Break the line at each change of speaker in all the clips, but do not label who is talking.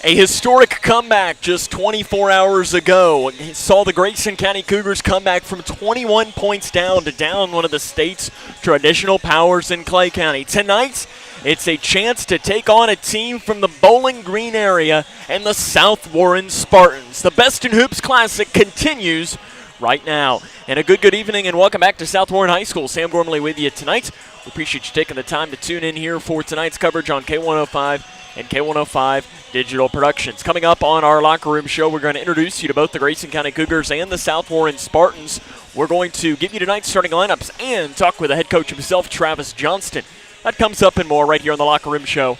A historic comeback just 24 hours ago. He saw the Grayson County Cougars come back from 21 points down to down one of the state's traditional powers in Clay County. Tonight, it's a chance to take on a team from the Bowling Green area and the South Warren Spartans. The Best in Hoops Classic continues right now. And a good evening and welcome back to South Warren High School. Sam Gormley with you tonight. We appreciate you taking the time to tune in here for tonight's coverage on K105 and K105 Digital Productions. Coming up on our locker room show, we're going to introduce you to both the Grayson County Cougars and the South Warren Spartans. We're going to give you tonight's starting lineups and talk with the head coach himself, Travis Johnston. That comes up and more right here on the locker room show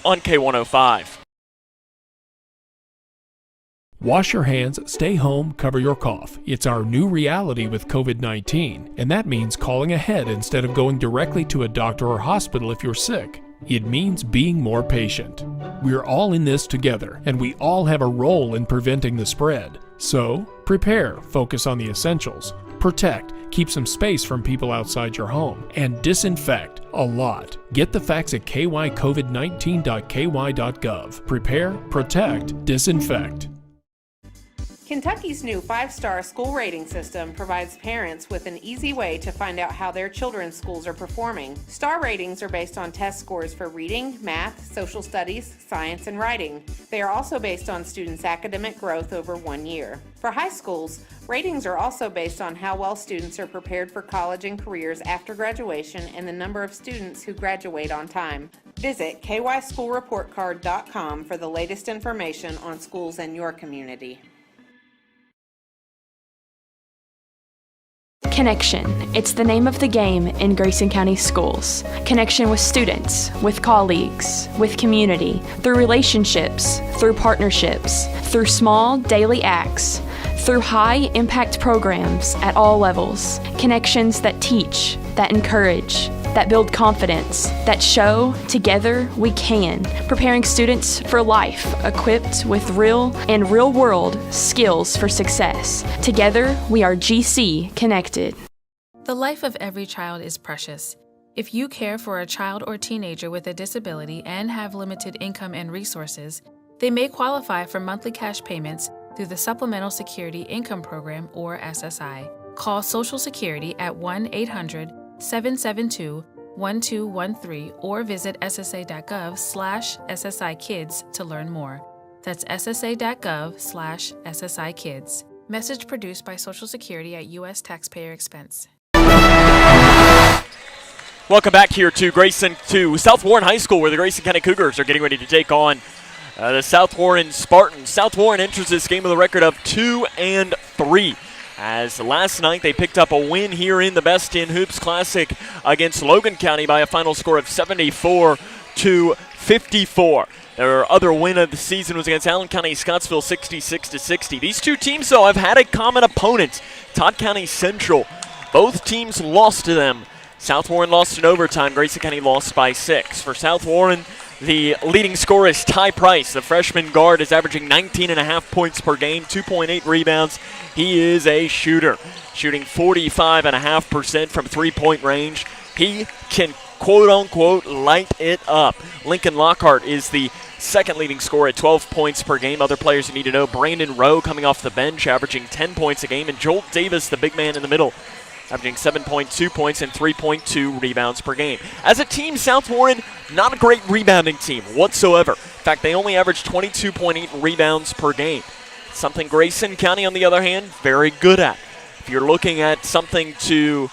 on K105.
Wash your hands, stay home, cover your cough. It's our new reality with COVID-19, and that means calling ahead instead of going directly to a doctor or hospital if you're sick. It means being more patient. We're all in this together, and we all have a role in preventing the spread. So, prepare, focus on the essentials, protect, keep some space from people outside your home, and disinfect a lot. Get the facts at kycovid19.ky.gov. Prepare, protect, disinfect.
Kentucky's new 5-star school rating system provides parents with an easy way to find out how their children's schools are performing. Star ratings are based on test scores for reading, math, social studies, science, and writing. They are also based on students' academic growth over 1 year. For high schools, ratings are also based on how well students are prepared for college and careers after graduation and the number of students who graduate on time. Visit kyschoolreportcard.com for the latest information on schools in your community.
Connection. It's the name of the game in Grayson County schools. Connection with students, with colleagues, with community, through relationships, through partnerships, through small daily acts, through high-impact programs at all levels. Connections that teach, that encourage, that build confidence, that show together we can, preparing students for life, equipped with real and real-world skills for success. Together, we are GC Connected.
The life of every child is precious. If you care for a child or teenager with a disability and have limited income and resources, they may qualify for monthly cash payments through the Supplemental Security Income Program, or SSI. Call Social Security at 1-800-772-1213 or visit ssa.gov/SSI-Kids to learn more. That's ssa.gov/SSI-Kids. Message produced by Social Security at U.S. taxpayer expense.
Welcome back here to South Warren High School, where the Grayson County Cougars are getting ready to take on the South Warren Spartans. South Warren enters this game with a record of 2-3. As last night they picked up a win here in the Best in Hoops Classic against Logan County by a final score of 74-54. Their other win of the season was against Allen County Scottsville 66-60. These two teams, though, have had a common opponent, Todd County Central. Both teams lost to them. South Warren lost in overtime. Grayson County lost by 6. For South Warren, the leading scorer is Ty Price. The freshman guard is averaging 19.5 points per game, 2.8 rebounds. He is a shooter, shooting 45.5% from three-point range. He can, quote-unquote, light it up. Lincoln Lockhart is the second leading scorer at 12 points per game. Other players you need to know, Brandon Rowe coming off the bench, averaging 10 points a game, and Joel Davis, the big man in the middle, averaging 7.2 points and 3.2 rebounds per game. As a team, South Warren, not a great rebounding team whatsoever. In fact, they only average 22.8 rebounds per game. Something Grayson County, on the other hand, very good at. If you're looking at something to,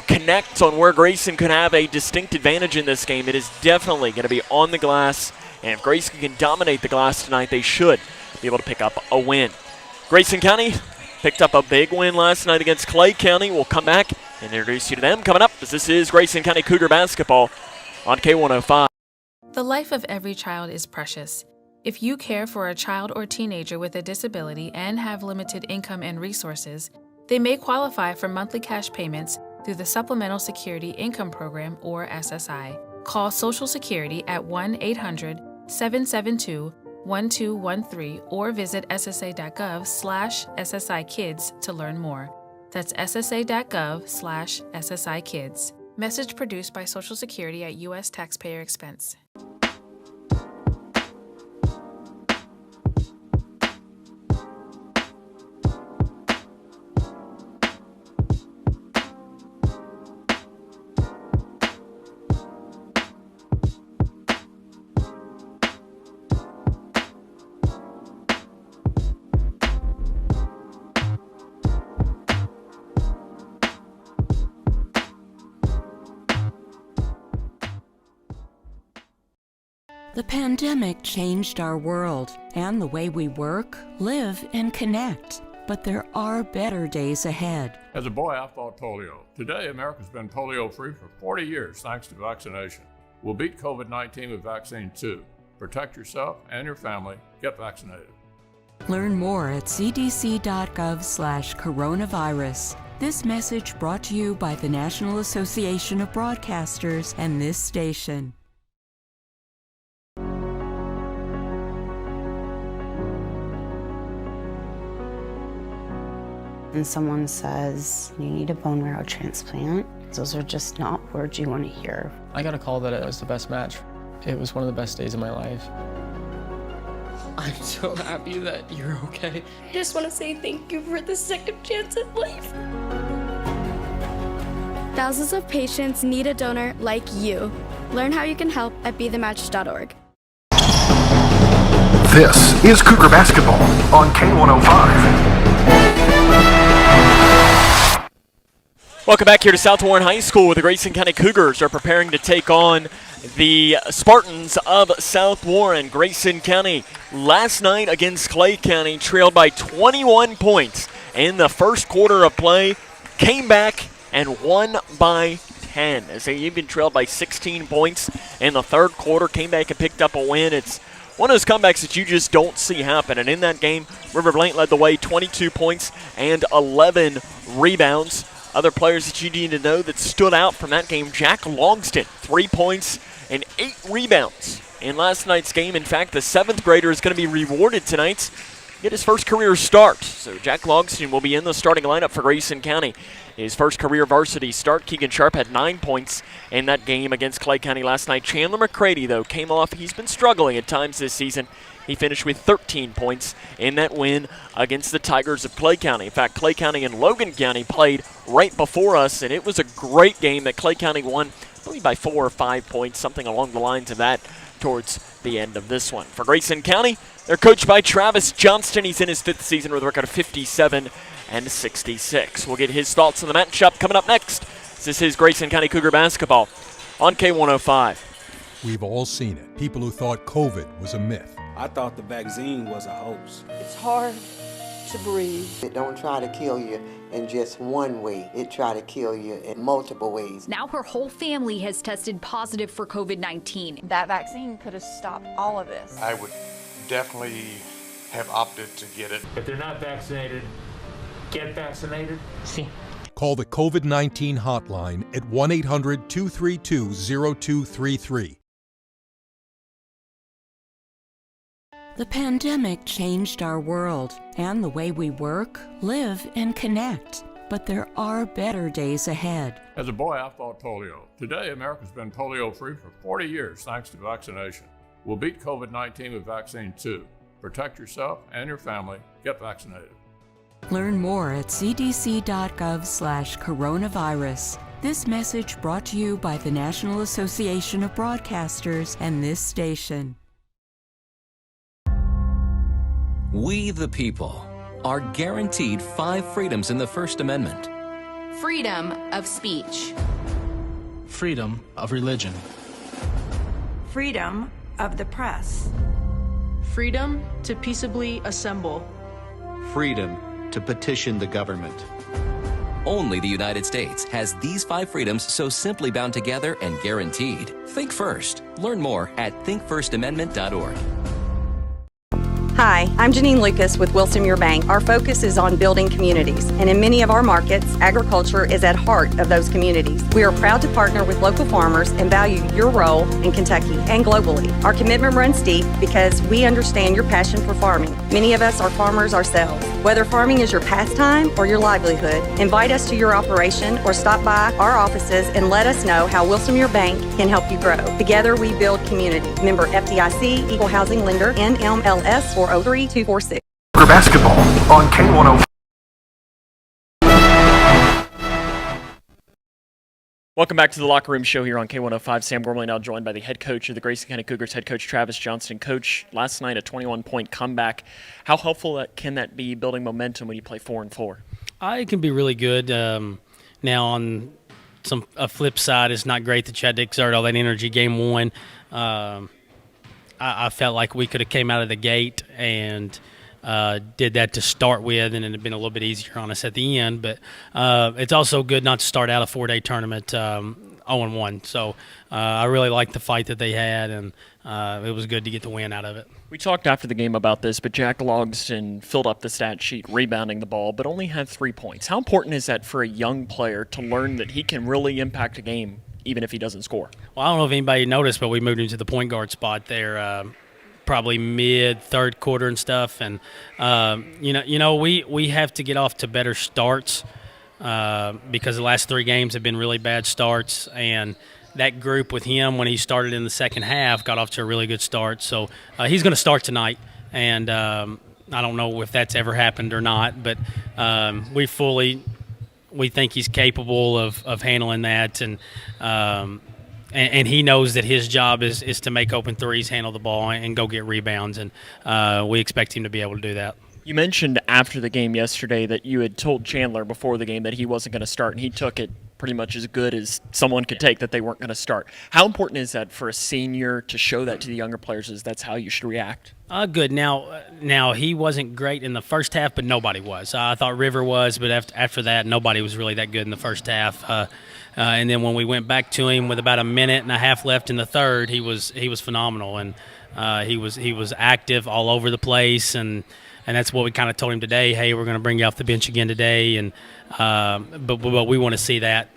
connect on where Grayson could have a distinct advantage in this game, it is definitely going to be on the glass. And if Grayson can dominate the glass tonight, they should be able to pick up a win. Grayson County picked up a big win last night against Clay County. We'll come back and introduce you to them coming up, as this is Grayson County Cougar basketball on K105.
The life of every child is precious. If you care for a child or teenager with a disability and have limited income and resources, they may qualify for monthly cash payments through the Supplemental Security Income Program, or SSI. Call Social Security at 1-800-772-1213 or visit ssa.gov/SSI-Kids to learn more. That's ssa.gov/SSI-Kids. Message produced by Social Security at U.S. taxpayer expense.
The pandemic changed our world and the way we work, live, and connect. But there are better days ahead.
As a boy, I fought polio. Today, America's been polio-free for 40 years thanks to vaccination. We'll beat COVID-19 with vaccine too. Protect yourself and your family. Get vaccinated.
Learn more at cdc.gov/coronavirus. This message brought to you by the National Association of Broadcasters and this station.
And someone says, you need a bone marrow transplant, those are just not words you want to hear.
I got a call that it was the best match. It was one of the best days of my life. I'm so happy that you're okay.
I just want to say thank you for the second chance at life. Thousands of patients need a donor like you. Learn how you can help at BeTheMatch.org.
This is Cougar Basketball on K105.
Welcome back here to South Warren High School, where the Grayson County Cougars are preparing to take on the Spartans of South Warren. Grayson County last night against Clay County trailed by 21 points in the first quarter of play, came back and won by 10. As they even trailed by 16 points in the third quarter, came back and picked up a win. It's one of those comebacks that you just don't see happen. And in that game, River Blank led the way, 22 points and 11 rebounds. Other players that you need to know that stood out from that game: Jack Longston, 3 points and 8 rebounds in last night's game. In fact, the 7th grader is going to be rewarded tonight, get his first career start. So Jack Longston will be in the starting lineup for Grayson County. His first career varsity start. Keegan Sharp had 9 points in that game against Clay County last night. Chandler McCready, though, came off. He's been struggling at times this season. He finished with 13 points in that win against the Tigers of Clay County. In fact, Clay County and Logan County played right before us, and it was a great game that Clay County won, I believe by 4 or 5 points, something along the lines of that towards the end of this one. For Grayson County, they're coached by Travis Johnston. He's in his 5th season with a record of 57 and 66. We'll get his thoughts on the matchup coming up next. This is Grayson County Cougar basketball on K105.
We've all seen it. People who thought COVID was a myth.
I thought the vaccine was a hoax.
It's hard to breathe.
It don't try to kill you in just one way. It try to kill you in multiple ways.
Now her whole family has tested positive for COVID-19.
That vaccine could have stopped all of this.
I would definitely have opted to get it.
If they're not vaccinated, get vaccinated. See.
Call the COVID-19 hotline at 1-800-232-0233.
The pandemic changed our world and the way we work, live, and connect. But there are better days ahead.
As a boy, I fought polio. Today, America's been polio-free for 40 years thanks to vaccination. We'll beat COVID-19 with vaccine too. Protect yourself and your family. Get vaccinated.
Learn more at cdc.gov/coronavirus. This message brought to you by the National Association of Broadcasters and this station.
We, the people, are guaranteed 5 freedoms in the First Amendment.
Freedom of speech.
Freedom of religion.
Freedom of the press.
Freedom to peaceably assemble.
Freedom to petition the government.
Only the United States has these 5 freedoms so simply bound together and guaranteed. Think first. Learn more at thinkfirstamendment.org.
Hi, I'm Janine Lucas with Wilson Muir Bank. Our focus is on building communities, and in many of our markets, agriculture is at heart of those communities. We are proud to partner with local farmers and value your role in Kentucky and globally. Our commitment runs deep because we understand your passion for farming. Many of us are farmers ourselves. Whether farming is your pastime or your livelihood, invite us to your operation or stop by our offices and let us know how Wilson Muir Bank can help you grow. Together we build community. Member FDIC, Equal Housing Lender, NMLS 403246.
Basketball on K105.
Welcome back to the Locker Room Show here on K105. Sam Gormley now joined by the head coach of the Grayson County Cougars, head coach Travis Johnston. Coach, last night a 21-point comeback. How helpful can that be building momentum when you play 4-4?
It can be really good. Now on a flip side, it's not great that you had to exert all that energy game one. I felt like we could have came out of the gate and did that to start with, and it had been a little bit easier on us at the end. But it's also good not to start out a 4-day tournament 0-1. So I really liked the fight that they had, and it was good to get the win out of it.
We talked after the game about this, but Jack Logston filled up the stat sheet rebounding the ball, but only had 3 points. How important is that for a young player to learn that he can really impact a game even if he doesn't score?
Well, I don't know if anybody noticed, but we moved into the point guard spot there probably mid-third quarter and stuff. And, we have to get off to better starts because the last 3 games have been really bad starts. And that group with him, when he started in the second half, got off to a really good start. So he's going to start tonight. And I don't know if that's ever happened or not, but we think he's capable of handling that. And he knows that his job is to make open threes, handle the ball, and go get rebounds. And we expect him to be able to do that.
You mentioned after the game yesterday that you had told Chandler before the game that he wasn't going to start, and he took it pretty much as good as someone could take that they weren't going to start. How important is that for a senior to show that to the younger players, is that's how you should react?
Good. Now he wasn't great in the first half, but nobody was. I thought River was, but after that, nobody was really that good in the first half. And then when we went back to him with about a minute and a half left in the third, he was phenomenal, and he was active all over the place, and that's what we kind of told him today. Hey, we're going to bring you off the bench again today, and but we want to see that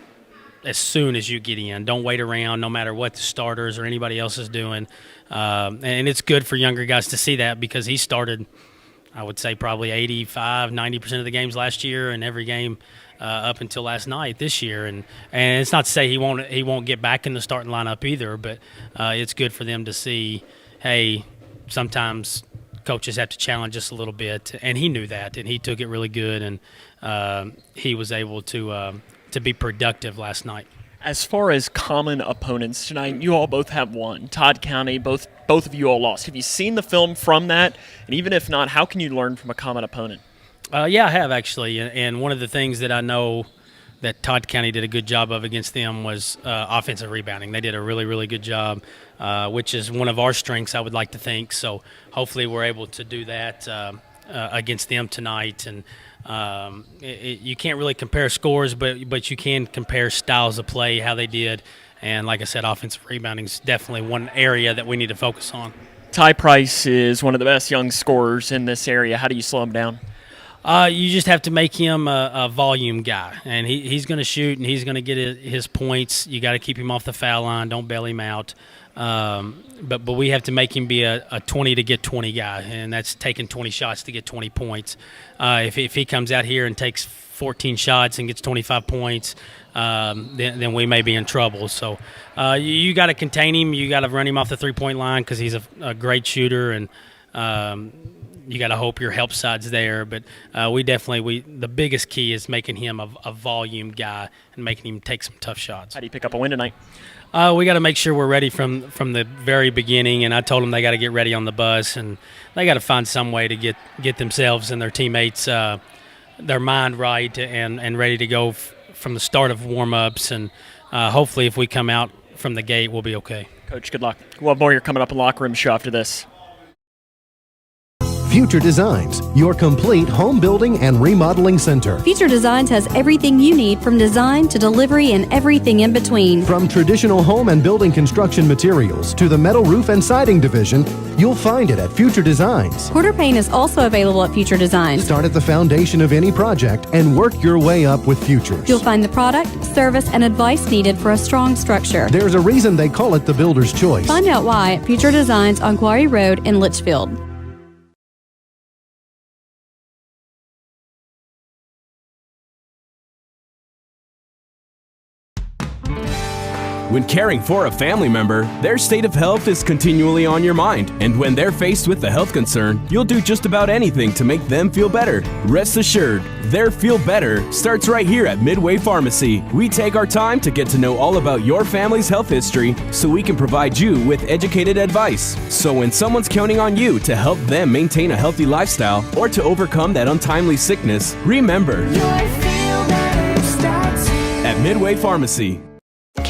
as soon as you get in. Don't wait around, no matter what the starters or anybody else is doing. And it's good for younger guys to see that, because he started, I would say, probably 85-90% of the games last year, and every game up until last night this year. And it's not to say he won't get back in the starting lineup either, but it's good for them to see, hey, sometimes coaches have to challenge us a little bit, and he knew that, and he took it really good, and he was able to be productive last night.
As far as common opponents tonight, you all both have won. Todd County, both of you all lost. Have you seen the film from that? And even if not, how can you learn from a common opponent?
Yeah, I have, actually. And one of the things that I know that Todd County did a good job of against them was offensive rebounding. They did a really, really good job, which is one of our strengths, I would like to think. So hopefully we're able to do that against them tonight. And you can't really compare scores, but you can compare styles of play, how they did. And like I said, offensive rebounding is definitely one area that we need to focus on.
Ty Price is one of the best young scorers in this area. How do you slow him down?
You just have to make him a volume guy, and he's going to shoot, and he's going to get his points. You got to keep him off the foul line. Don't bail him out. But we have to make him be a 20 to get 20 guy, and that's taking 20 shots to get 20 points. If he comes out here and takes 14 shots and gets 25 points, then we may be in trouble. So you got to contain him. You got to run him off the three-point line, because he's a great shooter, and you got to hope your help side's there. But the biggest key is making him a volume guy and making him take some tough shots.
How do you pick up a win tonight?
We got to make sure we're ready from the very beginning, and I told them they got to get ready on the bus, and they got to find some way to get themselves and their teammates their mind right and ready to go from the start of warm-ups, and hopefully if we come out from the gate, we'll be okay.
Coach, good luck. We'll have more of your coming up in the locker room show after this.
Future Designs, your complete home building and remodeling center.
Future Designs has everything you need, from design to delivery and everything in between.
From traditional home and building construction materials to the metal roof and siding division, you'll find it at Future Designs.
Quarter paint is also available at Future Designs.
Start at the foundation of any project and work your way up with Futures.
You'll find the product, service, and advice needed for a strong structure.
There's a reason they call it the builder's choice.
Find out why at Future Designs on Quarry Road in Litchfield.
When caring for a family member, their state of health is continually on your mind. And when they're faced with a health concern, you'll do just about anything to make them feel better. Rest assured, their feel better starts right here at Midway Pharmacy. We take our time to get to know all about your family's health history so we can provide you with educated advice. So when someone's counting on you to help them maintain a healthy lifestyle or to overcome that untimely sickness, remember, your feel better starts here at Midway Pharmacy.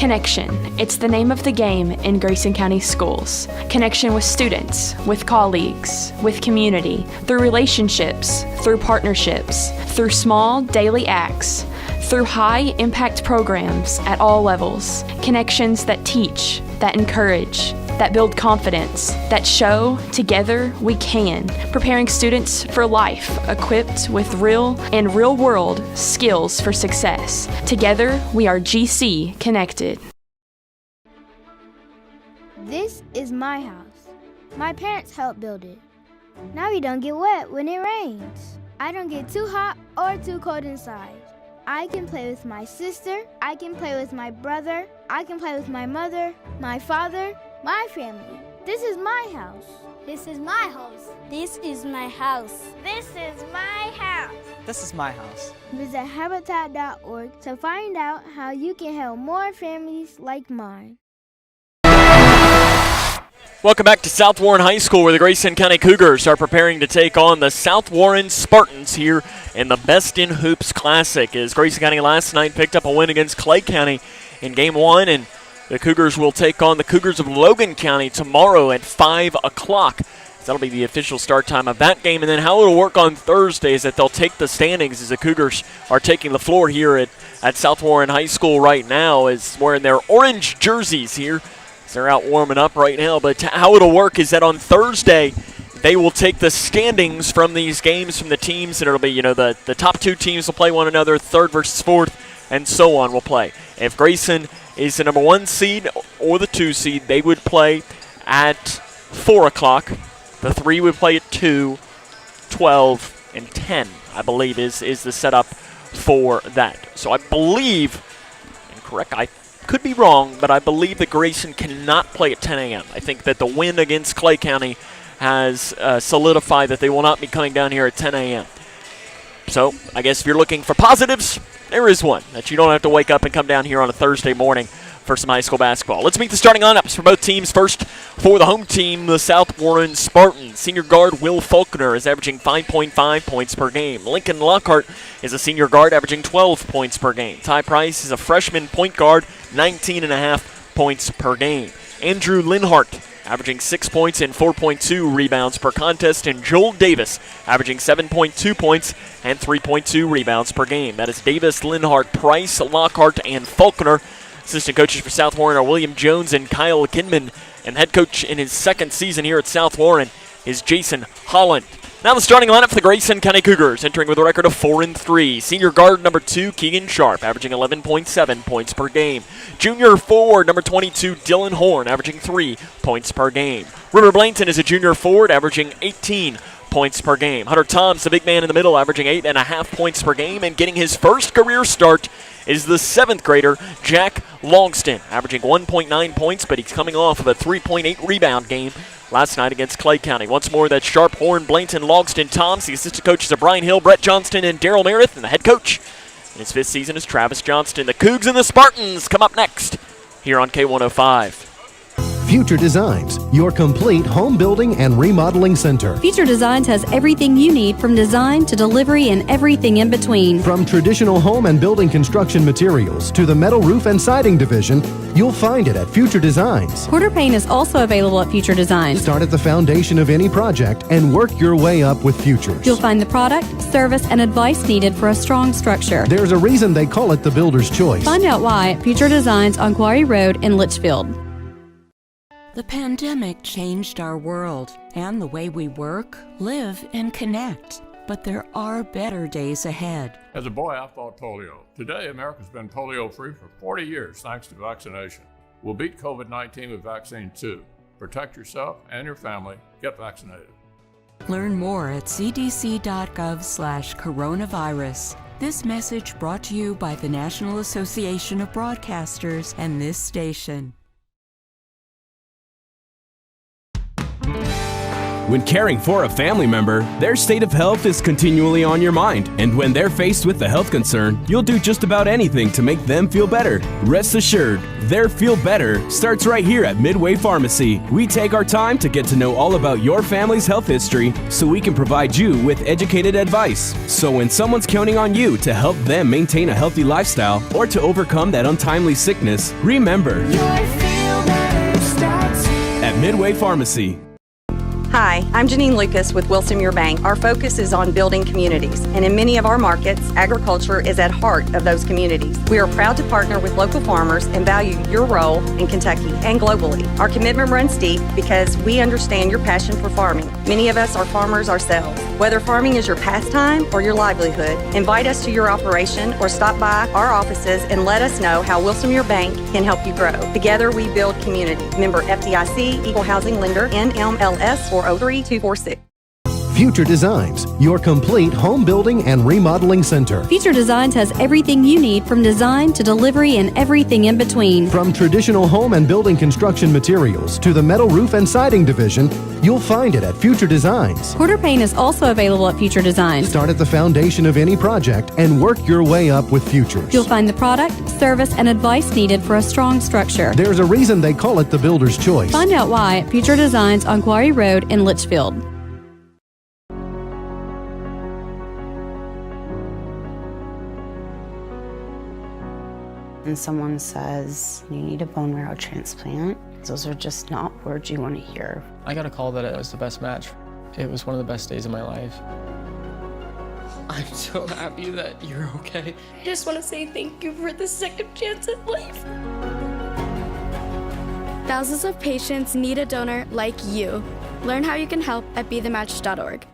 Connection. It's the name of the game in Grayson County schools. Connection with students, with colleagues, with community, through relationships, through partnerships, through small daily acts, through high-impact programs at all levels. Connections that teach, that encourage, that build confidence, that show together we can, preparing students for life, equipped with real and real-world skills for success. Together, we are GC Connected.
This is my house. My parents helped build it. Now we don't get wet when it rains. I don't get too hot or too cold inside. I can play with my sister, I can play with my brother, I can play with my mother, my father, my family. This is my house.
This is my house.
This is my house.
This is my house.
This is my house.
Visit Habitat.org to find out how you can help more families like mine.
Welcome back to South Warren High School, where the Grayson County Cougars are preparing to take on the South Warren Spartans here in the Best in Hoops Classic. As Grayson County last night picked up a win against Clay County in Game 1, and the Cougars will take on the Cougars of Logan County tomorrow at 5 o'clock. That'll be the official start time of that game. And then how it'll work on Thursday is that they'll take the standings, as the Cougars are taking the floor here at South Warren High School right now, as wearing their orange jerseys here. They're out warming up right now. But how it'll work is that on Thursday, they will take the standings from these games from the teams, and it'll be, the top two teams will play one another, third versus fourth, and so on will play. If Grayson is the number 1 seed or the 2 seed, they would play at 4 o'clock. The 3 would play at 2, 12, and 10, I believe, is the setup for that. So I believe, and correct, I could be wrong, but I believe that Grayson cannot play at 10 a.m. I think that the win against Clay County has solidified that they will not be coming down here at 10 a.m. So I guess if you're looking for positives, there is one, that you don't have to wake up and come down here on a Thursday morning for some high school basketball. Let's meet the starting lineups for both teams. First, for the home team, the South Warren Spartans. Senior guard Will Faulkner is averaging 5.5 points per game. Lincoln Lockhart is a senior guard averaging 12 points per game. Ty Price is a freshman point guard, 19.5 points per game. Andrew Linhart averaging 6 points and 4.2 rebounds per contest, and Joel Davis averaging 7.2 points and 3.2 rebounds per game. That is Davis, Linhart, Price, Lockhart, and Faulkner. Assistant coaches for South Warren are William Jones and Kyle Kinman, and head coach in his second season here at South Warren is Jason Holland. Now the starting lineup for the Grayson County Cougars, entering with a record of 4-3. Senior guard number 2, Keegan Sharp, averaging 11.7 points per game. Junior forward number 22, Dylan Horn, averaging 3 points per game. River Blankton is a junior forward, averaging 18 points per game. Hunter Toms, the big man in the middle, averaging 8.5 points per game, and getting his first career start is the 7th grader, Jack Longston, averaging 1.9 points, but he's coming off of a 3.8 rebound game last night against Clay County. Once more, that's Sharp, Horn, Blankton, Longston, Toms. The assistant coaches are Brian Hill, Brett Johnston, and Daryl Meredith, and the head coach in his 5th season is Travis Johnston. The Cougs and the Spartans come up next here on K105.
Future Designs, your complete home building and remodeling center.
Future Designs has everything you need from design to delivery and everything in between.
From traditional home and building construction materials to the metal roof and siding division, you'll find it at Future Designs.
Quarter paint is also available at Future Designs.
Start at the foundation of any project and work your way up with Futures.
You'll find the product, service, and advice needed for a strong structure.
There's a reason they call it the builder's choice.
Find out why at Future Designs on Quarry Road in Litchfield.
The pandemic changed our world and the way we work, live, and connect. But there are better days ahead.
As a boy, I fought polio. Today, America's been polio-free for 40 years thanks to vaccination. We'll beat COVID-19 with vaccine 2. Protect yourself and your family. Get vaccinated.
Learn more at cdc.gov/coronavirus. This message brought to you by the National Association of Broadcasters and this station.
When caring for a family member, their state of health is continually on your mind. And when they're faced with a health concern, you'll do just about anything to make them feel better. Rest assured, their feel better starts right here at Midway Pharmacy. We take our time to get to know all about your family's health history so we can provide you with educated advice. So when someone's counting on you to help them maintain a healthy lifestyle or to overcome that untimely sickness, remember, at Midway Pharmacy.
Hi, I'm Janine Lucas with Wilson Muir Bank. Our focus is on building communities, and in many of our markets, agriculture is at heart of those communities. We are proud to partner with local farmers and value your role in Kentucky and globally. Our commitment runs deep because we understand your passion for farming. Many of us are farmers ourselves. Whether farming is your pastime or your livelihood, invite us to your operation or stop by our offices and let us know how Wilson Muir Bank can help you grow. Together we build community. Member FDIC, Equal Housing Lender, NMLS 403246.
Future Designs, your complete home building and remodeling center.
Future Designs has everything you need from design to delivery and everything in between.
From traditional home and building construction materials to the metal roof and siding division, you'll find it at Future Designs.
Quarter paint is also available at Future Designs.
Start at the foundation of any project and work your way up with Futures.
You'll find the product, service, and advice needed for a strong structure.
There's a reason they call it the builder's choice.
Find out why at Future Designs on Quarry Road in Litchfield.
And someone says, you need a bone marrow transplant, those are just not words you want to hear.
I got a call that it was the best match. It was one of the best days of my life. I'm so happy that you're okay.
I just want to say thank you for the second chance at life.
Thousands of patients need a donor like you. Learn how you can help at BeTheMatch.org.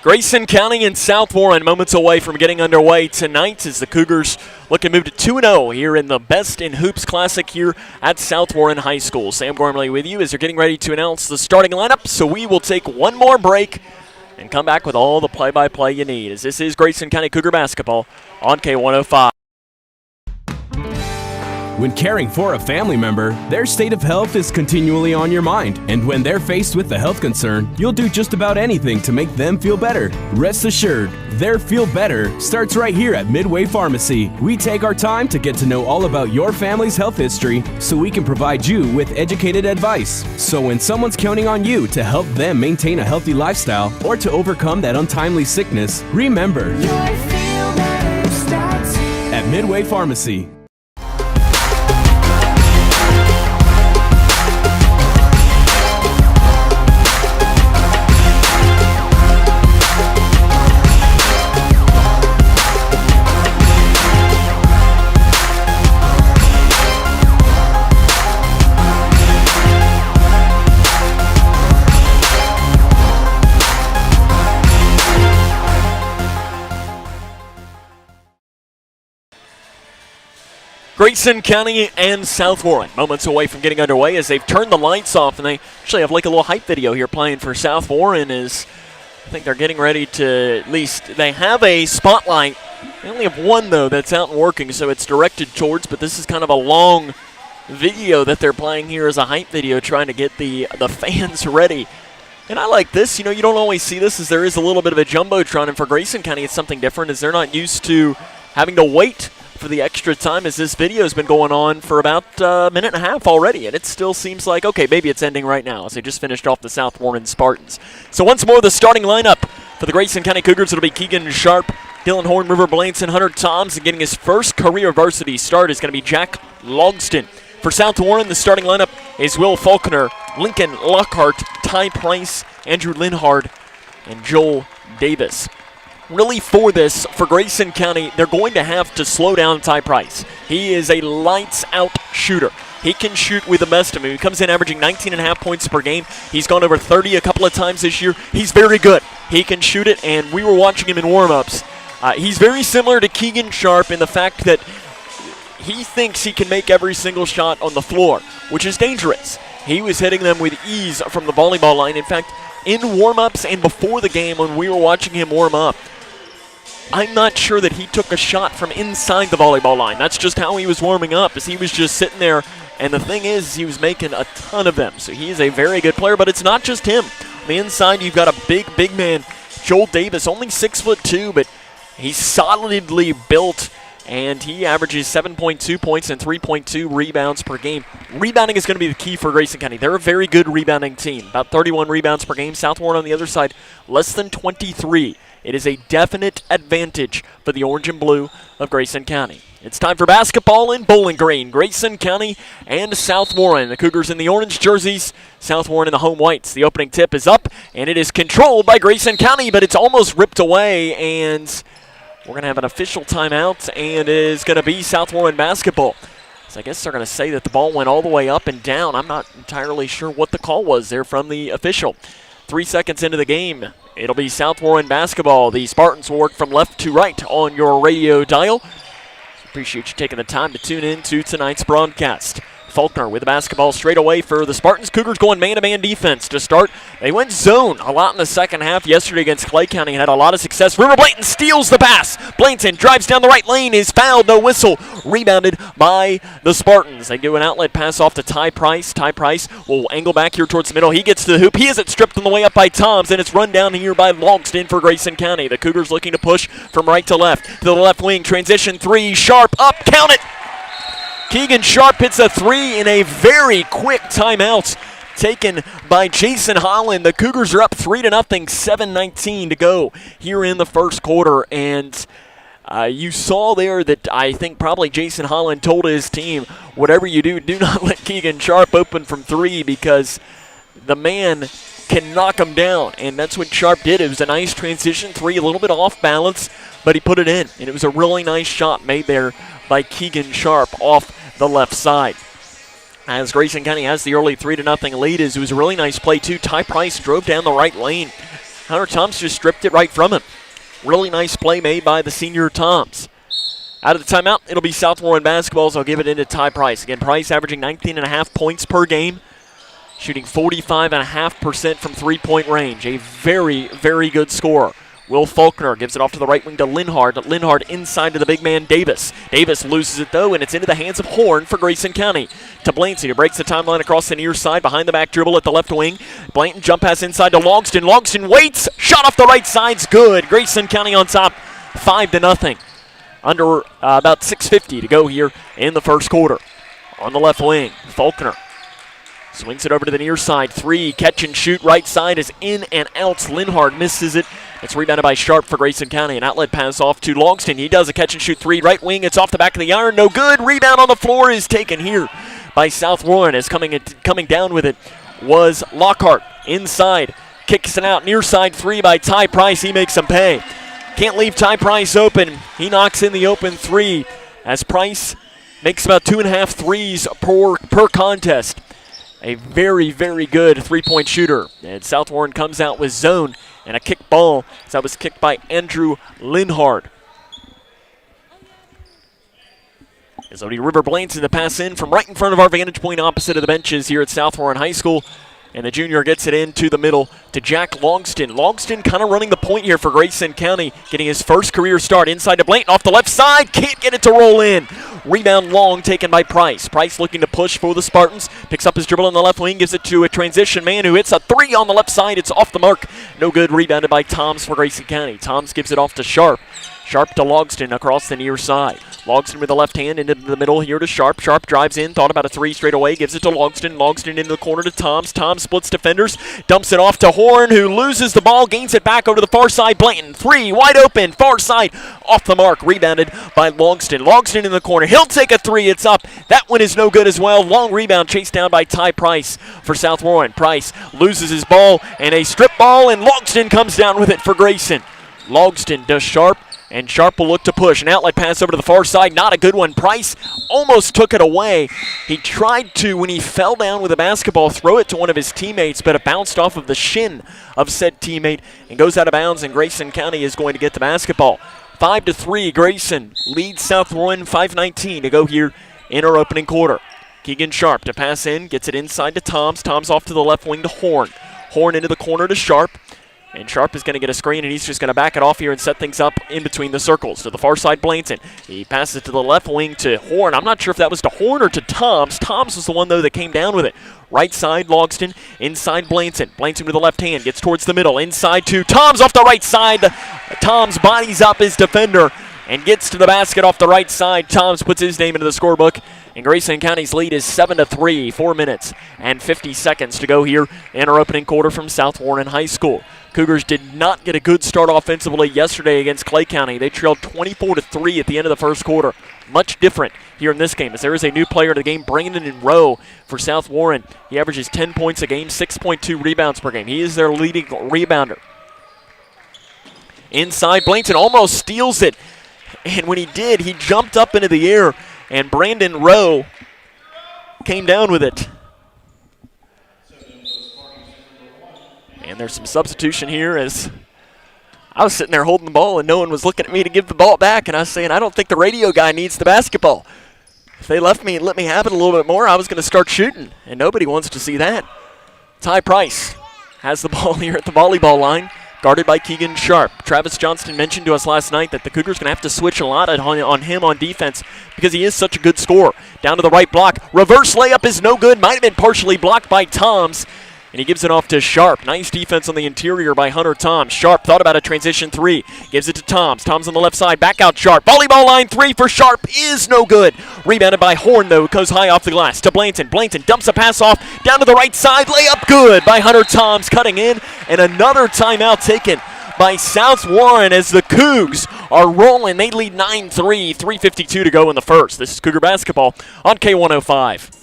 Grayson County and South Warren moments away from getting underway tonight as the Cougars look to move to 2-0 here in the Best in Hoops Classic here at South Warren High School. Sam Gormley with you as they're getting ready to announce the starting lineup, so we will take one more break and come back with all the play-by-play you need, as this is Grayson County Cougar basketball on K105.
When caring for a family member, their state of health is continually on your mind. And when they're faced with a health concern, you'll do just about anything to make them feel better. Rest assured, their feel better starts right here at Midway Pharmacy. We take our time to get to know all about your family's health history so we can provide you with educated advice. So when someone's counting on you to help them maintain a healthy lifestyle or to overcome that untimely sickness, remember, at Midway Pharmacy.
Grayson County and South Warren moments away from getting underway as they've turned the lights off, and they actually have like a little hype video here playing for South Warren as I think they're getting ready to, at least they have a spotlight. They only have one though that's out and working, so it's directed towards, but this is kind of a long video that they're playing here as a hype video trying to get the fans ready. And I like this, you know, you don't always see this as there is a little bit of a jumbotron, and for Grayson County it's something different as they're not used to having to wait for the extra time as this video has been going on for about a minute and a half already, and it still seems like, okay, maybe it's ending right now as they just finished off the South Warren Spartans. So once more, the starting lineup for the Grayson County Cougars, it'll be Keegan Sharp, Dylan Horn, River Blanson, Hunter Toms, and getting his first career varsity start is going to be Jack Logston. For South Warren, the starting lineup is Will Faulkner, Lincoln Lockhart, Ty Price, Andrew Linhard, and Joel Davis. Really for this, for Grayson County, they're going to have to slow down Ty Price. He is a lights-out shooter. He can shoot with the best of them. He comes in averaging 19.5 points per game. He's gone over 30 a couple of times this year. He's very good. He can shoot it, and we were watching him in warm-ups. He's very similar to Keegan Sharp in the fact that he thinks he can make every single shot on the floor, which is dangerous. He was hitting them with ease from the volleyball line. In fact, in warm-ups and before the game when we were watching him warm up, I'm not sure that he took a shot from inside the volleyball line. That's just how he was warming up, as he was just sitting there And the thing is, he was making a ton of them. So he is a very good player, but it's not just him. On the inside, you've got a big man, Joel Davis, only 6'2", but he's solidly built, and he averages 7.2 points and 3.2 rebounds per game. Rebounding is going to be the key for Grayson County. They're a very good rebounding team, about 31 rebounds per game. South Warren on the other side, less than 23. It is a definite advantage for the orange and blue of Grayson County. It's time for basketball in Bowling Green. Grayson County and South Warren. The Cougars in the orange jerseys, South Warren in the home whites. The opening tip is up, and it is controlled by Grayson County, but it's almost ripped away, and we're going to have an official timeout, and it is going to be South Warren basketball. So I guess they're going to say that the ball went all the way up and down. I'm not entirely sure what the call was there from the official. 3 seconds into the game, it'll be South Warren basketball. The Spartans will work from left to right on your radio dial. Appreciate you taking the time to tune in to tonight's broadcast. Faulkner with the basketball straight away for the Spartans. Cougars going man-to-man defense to start. They went zone a lot in the second half yesterday against Clay County and had a lot of success. River Blanton steals the pass. Blanton drives down the right lane, is fouled, no whistle. Rebounded by the Spartans. They do an outlet pass off to Ty Price. Ty Price will angle back here towards the middle. He gets to the hoop. He isn't stripped on the way up by Toms, and it's run down here by Longston for Grayson County. The Cougars looking to push from right to left. To the left wing, transition three, Sharp up, count it! Keegan Sharp hits a three in a very quick timeout taken by Jason Holland. The Cougars are up 3-0, 7:19 to go here in the first quarter. And you saw there that I think probably Jason Holland told his team, whatever you do, do not let Keegan Sharp open from three because the man can knock him down. And that's what Sharp did. It was a nice transition three, a little bit off balance, but he put it in. And it was a really nice shot made there by Keegan Sharp off the left side. As Grayson County has the early 3-0 lead, it was a really nice play too. Ty Price drove down the right lane. Hunter Toms just stripped it right from him. Really nice play made by the senior Toms. Out of the timeout, it'll be South Warren basketball, so I'll give it into Ty Price. Again, Price averaging 19.5 points per game, shooting 45.5% from three-point range. A very, very good scorer. Will Faulkner gives it off to the right wing to Linhard. Linhard inside to the big man Davis. Davis loses it though, and it's into the hands of Horn for Grayson County. To Blanton, who breaks the timeline across the near side, behind the back dribble at the left wing. Blanton jump pass inside to Longston. Longston waits, shot off the right side's good. Grayson County on top, 5-0. Under about 6:50 to go here in the first quarter. On the left wing, Faulkner swings it over to the near side. Three, catch and shoot, right side is in and out. Linhard misses it. It's rebounded by Sharp for Grayson County. An outlet pass off to Longston. He does a catch and shoot three. Right wing, it's off the back of the iron. No good. Rebound on the floor is taken here by South Warren. As coming down with it was Lockhart. Inside, kicks it out. Near side three by Ty Price. He makes him pay. Can't leave Ty Price open. He knocks in the open three as Price makes about 2.5 threes per contest. A very, very good three-point shooter. And South Warren comes out with zone and a kick ball. So that was kicked by Andrew Linhard. As River Blanton the pass in from right in front of our vantage point opposite of the benches here at South Warren High School. And the junior gets it into the middle to Jack Longston. Longston kind of running the point here for Grayson County, getting his first career start inside to Blanton off the left side. Can't get it to roll in. Rebound long taken by Price. Price looking to push for the Spartans. Picks up his dribble on the left wing, gives it to a transition man who hits a three on the left side. It's off the mark. No good. Rebounded by Toms for Grayson County. Toms gives it off to Sharp. Sharp to Logston across the near side. Logston with the left hand into the middle here to Sharp. Sharp drives in, thought about a three straight away, gives it to Logston. Logston into the corner to Toms. Toms splits defenders, dumps it off to Horn, who loses the ball, gains it back over to the far side. Blanton, three, wide open, far side, off the mark, rebounded by Logston. Logston in the corner, he'll take a three, it's up. That one is no good as well. Long rebound chased down by Ty Price for South Warren. Price loses his ball, and a strip ball, and Logston comes down with it for Grayson. Logston does Sharp. And Sharp will look to push. An outlet pass over to the far side. Not a good one. Price almost took it away. He tried to, when he fell down with a basketball, throw it to one of his teammates, but it bounced off of the shin of said teammate and goes out of bounds, and Grayson County is going to get the basketball. 5-3, Grayson leads South Warren, 5:19 to go here in our opening quarter. Keegan Sharp to pass in, gets it inside to Toms. Toms off to the left wing to Horn. Horn into the corner to Sharp. And Sharp is going to get a screen, and he's just going to back it off here and set things up in between the circles. To the far side, Blanton. He passes it to the left wing to Horn. I'm not sure if that was to Horn or to Toms. Toms was the one, though, that came down with it. Right side, Logston. Inside, Blanton. Blanton with the left hand. Gets towards the middle. Inside to Toms off the right side. Toms bodies up his defender and gets to the basket off the right side. Toms puts his name into the scorebook. And Grayson County's lead is 7-3, 4 minutes and 50 seconds to go here in our opening quarter from South Warren High School. Cougars did not get a good start offensively yesterday against Clay County. They trailed 24-3 at the end of the first quarter. Much different here in this game as there is a new player to the game, Brandon Rowe for South Warren. He averages 10 points a game, 6.2 rebounds per game. He is their leading rebounder. Inside, Blanton almost steals it. And when he did, he jumped up into the air, and Brandon Rowe came down with it. And there's some substitution here as I was sitting there holding the ball and no one was looking at me to give the ball back, and I was saying, I don't think the radio guy needs the basketball. If they left me and let me have it a little bit more, I was going to start shooting, and nobody wants to see that. Ty Price has the ball here at the volleyball line, guarded by Keegan Sharp. Travis Johnston mentioned to us last night that the Cougars are going to have to switch a lot on him on defense because he is such a good scorer. Down to the right block. Reverse layup is no good. Might have been partially blocked by Toms. And he gives it off to Sharp. Nice defense on the interior by Hunter Toms. Sharp thought about a transition three. Gives it to Toms. Toms on the left side. Back out Sharp. Volleyball line three for Sharp is no good. Rebounded by Horn, though. Goes high off the glass to Blanton. Blanton dumps a pass off. Down to the right side. Layup good by Hunter Toms. Cutting in. And another timeout taken by South Warren as the Cougs are rolling. They lead 9-3. 3:52 to go in the first. This is Cougar basketball on K105.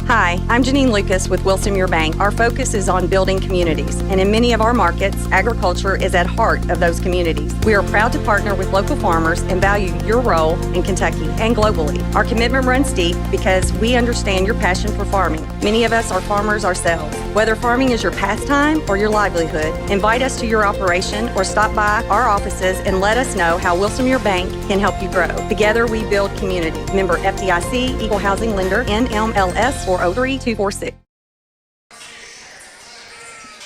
Hi, I'm Janine Lucas with Wilson Muir Bank. Our focus is on building communities, and in many of our markets, agriculture is at heart of those communities. We are proud to partner with local farmers and value your role in Kentucky and globally. Our commitment runs deep because we understand your passion for farming. Many of us are farmers ourselves. Whether farming is your pastime or your livelihood, invite us to your operation or stop by our offices and let us know how Wilson Muir Bank can help you grow. Together we build community. Member FDIC, Equal Housing Lender, NMLS 403246.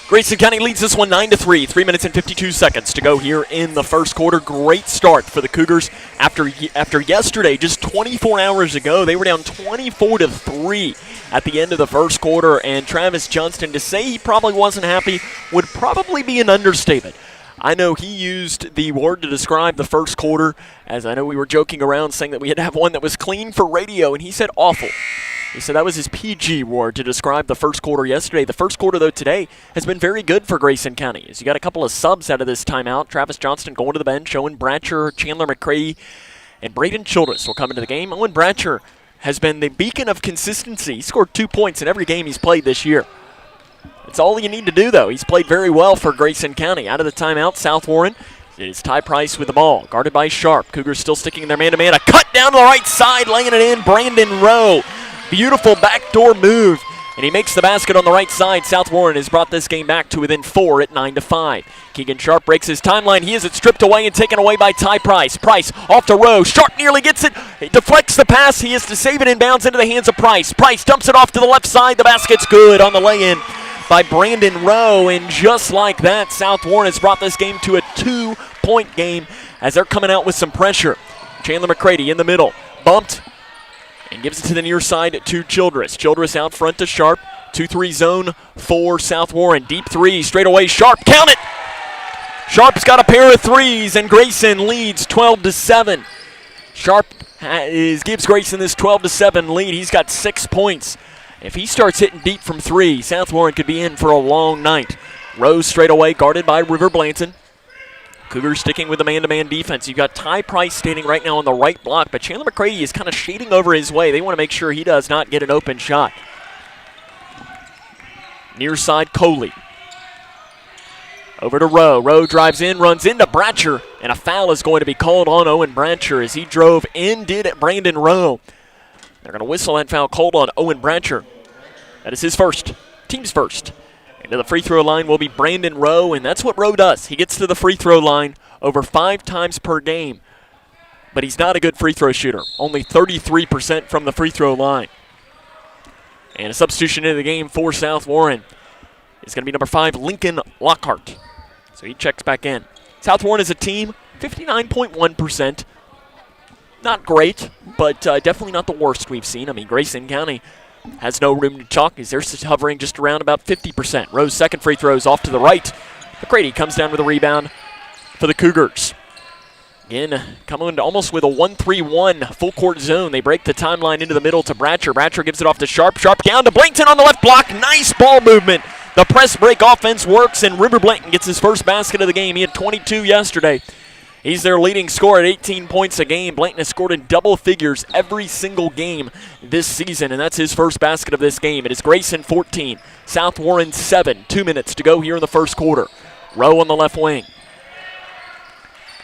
Grayson County leads this one 9-3. 3 minutes and 52 seconds to go here in the first quarter. Great start for the Cougars after yesterday, just 24 hours ago. They were down 24-3 at the end of the first quarter, and Travis Johnston, to say he probably wasn't happy would probably be an understatement. I know he used the word to describe the first quarter, as I know we were joking around saying that we had to have one that was clean for radio, and he said awful. He said that was his PG word to describe the first quarter yesterday. The first quarter, though, today has been very good for Grayson County. As you got a couple of subs out of this timeout. Travis Johnston going to the bench. Owen Bratcher, Chandler McCready, and Braden Childress will come into the game. Owen Bratcher has been the beacon of consistency. He scored 2 points in every game he's played this year. That's all you need to do, though. He's played very well for Grayson County. Out of the timeout, South Warren. It is Ty Price with the ball, guarded by Sharp. Cougars still sticking in their man-to-man. A cut down to the right side, laying it in. Brandon Rowe. Beautiful backdoor move, and he makes the basket on the right side. South Warren has brought this game back to within 4 at 9-5. Keegan Sharp breaks his timeline. He has it stripped away and taken away by Ty Price. Price off to Rowe. Sharp nearly gets it. He deflects the pass. He has to save it inbounds into the hands of Price. Price dumps it off to the left side. The basket's good on the lay-in by Brandon Rowe, and just like that, South Warren has brought this game to a 2-point game as they're coming out with some pressure. Chandler McCready in the middle, bumped, and gives it to the near side to Childress. Childress out front to Sharp. 2-3 zone for South Warren. Deep three, straight away. Sharp, count it! Sharp's got a pair of threes, and Grayson leads 12-7. Sharp gives Grayson this 12-7 lead. He's got 6 points. If he starts hitting deep from three, South Warren could be in for a long night. Rose straight away, guarded by River Blanton. Cougars sticking with the man-to-man defense. You've got Ty Price standing right now on the right block, but Chandler McCready is kind of shading over his way. They want to make sure he does not get an open shot. Near side, Coley. Over to Rowe. Rowe drives in, runs into Bratcher, and a foul is going to be called on Owen Bratcher as he drove in, did it, Brandon Rowe. They're going to whistle that foul called on Owen Bratcher. That is his first, team's first. Into the free throw line will be Brandon Rowe, and that's what Rowe does. He gets to the free throw line over 5 times per game, but he's not a good free throw shooter. Only 33% from the free throw line. And a substitution into the game for South Warren is going to be number 5, Lincoln Lockhart. So he checks back in. South Warren as a team, 59.1%. Not great, but definitely not the worst we've seen. I mean, Grayson County has no room to talk as they're hovering just around about 50%. Rowe's second free throw is off to the right. McCready comes down with a rebound for the Cougars. Again, coming almost with a 1-3-1 full court zone. They break the timeline into the middle to Bratcher. Bratcher gives it off to Sharp. Sharp down to Blankton on the left block. Nice ball movement. The press break offense works, and River Blankton gets his first basket of the game. He had 22 yesterday. He's their leading scorer at 18 points a game. Blankton has scored in double figures every single game this season, and that's his first basket of this game. It is Grayson 14, South Warren 7. 2 minutes to go here in the first quarter. Rowe on the left wing.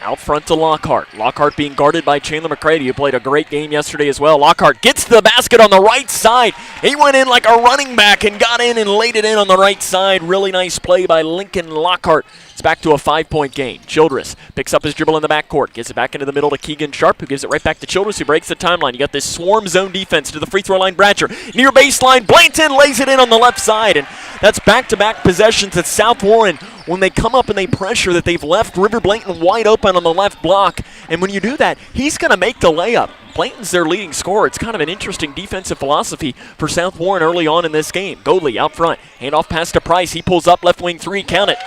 Out front to Lockhart. Lockhart being guarded by Chandler McCready, who played a great game yesterday as well. Lockhart gets to the basket on the right side. He went in like a running back and got in and laid it in on the right side. Really nice play by Lincoln Lockhart. It's back to a 5-point game. Childress picks up his dribble in the backcourt. Gets it back into the middle to Keegan Sharp, who gives it right back to Childress, who breaks the timeline. You got this swarm zone defense to the free throw line. Bratcher near baseline. Blankton lays it in on the left side. And that's back-to-back possessions at South Warren when they come up and they pressure that they've left River Blankton wide open on the left block. And when you do that, he's going to make the layup. Blankton's their leading scorer. It's kind of an interesting defensive philosophy for South Warren early on in this game. Godley out front. Handoff pass to Price. He pulls up left wing three. Count it.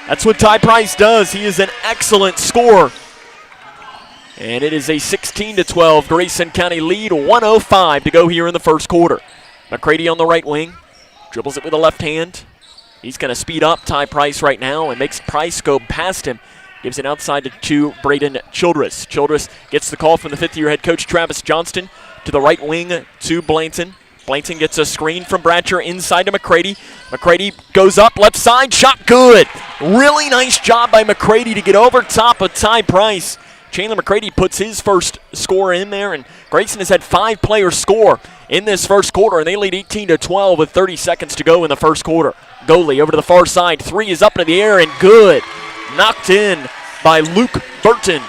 That's what Ty Price does. He is an excellent scorer. And it is a 16-12 Grayson County lead. 1:05 to go here in the first quarter. McCready on the right wing. Dribbles it with the left hand. He's going to speed up Ty Price right now and makes Price go past him. Gives it outside to Braden Childress. Childress gets the call from the fifth-year head coach Travis Johnston to the right wing to Blankton. Blankton gets a screen from Bratcher inside to McCready. McCready goes up left side. Shot good. Really nice job by McCready to get over top of Ty Price. Chandler McCready puts his first score in there, and Grayson has had 5 players score in this first quarter, and they lead 18-12 with 30 seconds to go in the first quarter. Goley over to the far side. 3 is up into the air and good. Knocked in by Luke Burton.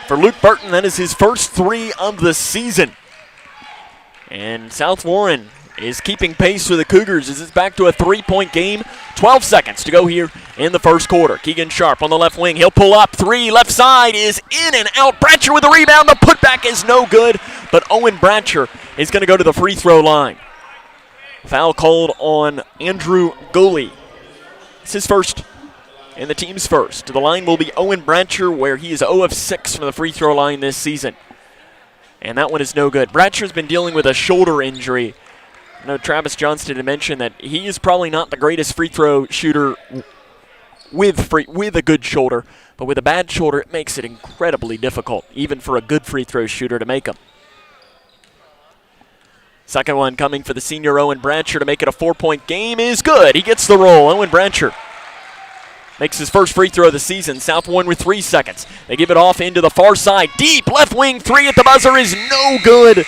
For Luke Burton, that is his first 3 of the season. And South Warren is keeping pace with the Cougars as it's back to a 3-point game. 12 seconds to go here in the first quarter. Keegan Sharp on the left wing. He'll pull up. 3 left side is in and out. Bratcher with the rebound. The putback is no good, but Owen Bratcher is going to go to the free throw line. Foul called on Andrew Goley. It's his first and the team's first. To the line will be Owen Bratcher, where he is 0 of 6 from the free throw line this season. And that one is no good. Bratcher's been dealing with a shoulder injury. I know Travis Johnston had mentioned that he is probably not the greatest free throw shooter with a good shoulder, but with a bad shoulder, it makes it incredibly difficult, even for a good free throw shooter to make them. Second one coming for the senior Owen Bratcher to make it a 4-point game is good. He gets the roll. Owen Bratcher makes his first free throw of the season. South Warren with 3 seconds. They give it off into the far side. Deep left wing 3 at the buzzer is no good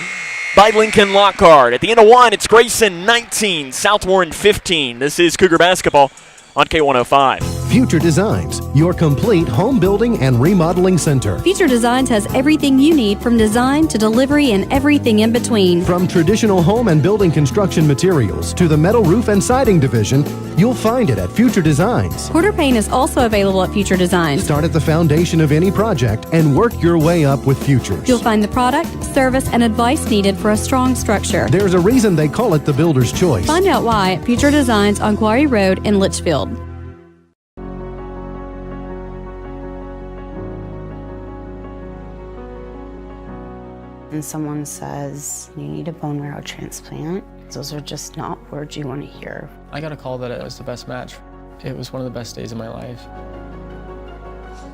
by Lincoln Lockhart. At the end of 1, it's Grayson 19, South Warren 15. This is Cougar basketball on K105.
Future Designs, your complete home building and remodeling center.
Future Designs has everything you need from design to delivery and everything in between.
From traditional home and building construction materials to the metal roof and siding division, you'll find it at Future Designs.
Quarter paint is also available at Future Designs.
Start at the foundation of any project and work your way up with Futures.
You'll find the product, service, and advice needed for a strong structure.
There's a reason they call it the builder's choice.
Find out why at Future Designs on Quarry Road in Litchfield.
And someone says, you need a bone marrow transplant, those are just not words you want to hear.
I got a call that it was the best match. It was one of the best days of my life.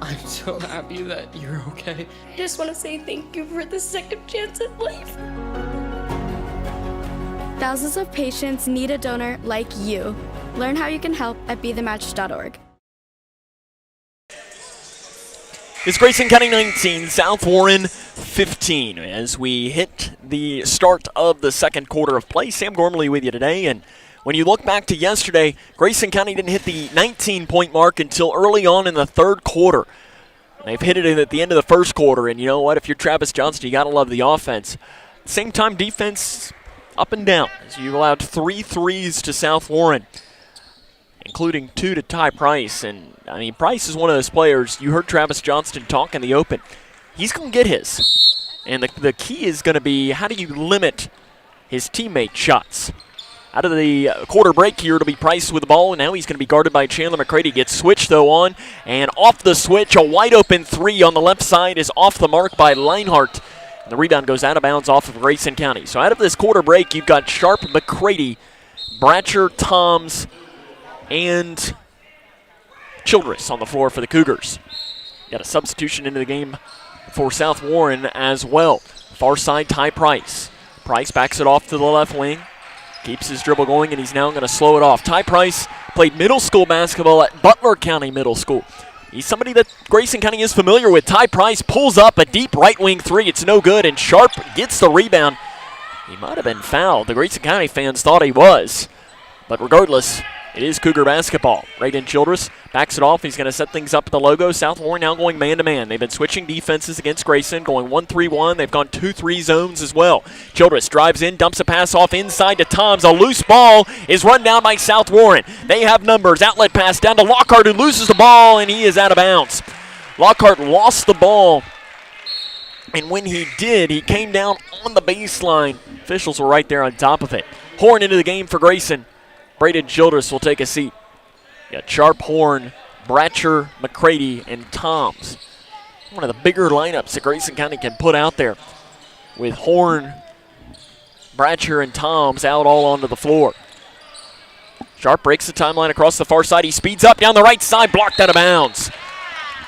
I'm so happy that you're okay.
I just want to say thank you for the second chance at life.
Thousands of patients need a donor like you. Learn how you can help at BeTheMatch.org.
It's Grayson County 19, South Warren 15. As we hit the start of the second quarter of play, Sam Gormley with you today. And when you look back to yesterday, Grayson County didn't hit the 19-point mark until early on in the third quarter. They've hit it at the end of the first quarter. And you know what? If you're Travis Johnston, you got to love the offense. Same time, defense up and down. As you allowed 3 threes to South Warren. including 2 to Ty Price. And, I mean, Price is one of those players. You heard Travis Johnston talk in the open. He's going to get his. And the key is going to be, how do you limit his teammate shots? Out of the quarter break here, it'll be Price with the ball, and now he's going to be guarded by Chandler McCready. Gets switched, though, on, and off the switch, a wide-open 3 on the left side is off the mark by Leinhart. And the rebound goes out of bounds off of Grayson County. So out of this quarter break, you've got Sharp, McCready, Bratcher, Toms, and Childress on the floor for the Cougars. Got a substitution into the game for South Warren as well. Far side, Ty Price. Price backs it off to the left wing. Keeps his dribble going, and he's now going to slow it off. Ty Price played middle school basketball at Butler County Middle School. He's somebody that Grayson County is familiar with. Ty Price pulls up a deep right wing 3. It's no good, and Sharp gets the rebound. He might have been fouled. The Grayson County fans thought he was. But regardless, it is Cougar basketball. Raiden Childress backs it off. He's going to set things up at the logo. South Warren now going man-to-man. They've been switching defenses against Grayson, going 1-3-1. They've gone 2-3 zones as well. Childress drives in, dumps a pass off inside to Toms. A loose ball is run down by South Warren. They have numbers. Outlet pass down to Lockhart, who loses the ball, and he is out of bounds. Lockhart lost the ball, and when he did, he came down on the baseline. Officials were right there on top of it. Horn into the game for Grayson. Braden Childress will take a seat. Got Sharp, Horn, Bratcher, McCready, and Toms. One of the bigger lineups that Grayson County can put out there, with Horn, Bratcher, and Toms out all onto the floor. Sharp breaks the timeline across the far side. He speeds up down the right side, blocked out of bounds.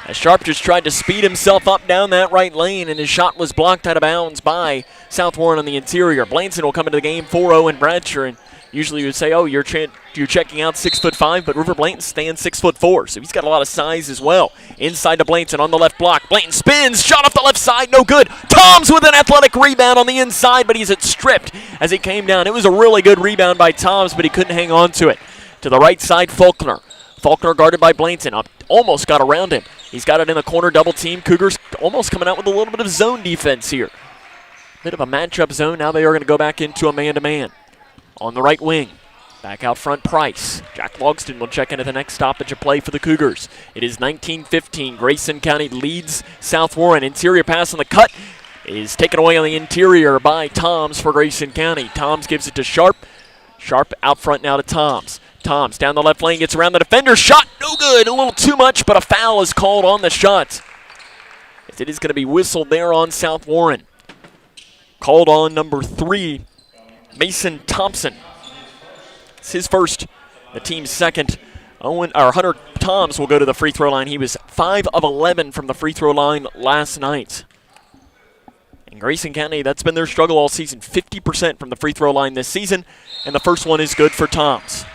As Sharp just tried to speed himself up down that right lane, and his shot was blocked out of bounds by South Warren on the interior. Blanson will come into the game for Owen Bratcher, and usually you would say, oh, you're checking out 6'5", but River Blanton stands 6'4", so he's got a lot of size as well. Inside to Blanton on the left block. Blanton spins, shot off the left side, no good. Toms with an athletic rebound on the inside, but he's stripped as he came down. It was a really good rebound by Toms, but he couldn't hang on to it. To the right side, Faulkner. Faulkner guarded by Blanton. Almost got around him. He's got it in the corner, double team. Cougars almost coming out with a little bit of zone defense here. Bit of a matchup zone. Now they are going to go back into a man-to-man. On the right wing, back out front, Price. Jack Logston will check into the next stoppage of play for the Cougars. It is 19-15. Grayson County leads South Warren. Interior pass on the cut is taken away on the interior by Toms for Grayson County. Toms gives it to Sharp. Sharp out front now to Toms. Toms down the left lane, gets around the defender. Shot, no good. A little too much, but a foul is called on the shot. It is going to be whistled there on South Warren. Called on number 3. Mason Thompson. It's his first, the team's second. Hunter Toms will go to the free throw line. He was 5 of 11 from the free throw line last night. And Grayson County, that's been their struggle all season. 50% from the free throw line this season, and the first one is good for Toms.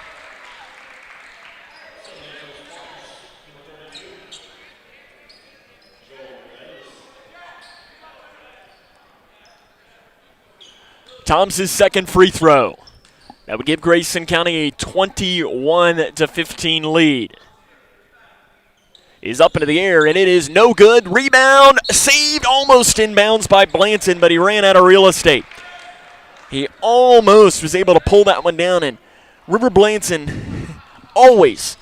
Toms' second free throw. That would give Grayson County a 21-15 lead. Is up into the air, and it is no good. Rebound, saved, almost inbounds by Blanton, but he ran out of real estate. He almost was able to pull that one down, and River Blanton always,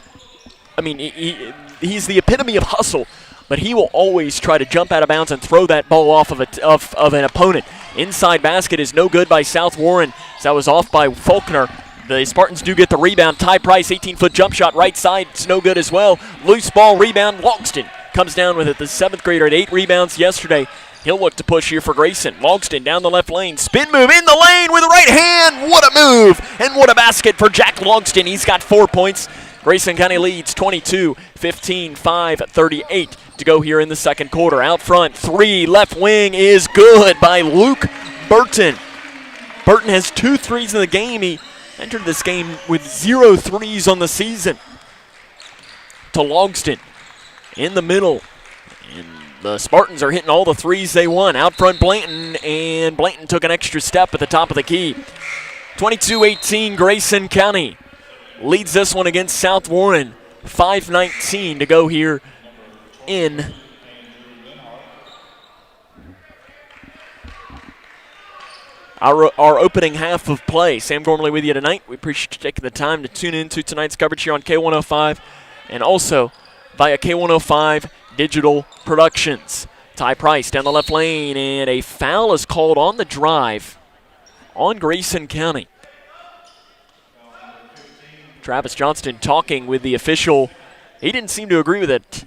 I mean, he's the epitome of hustle, but he will always try to jump out of bounds and throw that ball off of an opponent. Inside basket is no good by South Warren. That was off by Faulkner. The Spartans do get the rebound. Ty Price, 18-foot jump shot right side. It's no good as well. Loose ball rebound. Logston comes down with it. The 7th grader had 8 rebounds yesterday. He'll look to push here for Grayson. Logston down the left lane. Spin move in the lane with the right hand. What a move. And what a basket for Jack Logston. He's got 4 points. Grayson County leads 22-15, 5:38 to go here in the second quarter. Out front, 3, left wing is good by Luke Burton. Burton has 2 threes in the game. He entered this game with 0 threes on the season. To Logston in the middle. And the Spartans are hitting all the threes they want. Out front, Blanton, and Blanton took an extra step at the top of the key. 22-18, Grayson County leads this one against South Warren. 5:19 to go here in our opening half of play. Sam Gormley with you tonight. We appreciate you taking the time to tune into tonight's coverage here on K105 and also via K105 Digital Productions. Ty Price down the left lane, and a foul is called on the drive on Grayson County. Travis Johnston talking with the official. He didn't seem to agree with it.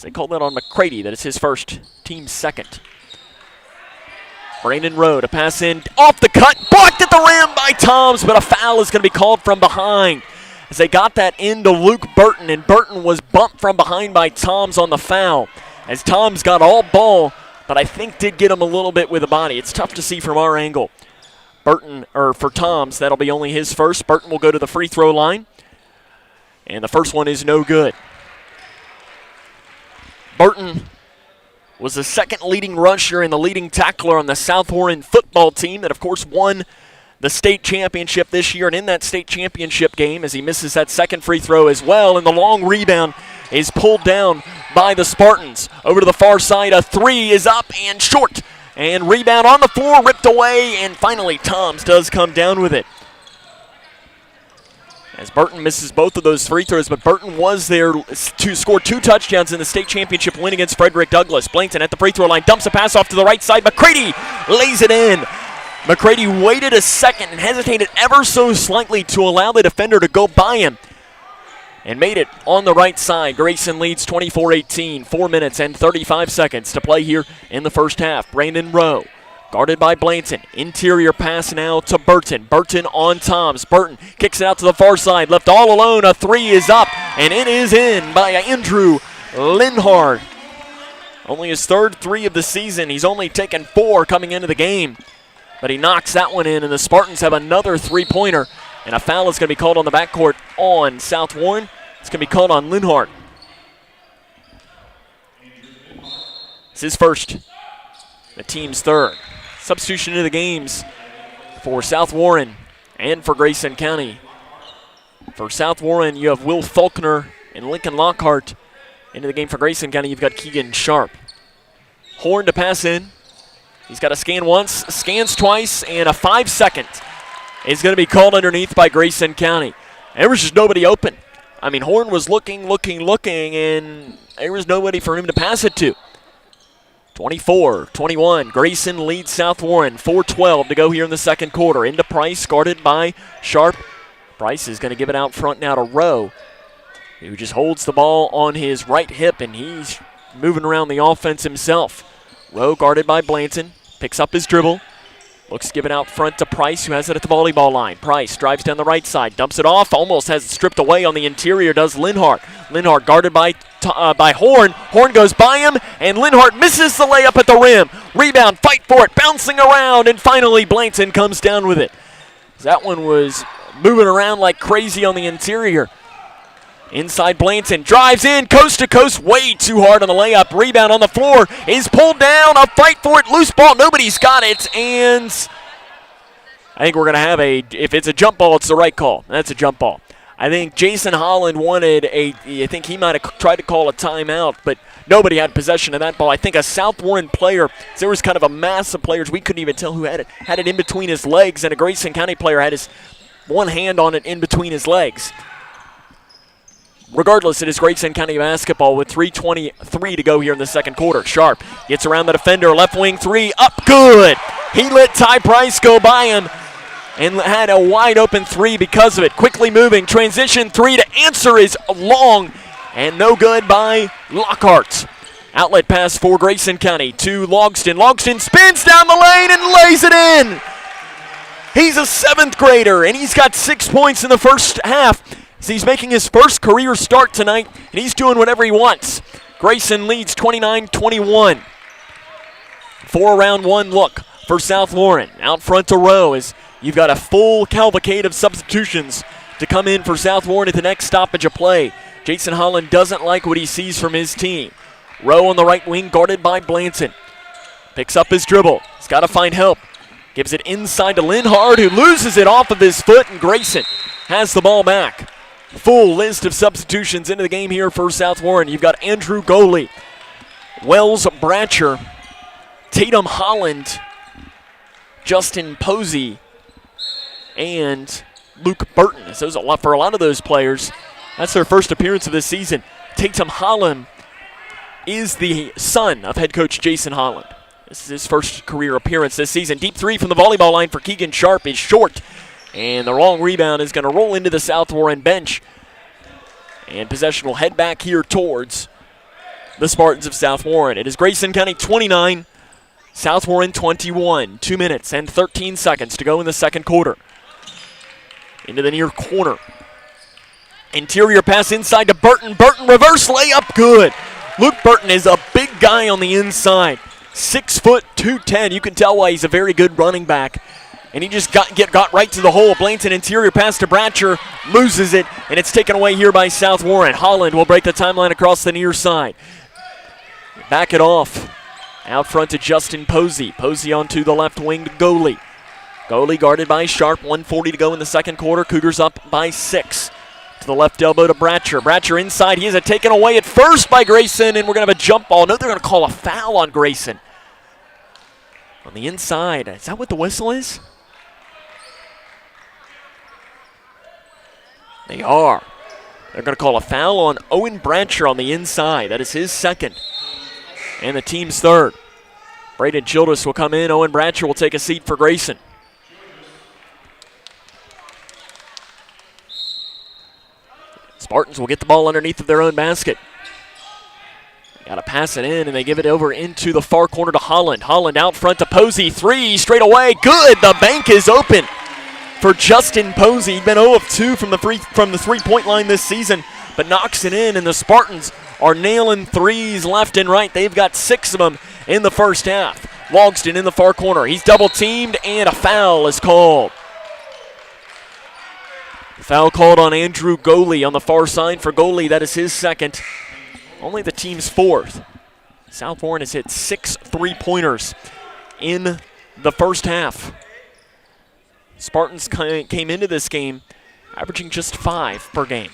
They called that on McCready. That is his first, team second. Brandon Rowe to pass in, off the cut, blocked at the rim by Toms, but a foul is going to be called from behind. As they got that into Luke Burton, and Burton was bumped from behind by Toms on the foul. As Toms got all ball, but I think did get him a little bit with the body. It's tough to see from our angle. Burton, or for Toms, that'll be only his first. Burton will go to the free throw line, and the first one is no good. Burton was the second leading rusher and the leading tackler on the South Warren football team that, of course, won the state championship this year. And in that state championship game, as he misses that second free throw as well, and the long rebound is pulled down by the Spartans. Over to the far side, a three is up and short. And rebound on the floor, ripped away, and finally Toms does come down with it. As Burton misses both of those free throws, but Burton was there to score 2 touchdowns in the state championship win against Frederick Douglass. Blankton at the free throw line, dumps a pass off to the right side. McCready lays it in. McCready waited a second and hesitated ever so slightly to allow the defender to go by him and made it on the right side. Grayson leads 24-18, 4 minutes and 35 seconds to play here in the first half. Brandon Rowe, guarded by Blanton. Interior pass now to Burton. Burton on Toms. Burton kicks it out to the far side. Left all alone. A three is up, and it is in by Andrew Linhart. Only his third three of the season. He's only taken 4 coming into the game, but he knocks that one in, and the Spartans have another three-pointer, and a foul is going to be called on the backcourt on South Warren. It's going to be called on Linhart. It's his first, the team's third. Substitution into the games for South Warren and for Grayson County. For South Warren, you have Will Faulkner and Lincoln Lockhart. Into the game for Grayson County, you've got Keegan Sharp. Horn to pass in. He's got a scan once, scans twice, and a 5-second is going to be called underneath by Grayson County. There was just nobody open. I mean, Horn was looking, and there was nobody for him to pass it to. 24-21, Grayson leads South Warren, 4:12 to go here in the second quarter. Into Price, guarded by Sharp. Price is going to give it out front now to Rowe, who just holds the ball on his right hip, and he's moving around the offense himself. Rowe guarded by Blanton, picks up his dribble, looks to give it out front to Price, who has it at the volleyball line. Price drives down the right side, dumps it off, almost has it stripped away on the interior, does Linhart. Linhart guarded by Horn. Horn goes by him, and Linhart misses the layup at the rim. Rebound, fight for it, bouncing around, and finally Blanton comes down with it. That one was moving around like crazy on the interior. Inside Blanton, drives in, coast to coast, way too hard on the layup. Rebound on the floor, is pulled down, a fight for it, loose ball, nobody's got it, and I think we're going to have if it's a jump ball, it's the right call. That's a jump ball. I think Jason Holland I think he might have tried to call a timeout, but nobody had possession of that ball. I think a South Warren player, there was kind of a mass of players, we couldn't even tell who had it in between his legs, and a Grayson County player had his one hand on it in between his legs. Regardless, it is Grayson County basketball with 3:23 to go here in the second quarter. Sharp gets around the defender, left wing three, up good. He let Ty Price go by him and had a wide open three because of it. Quickly moving, transition three to answer is long and no good by Lockhart. Outlet pass for Grayson County to Logston. Logston spins down the lane and lays it in. He's a 7th grader and he's got 6 points in the first half. So he's making his first career start tonight, and he's doing whatever he wants. Grayson leads 29-21. 4-round one look for South Warren. Out front to Rowe as you've got a full cavalcade of substitutions to come in for South Warren at the next stoppage of play. Jason Holland doesn't like what he sees from his team. Rowe on the right wing, guarded by Blanton. Picks up his dribble. He's got to find help. Gives it inside to Linhart, who loses it off of his foot, and Grayson has the ball back. Full list of substitutions into the game here for South Warren. You've got Andrew Goley, Wells Bratcher, Tatum Holland, Justin Posey and Luke Burton. So for a lot of those players, that's their first appearance of this season. Tatum Holland is the son of head coach Jason Holland. This is his first career appearance this season. Deep three from the volleyball line for Keegan Sharp is short. And the wrong rebound is going to roll into the South Warren bench. And possession will head back here towards the Spartans of South Warren. It is Grayson County 29, South Warren 21. 2 minutes and 13 seconds to go in the second quarter. Into the near corner. Interior pass inside to Burton. Burton reverse layup, good. Luke Burton is a big guy on the inside. 6 foot 210. You can tell why he's a very good running back. And he just got right to the hole. Blanton interior pass to Bratcher, loses it, and it's taken away here by South Warren. Holland will break the timeline across the near side. Back it off. Out front to Justin Posey. Posey onto the left wing to Goalie. Goalie guarded by Sharp. 1:40 to go in the second quarter. Cougars up by 6. To the left elbow to Bratcher. Bratcher inside. He has it taken away at first by Grayson, and we're going to have a jump ball. No, they're going to call a foul on Grayson. On the inside. Is that what the whistle is? They are. They're going to call a foul on Owen Bratcher on the inside. That is his second. And the team's third. Braden Childress will come in. Owen Bratcher will take a seat for Grayson. Spartans will get the ball underneath of their own basket. Got to pass it in, and they give it over into the far corner to Holland. Holland out front to Posey. 3 straight away. Good. The bank is open for Justin Posey. He's been 0 of 2 from the three-point line this season, but knocks it in, and the Spartans are nailing threes left and right. They've got 6 of them in the first half. Logston in the far corner. He's double-teamed, and a foul is called. Foul called on Andrew Goalie on the far side for Goalie. That is his second. Only the team's fourth. South Warren has hit 6 3-pointers in the first half. Spartans came into this game averaging just 5 per game.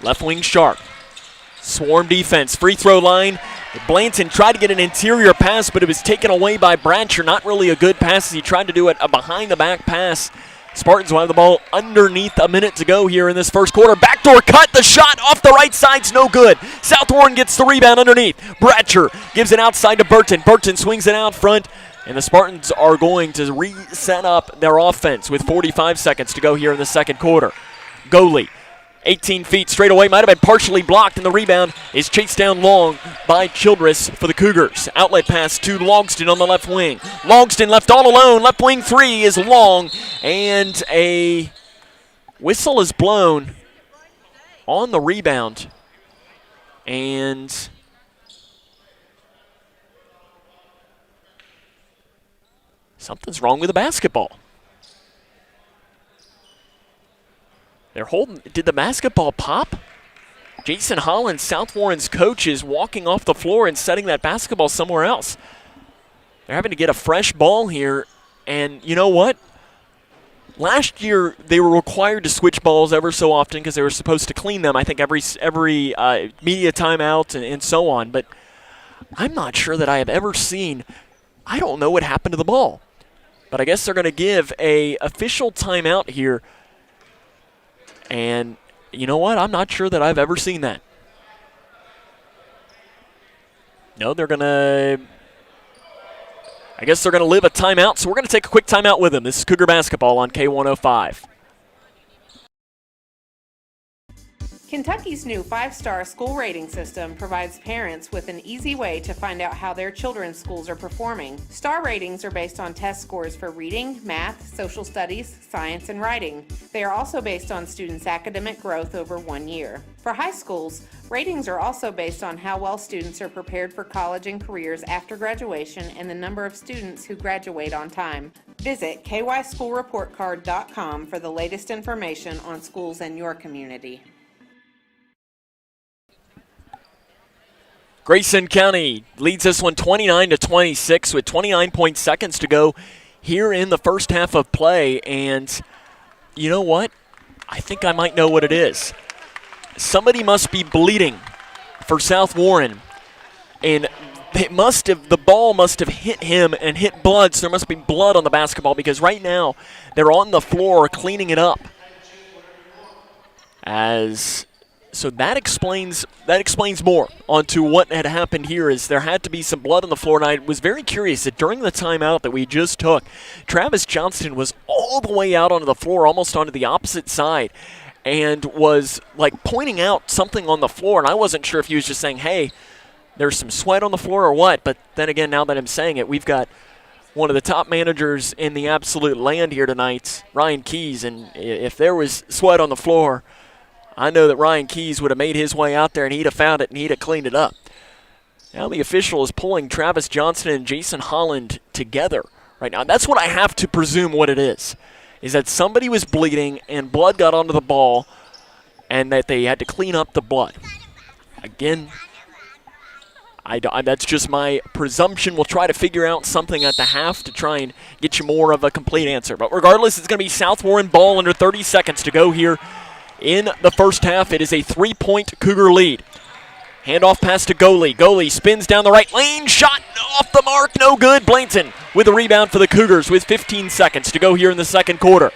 Left wing Sharp. Swarm defense. Free throw line. Blanton tried to get an interior pass, but it was taken away by Bratcher. Not really a good pass as he tried to do a behind-the-back pass. Spartans will have the ball underneath a minute to go here in this first quarter. Backdoor cut. The shot off the right side's no good. South Warren gets the rebound underneath. Bratcher gives it outside to Burton. Burton swings it out front. And the Spartans are going to reset up their offense with 45 seconds to go here in the second quarter. Goalie, 18 feet straight away, might have been partially blocked, and the rebound is chased down long by Childress for the Cougars. Outlet pass to Logston on the left wing. Logston left all alone. Left wing 3 is long, and a whistle is blown on the rebound. And something's wrong with the basketball. They're holding. Did the basketball pop? Jason Holland, South Warren's coach, is walking off the floor and setting that basketball somewhere else. They're having to get a fresh ball here. And you know what? Last year, they were required to switch balls ever so often because they were supposed to clean them, I think, every media timeout and so on. But I'm not sure that I have ever seen, I don't know what happened to the ball. But I guess they're going to give a official timeout here. And you know what? I'm not sure that I've ever seen that. No, they're going to, I guess they're going to live a timeout. So we're going to take a quick timeout with them. This is Cougar Basketball on K105.
Kentucky's new 5-star school rating system provides parents with an easy way to find out how their children's schools are performing. Star ratings are based on test scores for reading, math, social studies, science, and writing. They are also based on students' academic growth over 1 year. For high schools, ratings are also based on how well students are prepared for college and careers after graduation and the number of students who graduate on time. Visit kyschoolreportcard.com for the latest information on schools in your community.
Grayson County leads this one 29-26 with 29 seconds to go here in the first half of play. And you know what? I think I might know what it is. Somebody must be bleeding for South Warren. And the ball must have hit him and hit blood, so there must be blood on the basketball because right now they're on the floor cleaning it up. So that explains more onto what had happened here. Is there had to be some blood on the floor, and I was very curious that during the timeout that we just took, Travis Johnston was all the way out onto the floor, almost onto the opposite side, and was like pointing out something on the floor, and I wasn't sure if he was just saying, hey, there's some sweat on the floor or what, but then again, now that I'm saying it, we've got one of the top managers in the absolute land here tonight, Ryan Keys, and if there was sweat on the floor, I know that Ryan Keys would have made his way out there and he'd have found it and he'd have cleaned it up. Now the official is pulling Travis Johnston and Jason Holland together right now. That's what I have to presume what it is that somebody was bleeding and blood got onto the ball and that they had to clean up the blood. Again, that's just my presumption. We'll try to figure out something at the half to try and get you more of a complete answer. But regardless, it's going to be South Warren ball under 30 seconds to go here in the first half. It is a 3-point Cougar lead. Handoff pass to Goalie. Goalie spins down the right lane. Shot off the mark. No good. Blainton with a rebound for the Cougars with 15 seconds to go here in the second quarter.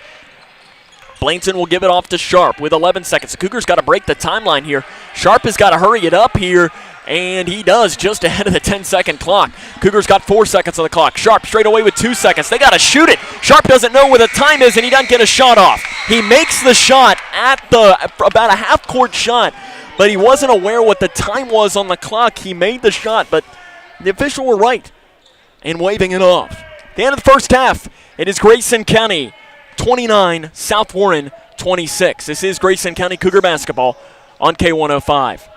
Blainton will give it off to Sharp with 11 seconds. The Cougars got to break the timeline here. Sharp has got to hurry it up here, and he does just ahead of the 10-second clock. Cougars got 4 seconds on the clock. Sharp straight away with 2 seconds. They got to shoot it. Sharp doesn't know where the time is, and he doesn't get a shot off. He makes the shot at about a half-court shot, but he wasn't aware what the time was on the clock. He made the shot, but the official were right in waving it off. At the end of the first half, it is Grayson County 29, South Warren 26. This is Grayson County Cougar basketball on K105.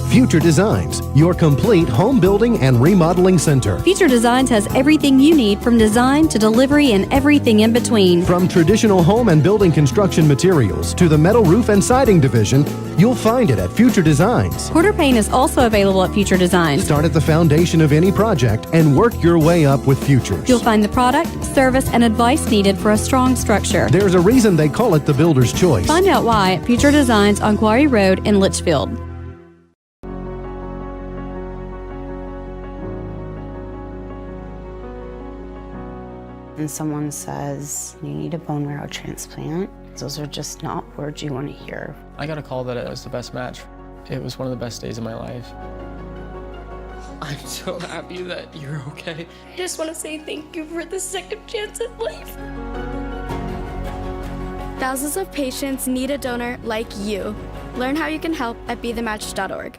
Future Designs, your complete home building and remodeling center.
Future Designs has everything you need from design to delivery and everything in between.
From traditional home and building construction materials to the metal roof and siding division, you'll find it at Future Designs.
Quarter paint is also available at Future Designs.
Start at the foundation of any project and work your way up with Futures.
You'll find the product, service, and advice needed for a strong structure.
There's a reason they call it the builder's choice.
Find out why at Future Designs on Quarry Road in Litchfield.
And someone says, you need a bone marrow transplant, those are just not words you want to hear.
I got a call that it was the best match. It was one of the best days of my life. I'm so happy that you're okay.
I just want to say thank you for the second chance at life.
Thousands of patients need a donor like you. Learn how you can help at BeTheMatch.org.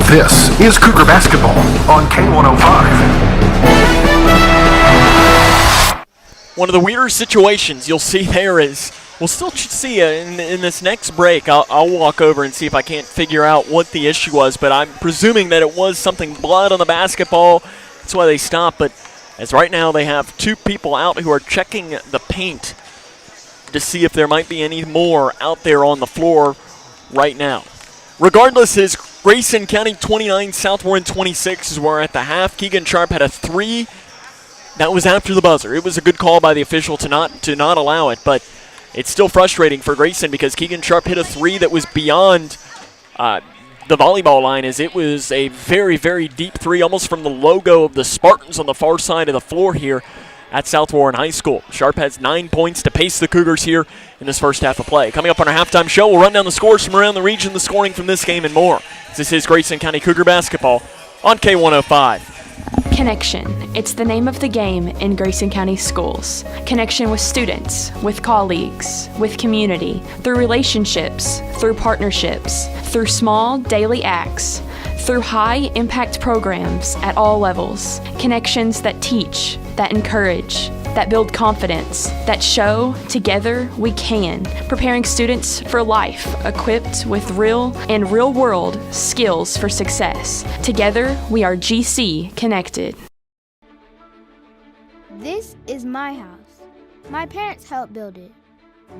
This is Cougar basketball on K105.
One of the weirder situations you'll see there is, we'll still see in this next break, I'll walk over and see if I can't figure out what the issue was, but I'm presuming that it was something blood on the basketball. That's why they stopped, but as right now they have 2 people out who are checking the paint to see if there might be any more out there on the floor right now. Regardless, is Grayson County 29, South Warren 26 is where at the half. Keegan Sharp had a 3. That was after the buzzer. It was a good call by the official to not allow it, but it's still frustrating for Grayson because Keegan Sharp hit a 3 that was beyond the volleyball line, as it was a very, very deep 3, almost from the logo of the Spartans on the far side of the floor here at South Warren High School. Sharp has 9 points to pace the Cougars here in this first half of play. Coming up on our halftime show, we'll run down the scores from around the region, the scoring from this game, and more. This is Grayson County Cougar basketball on K105.
Connection. It's the name of the game in Grayson County schools. Connection with students, with colleagues, with community, through relationships, through partnerships, through small daily acts, through high-impact programs at all levels. Connections that teach, that encourage, that build confidence, that show together we can, preparing students for life, equipped with real and real-world skills for success. Together, we are GC Connected.
This is my house. My parents helped build it.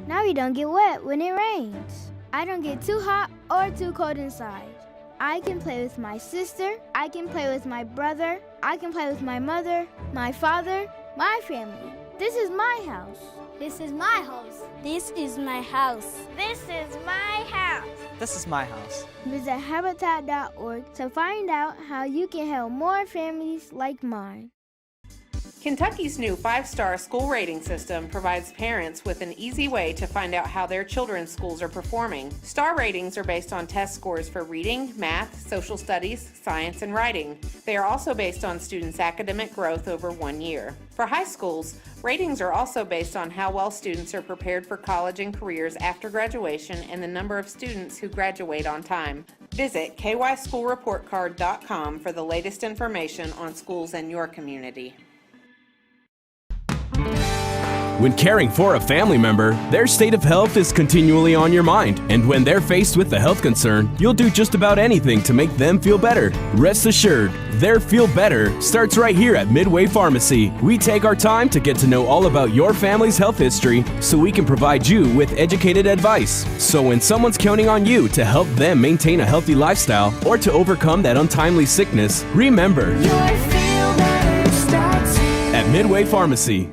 Now you don't get wet when it rains. I don't get too hot or too cold inside. I can play with my sister, I can play with my brother, I can play with my mother, my father, my family. This is my house.
This is my house.
This is my house.
This is my house.
This is my house.
Visit Habitat.org to find out how you can help more families like mine.
Kentucky's new 5-star school rating system provides parents with an easy way to find out how their children's schools are performing. Star ratings are based on test scores for reading, math, social studies, science, and writing. They are also based on students' academic growth over 1 year. For high schools, ratings are also based on how well students are prepared for college and careers after graduation and the number of students who graduate on time. Visit kyschoolreportcard.com for the latest information on schools in your community.
When caring for a family member, their state of health is continually on your mind. And when they're faced with a health concern, you'll do just about anything to make them feel better. Rest assured, their feel better starts right here at Midway Pharmacy. We take our time to get to know all about your family's health history so we can provide you with educated advice. So when someone's counting on you to help them maintain a healthy lifestyle or to overcome that untimely sickness, remember, your feel better starts here at Midway Pharmacy.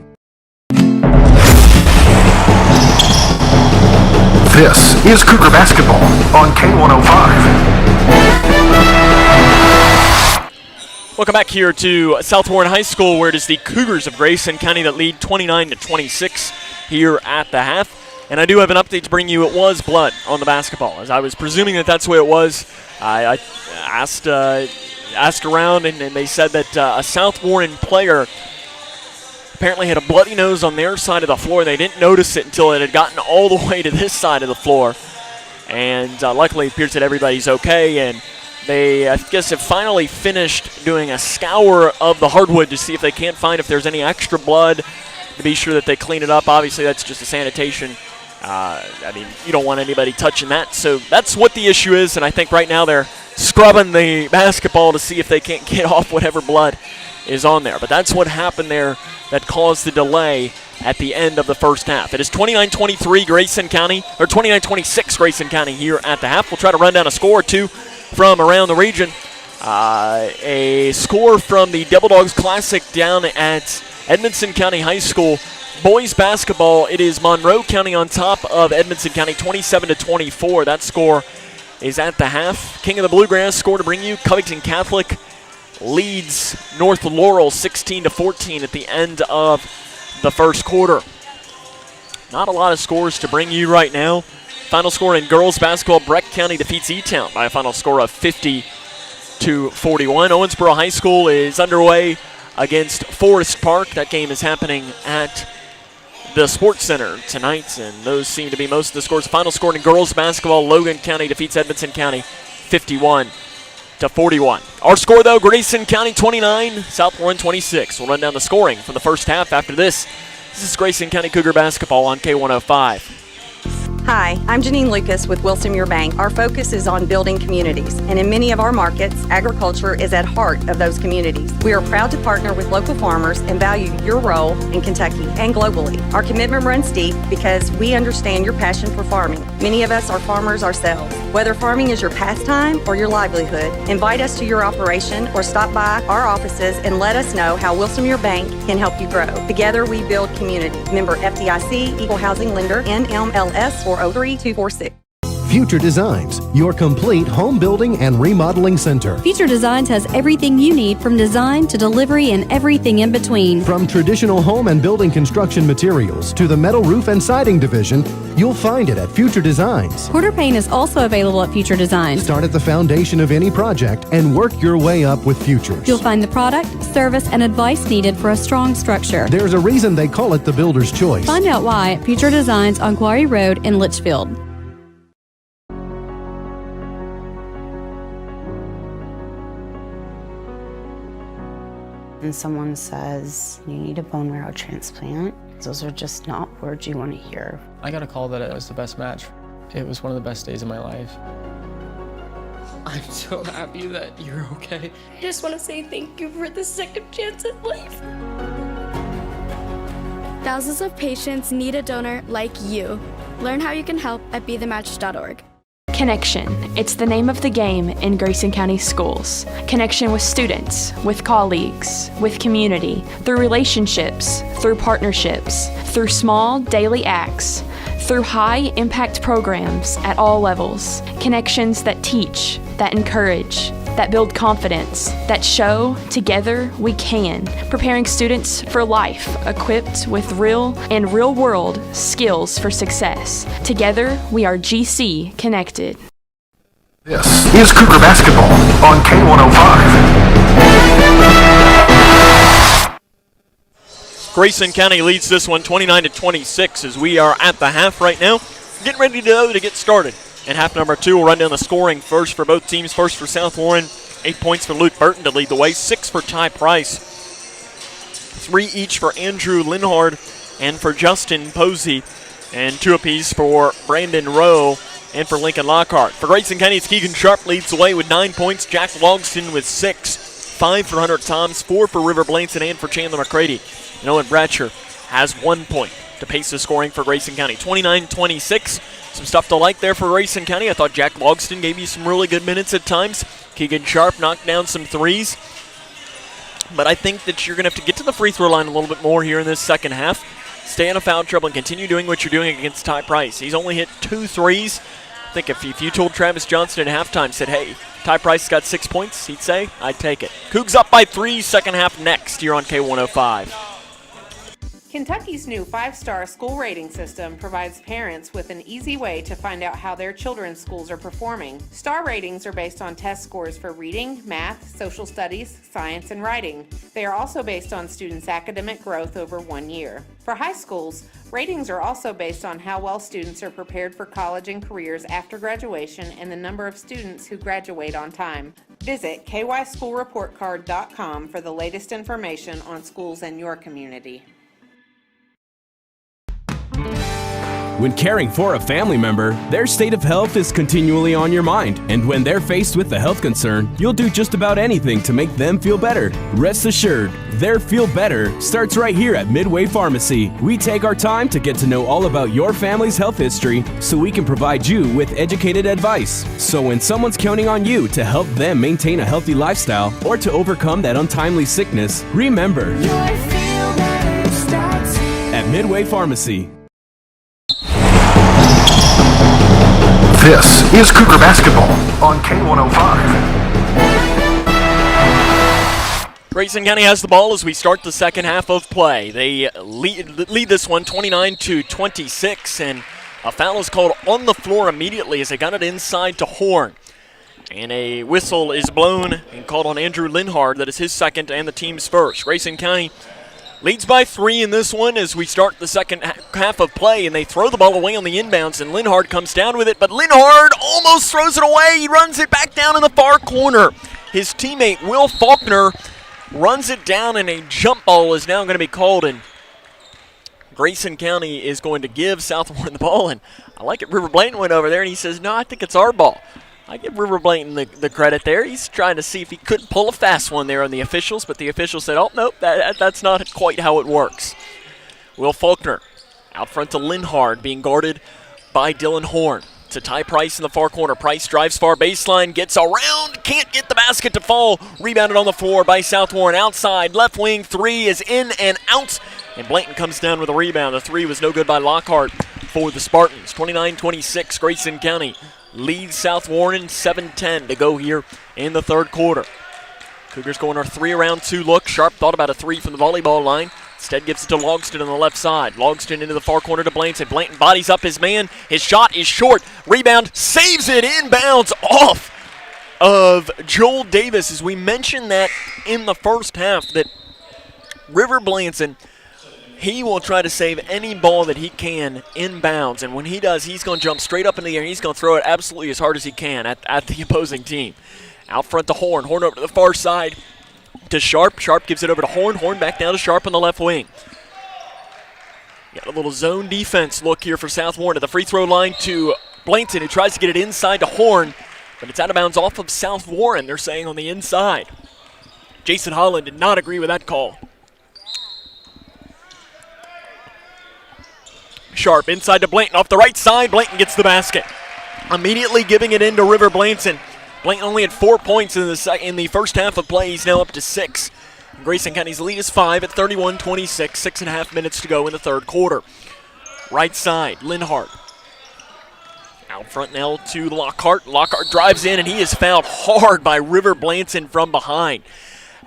This is Cougar Basketball on K105.
Welcome back here to South Warren High School, where it is the Cougars of Grayson County that lead 29-26 here at the half. And I do have an update to bring you. It was blood on the basketball. As I was presuming that that's the way it was, I asked around, and they said that a South Warren player apparently had a bloody nose on their side of the floor. They didn't notice it until it had gotten all the way to this side of the floor. And luckily it appears that everybody's okay. And they, I guess, have finally finished doing a scour of the hardwood to see if they can't find if there's any extra blood, to be sure that they clean it up. Obviously, that's just a sanitation. I mean, you don't want anybody touching that. So that's what the issue is. And I think right now they're scrubbing the basketball to see if they can't get off whatever blood is on there. But that's what happened there that caused the delay at the end of the first half. It is 29-23 Grayson County, or 29-26 Grayson County here at the half. We'll try to run down a score or two from around the region. A score from the Devil Dogs Classic down at Edmonson County High School. Boys basketball, it is Monroe County on top of Edmonson County, 27-24. That score is at the half. King of the Bluegrass score to bring you. Covington Catholic leads North Laurel 16-14 at the end of the first quarter. Not a lot of scores to bring you right now. Final score in girls basketball, Breck County defeats E-Town by a final score of 50-41. Owensboro High School is underway against Forest Park. That game is happening at the Sports Center tonight, and those seem to be most of the scores. Final score in girls basketball, Logan County defeats Edmonton County 51-41. Our score, though, Grayson County 29, South Warren 26. We'll run down the scoring from the first half after this. This is Grayson County Cougar basketball on K105.
Hi, I'm Janine Lucas with Wilson Muir Bank. Our focus is on building communities, and in many of our markets, agriculture is at heart of those communities. We are proud to partner with local farmers and value your role in Kentucky and globally. Our commitment runs deep because we understand your passion for farming. Many of us are farmers ourselves. Whether farming is your pastime or your livelihood, invite us to your operation or stop by our offices and let us know how Wilson Muir Bank can help you grow. Together we build community. Member FDIC, Equal Housing Lender, NMLS 400246.
Future Designs, your complete home building and remodeling center.
Future Designs has everything you need from design to delivery and everything in between.
From traditional home and building construction materials to the metal roof and siding division, you'll find it at Future Designs.
Quarter paint is also available at Future Designs.
Start at the foundation of any project and work your way up with Futures.
You'll find the product, service, and advice needed for a strong structure.
There's a reason they call it the builder's choice.
Find out why at Future Designs on Quarry Road in Litchfield.
And someone says, you need a bone marrow transplant, those are just not words you want to hear.
I got a call that it was the best match. It was one of the best days of my life. I'm so happy that you're okay.
I just want to say thank you for the second chance at life.
Thousands of patients need a donor like you. Learn how you can help at BeTheMatch.org.
Connection. It's the name of the game in Grayson County Schools. Connection with students, with colleagues, with community, through relationships, through partnerships, through small daily acts, through high-impact programs at all levels. Connections that teach, that encourage, that build confidence, that show together we can, preparing students for life, equipped with real and real-world skills for success. Together, we are GC Connected.
This is Cougar Basketball on K105.
Grayson County leads this one 29-26 as we are at the half right now. Getting ready to get started. And half number 2 will run down the scoring first for both teams. First for South Warren, 8 points for Luke Burton to lead the way, 6 for Ty Price, 3 each for Andrew Linhard and for Justin Posey, and 2 apiece for Brandon Rowe and for Lincoln Lockhart. For Grayson County, it's Keegan Sharp leads the way with 9 points, Jack Logston with 6, 5 for Hunter Toms, 4 for River Blanton and for Chandler McCready. And Owen Bratcher has 1 point to pace the scoring for Grayson County. 29-26. Some stuff to like there for Grayson County. I thought Jack Logston gave you some really good minutes at times. Keegan Sharp knocked down some threes. But I think that you're going to have to get to the free throw line a little bit more here in this second half. Stay out of foul trouble and continue doing what you're doing against Ty Price. He's only hit 2 threes. I think if you told Travis Johnson at halftime, said, hey, Ty Price got 6 points, he'd say, I'd take it. Cougs up by 3, second half next here on K105.
Kentucky's new 5-star school rating system provides parents with an easy way to find out how their children's schools are performing. Star ratings are based on test scores for reading, math, social studies, science, and writing. They are also based on students' academic growth over 1 year. For high schools, ratings are also based on how well students are prepared for college and careers after graduation and the number of students who graduate on time. Visit kyschoolreportcard.com for the latest information on schools in your community.
When caring for a family member, their state of health is continually on your mind. And when they're faced with a health concern, you'll do just about anything to make them feel better. Rest assured, their feel better starts right here at Midway Pharmacy. We take our time to get to know all about your family's health history so we can provide you with educated advice. So when someone's counting on you to help them maintain a healthy lifestyle or to overcome that untimely sickness, remember, your feel better starts here at Midway Pharmacy.
This is Cougar Basketball on K105.
Grayson County has the ball as we start the second half of play. They lead this one 29-26, and a foul is called on the floor immediately as they got it inside to Horn. And a whistle is blown and called on Andrew Linhard. That is his second and the team's first. Grayson County leads by 3 in this one as we start the second half of play, and they throw the ball away on the inbounds, and Linhard comes down with it, but Linhard almost throws it away. He runs it back down in the far corner. His teammate, Will Faulkner, runs it down, and a jump ball is now going to be called, and Grayson County is going to give South Warren the ball, and I like it. River Blanton went over there, and he says, no, I think it's our ball. I give River Blanton the credit there. He's trying to see if he couldn't pull a fast one there on the officials, but the officials said, oh, nope, that's not quite how it works. Will Faulkner out front to Linhard, being guarded by Dylan Horn. To Ty Price in the far corner. Price drives far baseline, gets around, can't get the basket to fall. Rebounded on the floor by South Warren outside. Left wing 3 is in and out, and Blanton comes down with a rebound. The 3 was no good by Lockhart for the Spartans. 29-26, Grayson County leads South Warren, 7:10 to go here in the third quarter. Cougars going our 3-around-2 look. Sharp thought about a 3 from the volleyball line. Instead gives it to Logston on the left side. Logston into the far corner to Blanton. Blanton bodies up his man. His shot is short. Rebound, saves it inbounds off of Joel Davis. As we mentioned that in the first half, that River Blanton, he will try to save any ball that he can inbounds. And when he does, he's going to jump straight up in the air. He's going to throw it absolutely as hard as he can at the opposing team. Out front to Horn. Horn over to the far side to Sharp. Sharp gives it over to Horn. Horn back down to Sharp on the left wing. Got a little zone defense look here for South Warren. To the free throw line to Blanton, who tries to get it inside to Horn, but it's out of bounds off of South Warren, they're saying on the inside. Jason Holland did not agree with that call. Sharp inside to Blanton off the right side. Blanton gets the basket. immediately giving it into River Blanton. Blanton only had 4 points in the first half of play. He's now up to 6. Grayson County's lead is 5 at 31-26. 6.5 minutes to go in the third quarter. Right side, Linhart. Out front now to Lockhart. Lockhart drives in, and he is fouled hard by River Blanton from behind.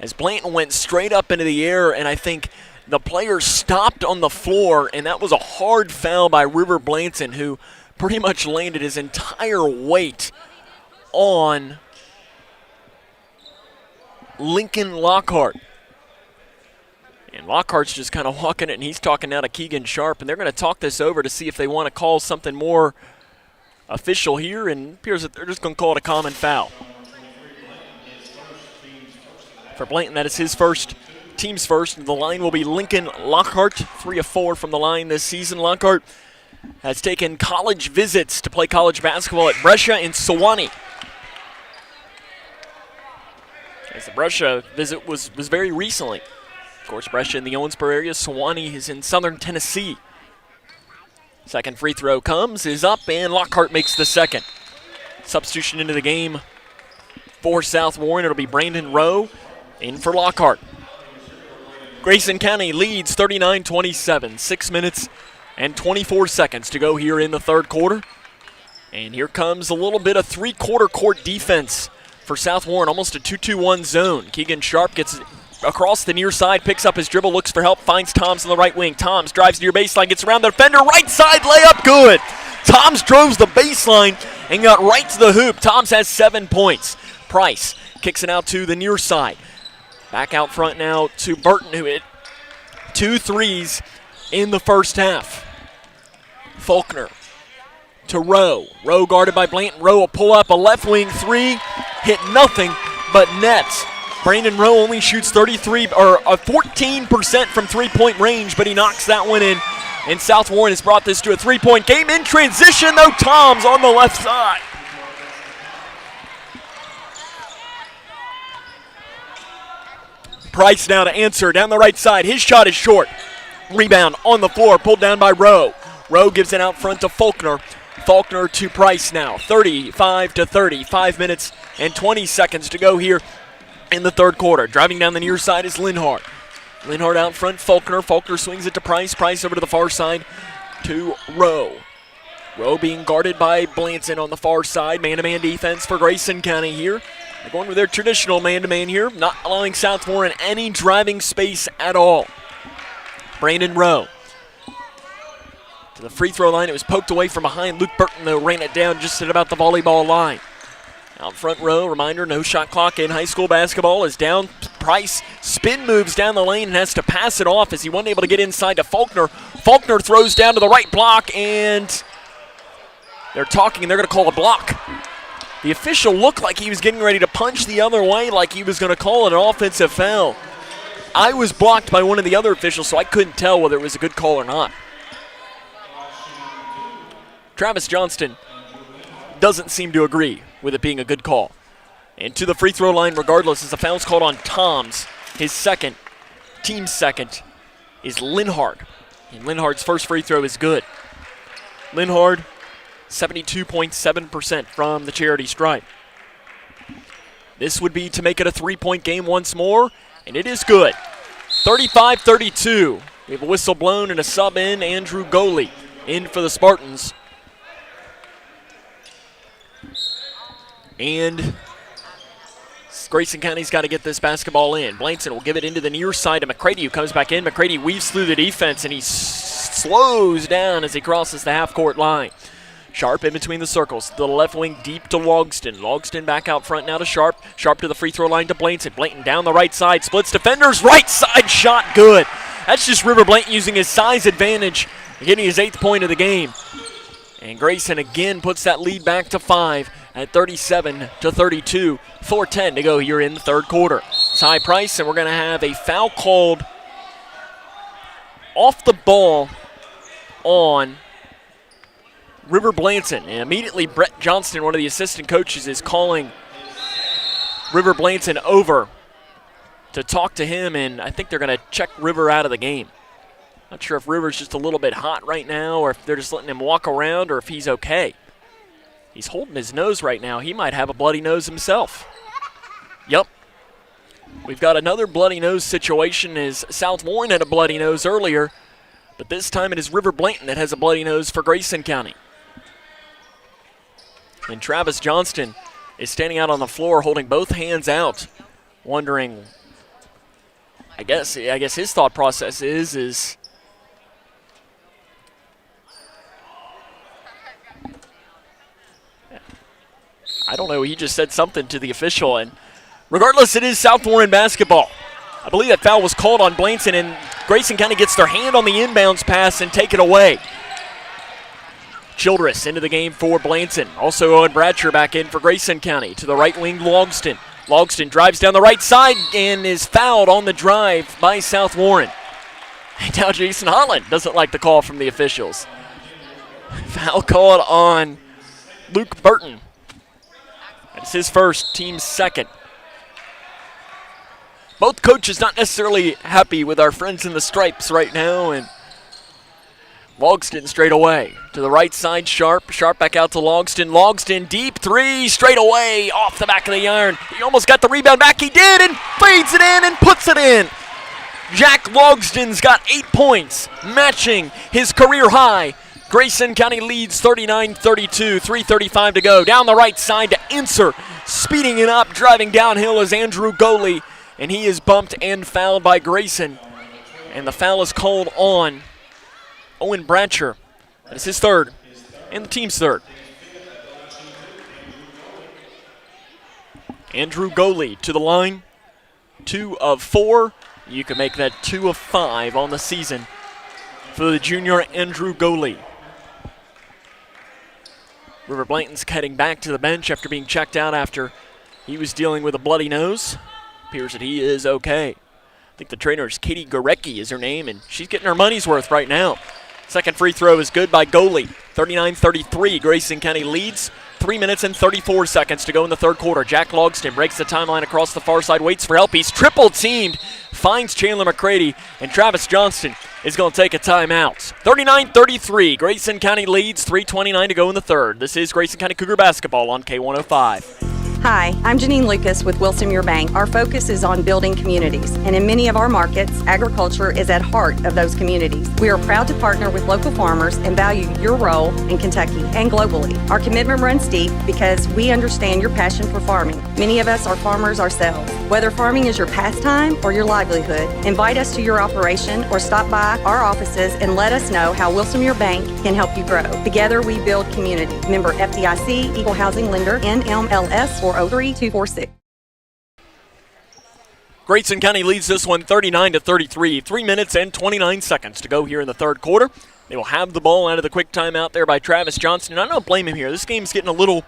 As Blanton went straight up into the air, and I think the player stopped on the floor, and that was a hard foul by River Blanton, who pretty much landed his entire weight on Lincoln Lockhart. And Lockhart's just kind of walking it, and he's talking now to Keegan Sharp, and they're going to talk this over to see if they want to call something more official here, and it appears that they're just going to call it a common foul. For Blanton, that is his first, team's first. The line will be Lincoln Lockhart, 3 of 4 from the line this season. Lockhart has taken college visits to play college basketball at Brescia and Sewanee. As the Brescia visit was very recently. Of course, Brescia in the Owensboro area. Sewanee is in southern Tennessee. Second free throw is up, and Lockhart makes the second. Substitution into the game for South Warren. It'll be Brandon Rowe in for Lockhart. Grayson County leads 39-27. 6 minutes and 24 seconds to go here in the third quarter. And here comes a little bit of three-quarter court defense for South Warren, almost a 2-2-1 zone. Keegan Sharp gets across the near side, picks up his dribble, looks for help, finds Toms on the right wing. Toms drives near baseline, gets around the defender, right side layup, good. Toms drove the baseline and got right to the hoop. Toms has 7 points. Price kicks it out to the near side. Back out front now to Burton, who hit 2 threes in the first half. Faulkner to Rowe. Rowe guarded by Blanton. Rowe will pull up a left wing 3, hit nothing but nets. Brandon Rowe only shoots 14% from three-point range, but he knocks that one in. And South Warren has brought this to a three-point game. In transition, though, Toms on the left side. Price now to answer down the right side. His shot is short. Rebound on the floor, pulled down by Rowe. Rowe gives it out front to Faulkner. Faulkner to Price now. 35-30. 5 minutes and 20 seconds to go here in the third quarter. Driving down the near side is Linhart. Linhart out front, Faulkner. Faulkner swings it to Price. Price over to the far side to Rowe. Rowe being guarded by Blanton on the far side. Man-to-man defense for Grayson County here. They're going with their traditional man-to-man here, not allowing South Warren any driving space at all. Brandon Rowe to the free throw line. It was poked away from behind. Luke Burton, though, ran it down just at about the volleyball line. Out front row, reminder, no shot clock in high school basketball. Is down. Price spin moves down the lane and has to pass it off as he wasn't able to get inside to Faulkner. Faulkner throws down to the right block, and they're talking, and they're going to call a block. The official looked like he was getting ready to punch the other way, like he was going to call it an offensive foul. I was blocked by one of the other officials, so I couldn't tell whether it was a good call or not. Travis Johnston doesn't seem to agree with it being a good call. And to the free throw line regardless, as the foul's called on Toms. His second, team's second, is Linhart. And Linhart's first free throw is good. Linhart, 72.7% from the charity stripe. This would be to make it a three-point game once more, and it is good. 35-32. We have a whistle blown and a sub in. Andrew Goley in for the Spartans. And Grayson County's got to get this basketball in. Blanton will give it into the near side to McCready, who comes back in. McCready weaves through the defense, and he slows down as he crosses the half-court line. Sharp in between the circles. The left wing deep to Logston. Logston back out front now to Sharp. Sharp to the free throw line to Blanton. Blanton down the right side. Splits defenders. Right side shot good. That's just River Blanton using his size advantage, getting his 8th point of the game. And Grayson again puts that lead back to 5 at 37-32. 4:10 to go here in the third quarter. It's high Price, and we're going to have a foul called off the ball on River Blanton. And immediately Brett Johnston, one of the assistant coaches, is calling River Blanton over to talk to him, and I think they're going to check River out of the game. Not sure if River's just a little bit hot right now, or if they're just letting him walk around, or if he's okay. He's holding his nose right now. He might have a bloody nose himself. Yep. We've got another bloody nose situation as South Warren had a bloody nose earlier, but this time it is River Blanton that has a bloody nose for Grayson County. And Travis Johnston is standing out on the floor holding both hands out, wondering, I guess his thought process is I don't know, he just said something to the official, and regardless, it is South Warren basketball. I believe that foul was called on Blanton, and Grayson County gets their hand on the inbounds pass and take it away. Childress into the game for Blanton. Also Owen Bratcher back in for Grayson County. To the right wing, Logston. Logston drives down the right side and is fouled on the drive by South Warren. And now Jason Holland doesn't like the call from the officials. Foul called on Luke Burton. That's his first, team's second. Both coaches not necessarily happy with our friends in the stripes right now, and Logston straight away. To the right side, Sharp. Sharp back out to Logston. Logston deep three, straight away, off the back of the iron. He almost got the rebound back. He did, and fades it in and puts it in. Jack Logston's got 8 points, matching his career high. Grayson County leads 39-32, 3:35 to go. Down the right side to Inser. Speeding it up, driving downhill is Andrew Goley, and he is bumped and fouled by Grayson. And the foul is called on Owen Bratcher. That is his third, and the team's third. Andrew Goley to the line, 2 of 4. You can make that 2 of 5 on the season for the junior Andrew Goley. River Blanton's heading back to the bench after being checked out after he was dealing with a bloody nose. Appears that he is okay. I think the trainer is Katie Gorecki is her name, and she's getting her money's worth right now. Second free throw is good by Goley. 39-33, Grayson County leads. 3 minutes and 34 seconds to go in the third quarter. Jack Logston breaks the timeline across the far side, waits for help. He's triple teamed, finds Chandler McCready, and Travis Johnston is going to take a timeout. 39-33, Grayson County leads. 3:29 to go in the third. This is Grayson County Cougar basketball on K105.
Hi, I'm Janine Lucas with Wilson Muir Bank. Our focus is on building communities, and in many of our markets, agriculture is at heart of those communities. We are proud to partner with local farmers and value your role in Kentucky and globally. Our commitment runs deep because we understand your passion for farming. Many of us are farmers ourselves. Whether farming is your pastime or your livelihood, invite us to your operation or stop by our offices and let us know how Wilson Muir Bank can help you grow. Together we build community. Member FDIC, Equal Housing Lender, NMLS 403246.
Grayson County leads this one 39-33. 3 minutes and 29 seconds to go here in the third quarter. They will have the ball out of the quick timeout there by Travis Johnston. And I don't blame him here. This game's getting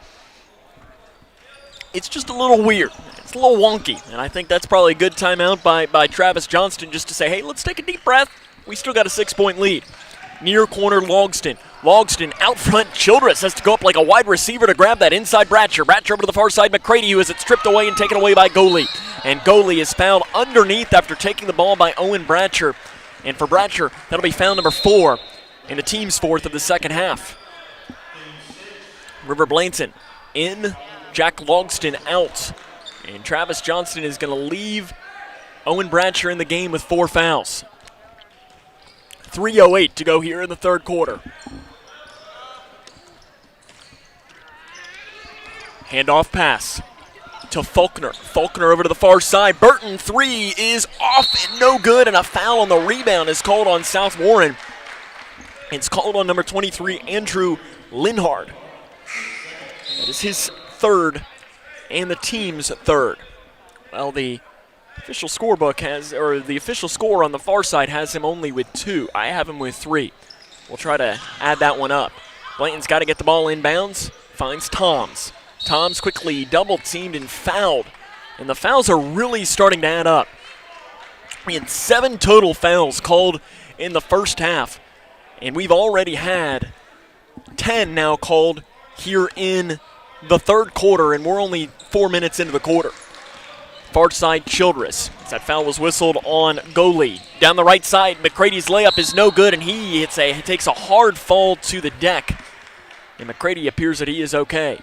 it's just a little weird. It's a little wonky. And I think that's probably a good timeout by Travis Johnston just to say, hey, let's take a deep breath. We still got a 6-point lead. Near corner, Logston. Logston out front. Childress has to go up like a wide receiver to grab that inside Bratcher. Bratcher over to the far side. McCready, who has it stripped away and taken away by Goley. And Goley is fouled underneath after taking the ball by Owen Bratcher. And for Bratcher, that'll be foul number 4 in the team's 4th of the second half. River Blanton in, Jack Logston out. And Travis Johnston is going to leave Owen Bratcher in the game with 4 fouls. 3:08 to go here in the third quarter. Handoff pass to Faulkner. Faulkner over to the far side. Burton, 3 is off and no good, and a foul on the rebound is called on South Warren. It's called on number 23, Andrew Linhard. That is his third and the team's third. Well, the official scorebook the official score on the far side has him only with 2. I have him with 3. We'll try to add that one up. Blanton's got to get the ball inbounds. Finds Toms. Toms quickly double-teamed and fouled. And the fouls are really starting to add up. We had 7 total fouls called in the first half. And we've already had 10 now called here in the third quarter. And we're only 4 minutes into the quarter. Far side, Childress. That foul was whistled on Goley. Down the right side, McCready's layup is no good, and he takes a hard fall to the deck. And McCready appears that he is okay.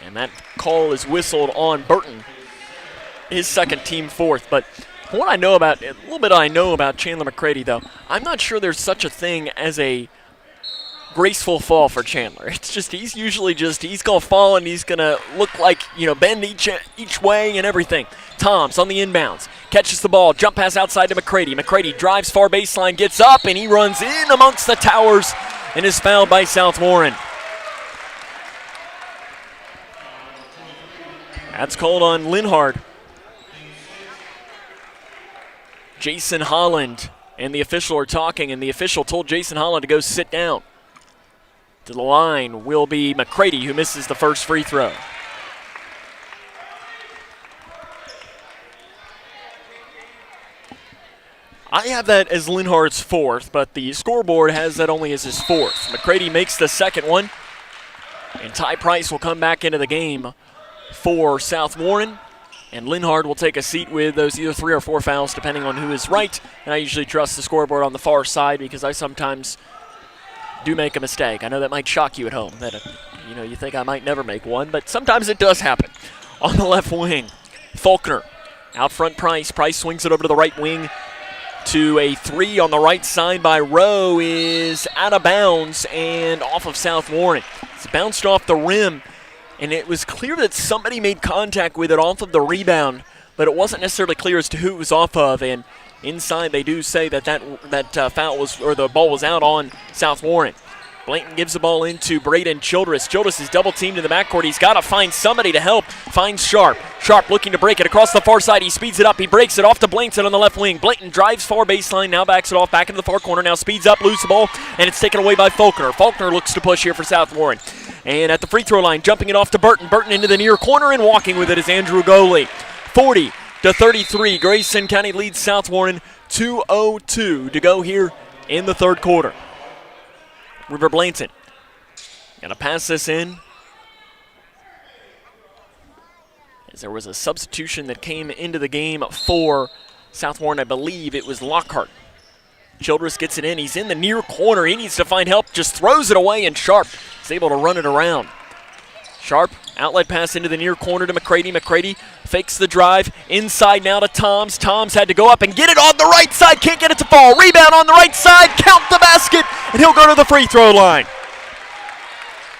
And that call is whistled on Burton, his second, team fourth. But what I know about, a little bit I know about Chandler McCready, though, I'm not sure there's such a thing as a graceful fall for Chandler. It's just, he's usually just, he's going to fall and he's going to look like, bend each way and everything. Toms on the inbounds, catches the ball, jump pass outside to McCready. McCready drives far baseline, gets up, and he runs in amongst the towers and is fouled by South Warren. That's called on Linhard. Jason Holland and the official are talking, and the official told Jason Holland to go sit down. To the line will be McCready, who misses the first free throw. I have that as Linhard's fourth, but the scoreboard has that only as his fourth. McCready makes the second one, and Ty Price will come back into the game for South Warren, and Linhard will take a seat with those either 3 or 4 fouls, depending on who is right. And I usually trust the scoreboard on the far side because I sometimes do make a mistake. I know that might shock you at home, that you think I might never make one, but sometimes it does happen. On the left wing, Faulkner. Out front, Price. Price swings it over to the right wing to a 3 on the right side by Rowe, is out of bounds and off of South Warren. It's bounced off the rim, and it was clear that somebody made contact with it off of the rebound, but it wasn't necessarily clear as to who it was off of. And inside, they do say that foul was, or the ball was out on South Warren. Blanton gives the ball into Braden Childress. Childress is double teamed in the backcourt. He's got to find somebody to help. Finds Sharp. Sharp looking to break it across the far side. He speeds it up. He breaks it off to Blanton on the left wing. Blanton drives far baseline. Now backs it off back into the far corner. Now speeds up, loses the ball, and it's taken away by Faulkner. Faulkner looks to push here for South Warren. And at the free throw line, jumping it off to Burton. Burton into the near corner, and walking with it is Andrew Goley. 40-33. Grayson County leads South Warren. 2:02 to go here in the third quarter. River Blanton gonna pass this in, as there was a substitution that came into the game for South Warren. I believe it was Lockhart. Childress gets it in. He's in the near corner. He needs to find help. Just throws it away, and Sharp is able to run it around. Sharp, outlet pass into the near corner to McCready. McCready fakes the drive. Inside now to Toms. Toms had to go up and get it on the right side. Can't get it to fall. Rebound on the right side. Count the basket, and he'll go to the free throw line.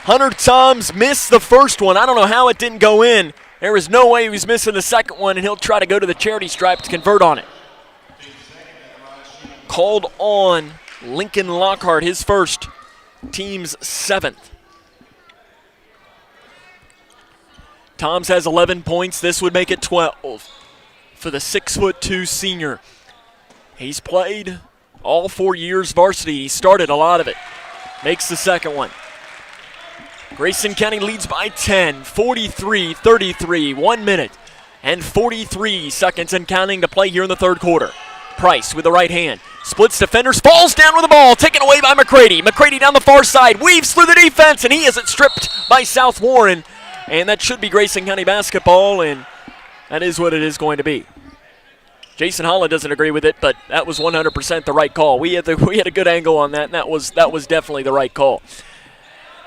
Hunter Toms missed the first one. I don't know how it didn't go in. There is no way he was missing the second one, and he'll try to go to the charity stripe to convert on it. Called on Lincoln Lockhart, his first, team's 7th. Toms has 11 points. This would make it 12 for the 6'2" senior. He's played all 4 years varsity. He started a lot of it. Makes the second one. Grayson County leads by 10, 43-33. 1 minute and 43 seconds and counting to play here in the third quarter. Price with the right hand. Splits defenders, falls down with the ball, taken away by McCready. McCready down the far side, weaves through the defense, and he isn't stripped by South Warren. And that should be Grayson County basketball, and that is what it is going to be. Jason Holland doesn't agree with it, but that was 100% the right call. We had a good angle on that, and that was definitely the right call.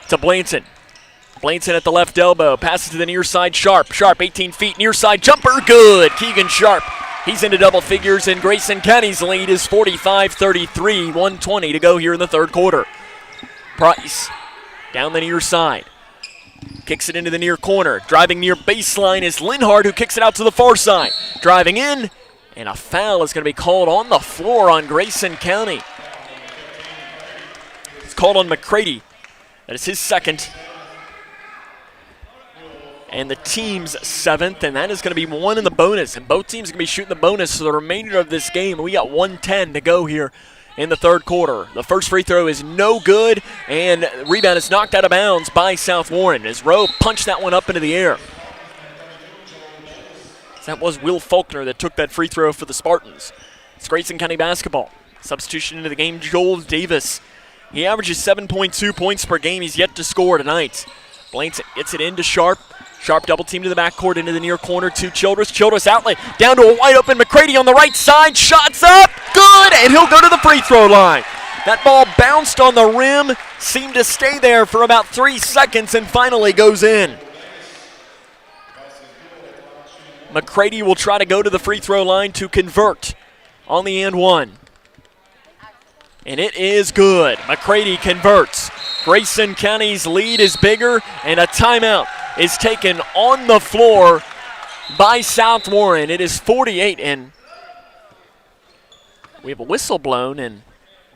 To Blanton. Blanton at the left elbow, passes to the near side. Sharp, 18 feet, near side jumper, good. Keegan Sharp, he's into double figures, and Grayson County's lead is 45-33, 1:20 to go here in the third quarter. Price down the near side. Kicks it into the near corner. Driving near baseline is Linhard, who kicks it out to the far side. Driving in, and a foul is going to be called on the floor on Grayson County. It's called on McCready. That is his second. And the team's 7th, and that is going to be 1 in the bonus. And both teams are going to be shooting the bonus for the remainder of this game. We got 1:10 to go here in the third quarter. The first free throw is no good, and rebound is knocked out of bounds by South Warren as Rowe punched that one up into the air. That was Will Faulkner that took that free throw for the Spartans. It's Grayson County basketball. Substitution into the game, Joel Davis. He averages 7.2 points per game. He's yet to score tonight. Blanton gets it into Sharp. Sharp double team to the backcourt, into the near corner to Childress. Childress outlet down to a wide open McCready on the right side. Shots up, good, and he'll go to the free throw line. That ball bounced on the rim, seemed to stay there for about 3 seconds, and finally goes in. McCready will try to go to the free throw line to convert on the and one. And it is good. McCready converts. Grayson County's lead is bigger, and a timeout is taken on the floor by South Warren. It is 48, and we have a whistle blown, and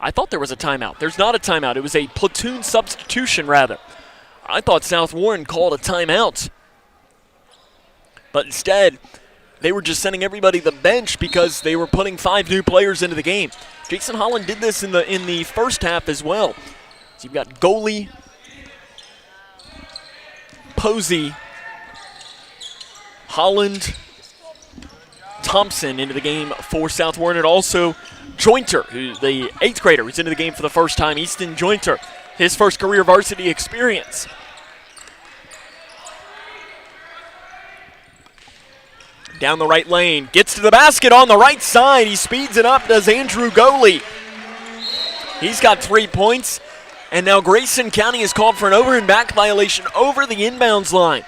I thought there was a timeout. There's not a timeout. It was a platoon substitution, rather. I thought South Warren called a timeout. But instead, they were just sending everybody to the bench because they were putting 5 new players into the game. Jason Holland did this in the first half as well. So you've got goalie, Posey, Holland, Thompson into the game for South Warren, and also Jointer, who's the 8th grader who's into the game for the first time. Easton Jointer, his first career varsity experience. Down the right lane, gets to the basket on the right side. He speeds it up, does Andrew Goley. He's got 3 points, and now Grayson County is called for an over and back violation over the inbounds line.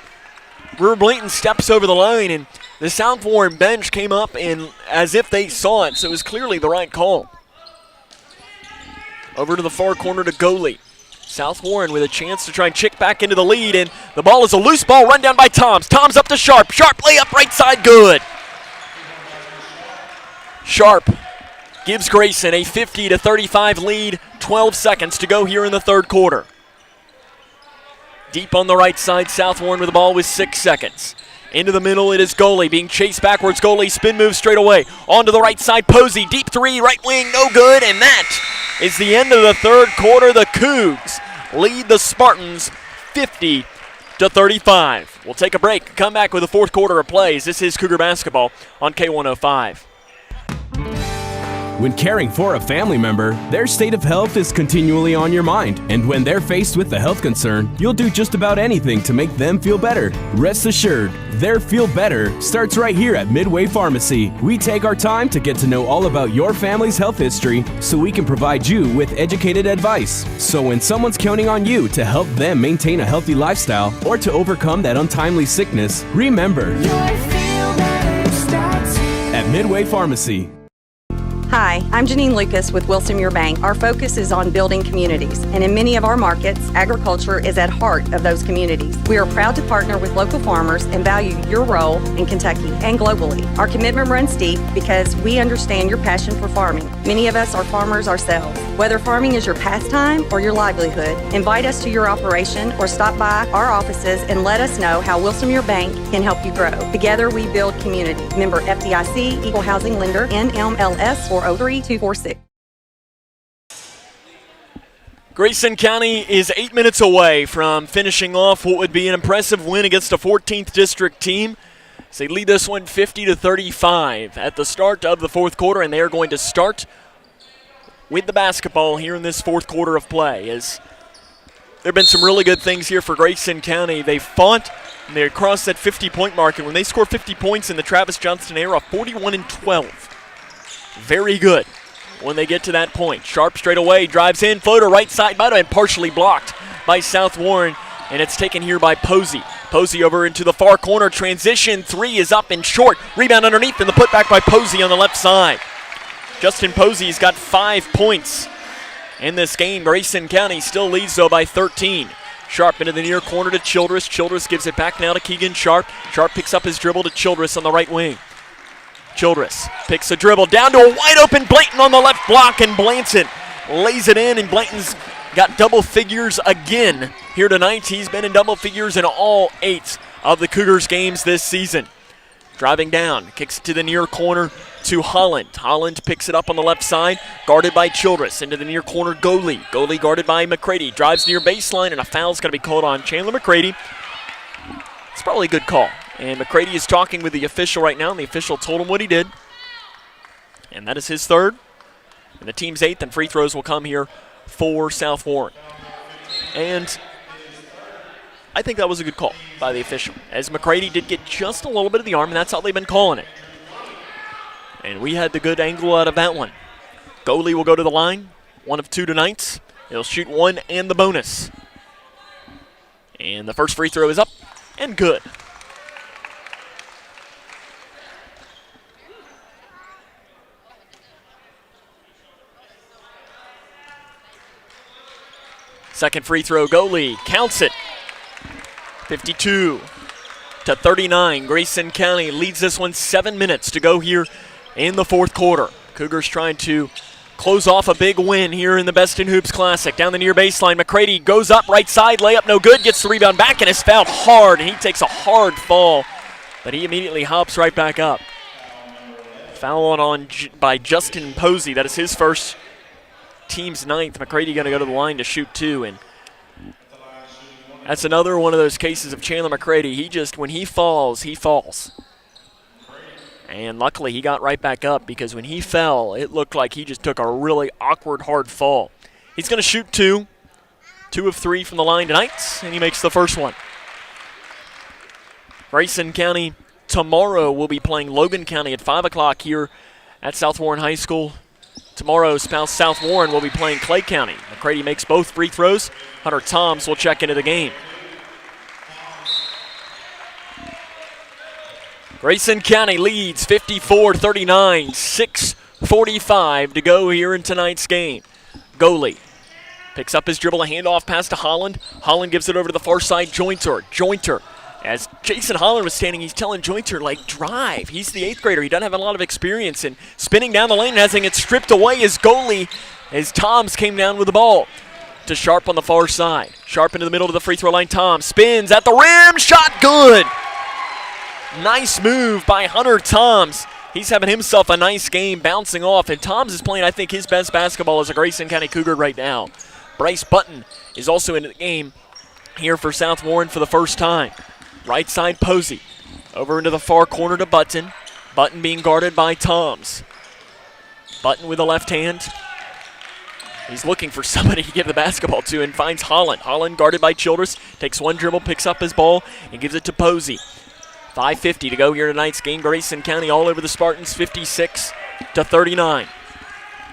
Brewer Blayton steps over the line, and the South Warren bench came up and as if they saw it, so it was clearly the right call. Over to the far corner to Goley. South Warren with a chance to try and chick back into the lead, and the ball is a loose ball run down by Toms. Toms up to Sharp. Sharp layup right side, good. Sharp gives Grayson a 50-35 lead, 12 seconds to go here in the third quarter. Deep on the right side, South Warren with the ball with 6 seconds. Into the middle, it is Goley being chased backwards. Goley spin move straight away. On to the right side, Posey, deep three, right wing, no good, and that is the end of the third quarter. The Cougs lead the Spartans 50-35. We'll take a break, come back with the fourth quarter of plays. This is Cougar basketball on K105.
When caring for a family member, their state of health is continually on your mind. And when they're faced with a health concern, you'll do just about anything to make them feel better. Rest assured, their feel better starts right here at Midway Pharmacy. We take our time to get to know all about your family's health history so we can provide you with educated advice. So when someone's counting on you to help them maintain a healthy lifestyle or to overcome that untimely sickness, remember, at Midway Pharmacy.
Hi, I'm Janine Lucas with Wilson Muir Bank. Our focus is on building communities, and in many of our markets, agriculture is at heart of those communities. We are proud to partner with local farmers and value your role in Kentucky and globally. Our commitment runs deep because we understand your passion for farming. Many of us are farmers ourselves. Whether farming is your pastime or your livelihood, invite us to your operation or stop by our offices and let us know how Wilson Muir Bank can help you grow. Together we build community. Member FDIC, Equal Housing Lender, NMLS 403246.
Grayson County is 8 minutes away from finishing off what would be an impressive win against a 14th district team. So they lead this one 50-35 at the start of the fourth quarter, and they are going to start with the basketball here in this fourth quarter of play. As there have been some really good things here for Grayson County. They fought, and they crossed that 50-point mark, and when they score 50 points in the Travis Johnston era, 41-12. Very good when they get to that point. Sharp straight away, drives in, floater right side, by the way, partially blocked by South Warren, and it's taken here by Posey. Posey over into the far corner, transition, three is up and short. Rebound underneath, and the putback by Posey on the left side. Justin Posey's got 5 points in this game. Grayson County still leads, though, by 13. Sharp into the near corner to Childress. Childress gives it back now to Keegan Sharp. Sharp picks up his dribble to Childress on the right wing. Childress picks a dribble down to a wide open Blayton on the left block, and Blanton lays it in, and Blanton's got double figures again here tonight. He's been in double figures in all 8 of the Cougars games this season. Driving down, kicks it to the near corner to Holland. Holland picks it up on the left side, guarded by Childress. Into the near corner, Goley. Goley guarded by McCready. Drives near baseline, and a foul's going to be called on Chandler McCready. It's probably a good call. And McCready is talking with the official right now, and the official told him what he did. And that is his third. And the team's 8th, and free throws will come here for South Warren. And I think that was a good call by the official, as McCready did get just a little bit of the arm, and that's how they've been calling it. And we had the good angle out of that one. Goley will go to the line. 1 of 2 tonight. He'll shoot 1 and the bonus. And the first free throw is up and good. Second free throw, goalie counts it. 52-39. Grayson County leads this one. 7 minutes to go here in the fourth quarter. Cougars trying to close off a big win here in the Best in Hoops Classic. Down the near baseline, McCready goes up right side, layup no good, gets the rebound back and is fouled hard, and he takes a hard fall, but he immediately hops right back up. Foul on by Justin Posey. That is his first, team's 9th. McCready going to go to the line to shoot 2, and that's another one of those cases of Chandler McCready. He just, when he falls, he falls. And luckily he got right back up, because when he fell, it looked like he just took a really awkward, hard fall. He's going to shoot 2. 2 of 3 from the line tonight, and he makes the first one. Grayson County tomorrow will be playing Logan County at 5 o'clock here at South Warren High School. Tomorrow, South Warren will be playing Clay County. McCready makes both free throws. Hunter Toms will check into the game. Grayson County leads 54-39, 6:45 to go here in tonight's game. Goalie picks up his dribble, a handoff pass to Holland. Holland gives it over to the far side, Jointer. As Jason Holland was standing, he's telling Jointer, like, drive. He's the 8th grader. He doesn't have a lot of experience. And spinning down the lane, having it stripped away is goalie as Toms came down with the ball to Sharp on the far side. Sharp into the middle of the free throw line. Toms spins at the rim. Shot good. Nice move by Hunter Toms. He's having himself a nice game bouncing off. And Toms is playing, I think, his best basketball as a Grayson County Cougar right now. Bryce Button is also in the game here for South Warren for the first time. Right side, Posey. Over into the far corner to Button. Button being guarded by Toms. Button with the left hand. He's looking for somebody to give the basketball to and finds Holland. Holland guarded by Childress. Takes one dribble, picks up his ball, and gives it to Posey. 5:50 to go here tonight's game. Grayson County all over the Spartans, 56-39.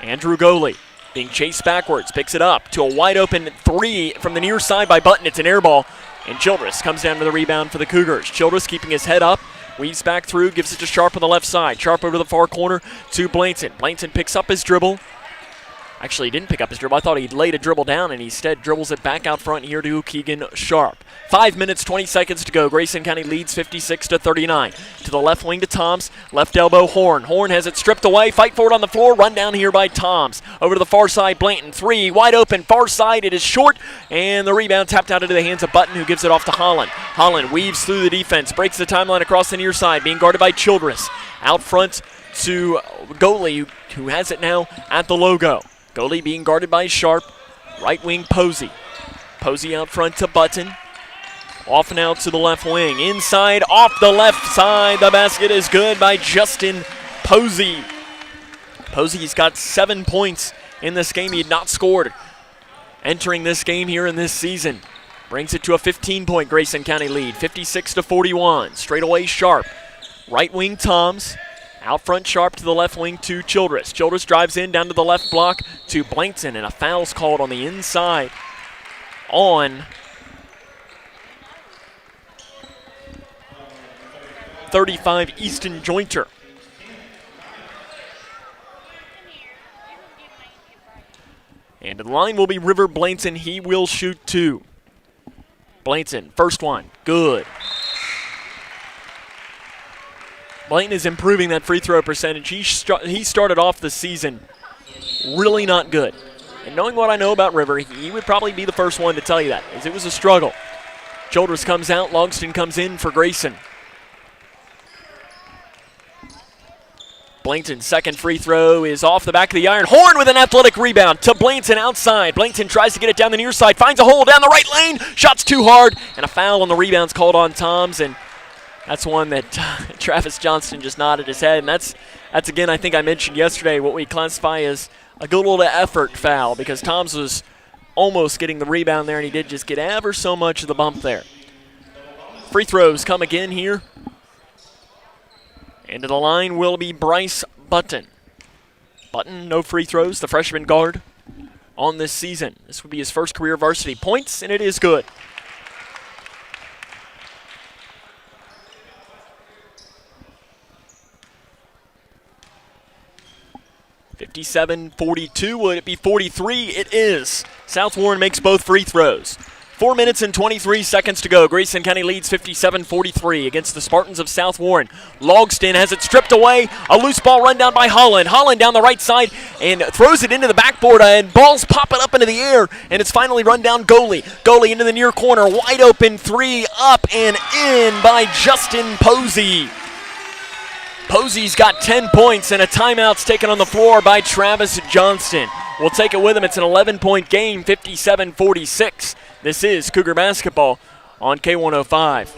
Andrew Goalie being chased backwards, picks it up to a wide open 3 from the near side by Button. It's an air ball. And Childress comes down to the rebound for the Cougars. Childress keeping his head up, weaves back through, gives it to Sharp on the left side. Sharp over to the far corner to Blanton. Blanton picks up his dribble. Actually, he didn't pick up his dribble. I thought he'd laid a dribble down, and he instead dribbles it back out front here to Keegan Sharp. 5 minutes, 20 seconds to go. Grayson County leads 56-39. To the left wing to Toms. Left elbow, Horn. Horn has it stripped away. Fight for it on the floor. Run down here by Toms. Over to the far side, Blanton. 3, wide open, far side. It is short, and the rebound tapped out into the hands of Button, who gives it off to Holland. Holland weaves through the defense, breaks the timeline across the near side, being guarded by Childress. Out front to Goalie, who has it now at the logo. Goalie being guarded by Sharp. Right wing, Posey. Posey out front to Button. Off and out to the left wing. Inside, off the left side. The basket is good by Justin Posey. Posey's got 7 points in this game. He had not scored entering this game here in this season. Brings it to a 15-point Grayson County lead, 56-41. Straight away, Sharp. Right wing, Toms. Out front, Sharp to the left wing to Childress. Childress drives in down to the left block to Blankton, and a foul's called on the inside on 35, Easton Jointer. And the line will be River Blankton. He will shoot 2. Blankton, first one, good. Blankton is improving that free throw percentage. He started off the season really not good. And knowing what I know about River, he would probably be the first one to tell you that, as it was a struggle. Childress comes out, Logston comes in for Grayson. Blankton's second free throw is off the back of the iron. Horn with an athletic rebound to Blankton outside. Blankton tries to get it down the near side, finds a hole down the right lane. Shot's too hard, and a foul on the rebound's called on Toms, and that's one that Travis Johnston just nodded his head. And that's again, I think I mentioned yesterday, what we classify as a good little effort foul, because Toms was almost getting the rebound there, and he did just get ever so much of the bump there. Free throws come again here. Into the line will be Bryce Button. Button, no free throws, the freshman guard on this season. This would be his first career varsity points, and it is good. (57-42). Would it be 43? It is. South Warren makes both free throws. 4 minutes and 23 seconds to go. Grayson County leads 57-43 against the Spartans of South Warren. Logston has it stripped away. A loose ball run down by Holland. Holland down the right side and throws it into the backboard, and ball's popping up into the air, and it's finally run down Goalie. Goalie into the near corner. Wide open three, up and in by Justin Posey. Posey's got 10 points, and a timeout's taken on the floor by Travis Johnston. We'll take it with him. It's an 11-point game, 57-46. This is Cougar basketball on K105.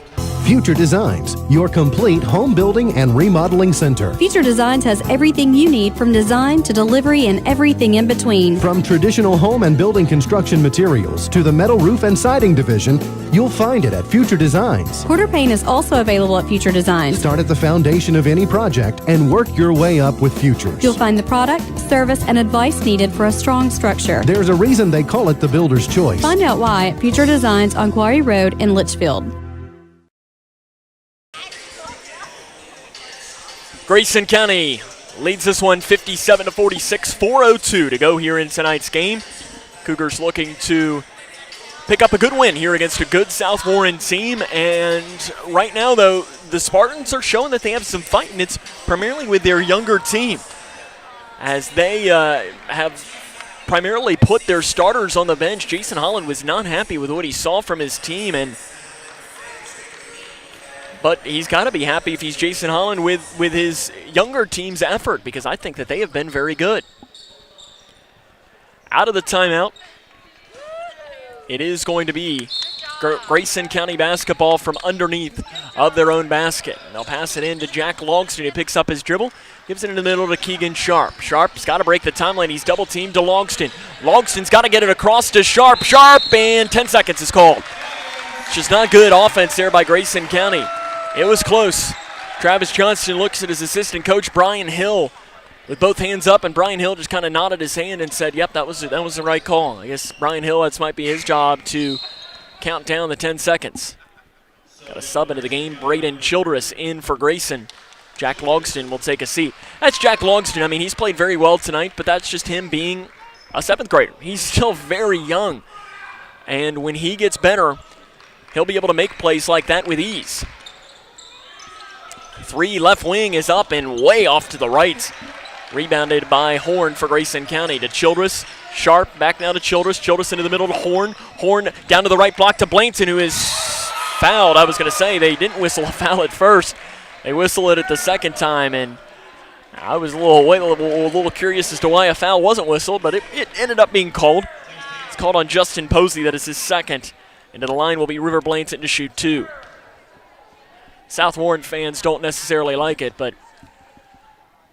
Future Designs, your complete home building and remodeling center.
Future Designs has everything you need from design to delivery and everything in between.
From traditional home and building construction materials to the metal roof and siding division, you'll find it at Future Designs.
Quarter paint is also available at Future Designs.
Start at the foundation of any project and work your way up with Futures.
You'll find the product, service, and advice needed for a strong structure.
There's a reason they call it the builder's choice.
Find out why at Future Designs on Quarry Road in Litchfield.
Grayson County leads this one 57-46, 4:02 to go here in tonight's game. Cougars looking to pick up a good win here against a good South Warren team. And right now, though, the Spartans are showing that they have some fight, and it's primarily with their younger team, as they have primarily put their starters on the bench. Jason Holland was not happy with what he saw from his team, but he's got to be happy if he's Jason Holland with his younger team's effort, because I think that they have been very good. Out of the timeout, it is going to be Grayson County basketball from underneath of their own basket. And they'll pass it in to Jack Logston. He picks up his dribble, gives it in the middle to Keegan Sharp. Sharp's got to break the timeline. He's double-teamed to Logston. Logston's got to get it across to Sharp. Sharp, and 10 seconds is called. It's just not good offense there by Grayson County. It was close. Travis Johnston looks at his assistant coach, Brian Hill, with both hands up, and Brian Hill just kind of nodded his hand and said, yep, that was the right call. I guess Brian Hill, that might be his job to count down the 10 seconds. Got a sub into the game. Braden Childress in for Grayson. Jack Logston will take a seat. That's Jack Logston. I mean, he's played very well tonight, but that's just him being a 7th grader. He's still very young, and when he gets better, he'll be able to make plays like that with ease. Three left wing is up and way off to the right. Rebounded by Horn for Grayson County to Childress. Sharp back now to Childress. Childress into the middle to Horn. Horn down to the right block to Blankton, who is fouled. I was going to say they didn't whistle a foul at first. They whistle it at the second time, and I was a little curious as to why a foul wasn't whistled, but it ended up being called. It's called on Justin Posey. That is his second. Into the line will be River Blankton to shoot 2. South Warren fans don't necessarily like it, but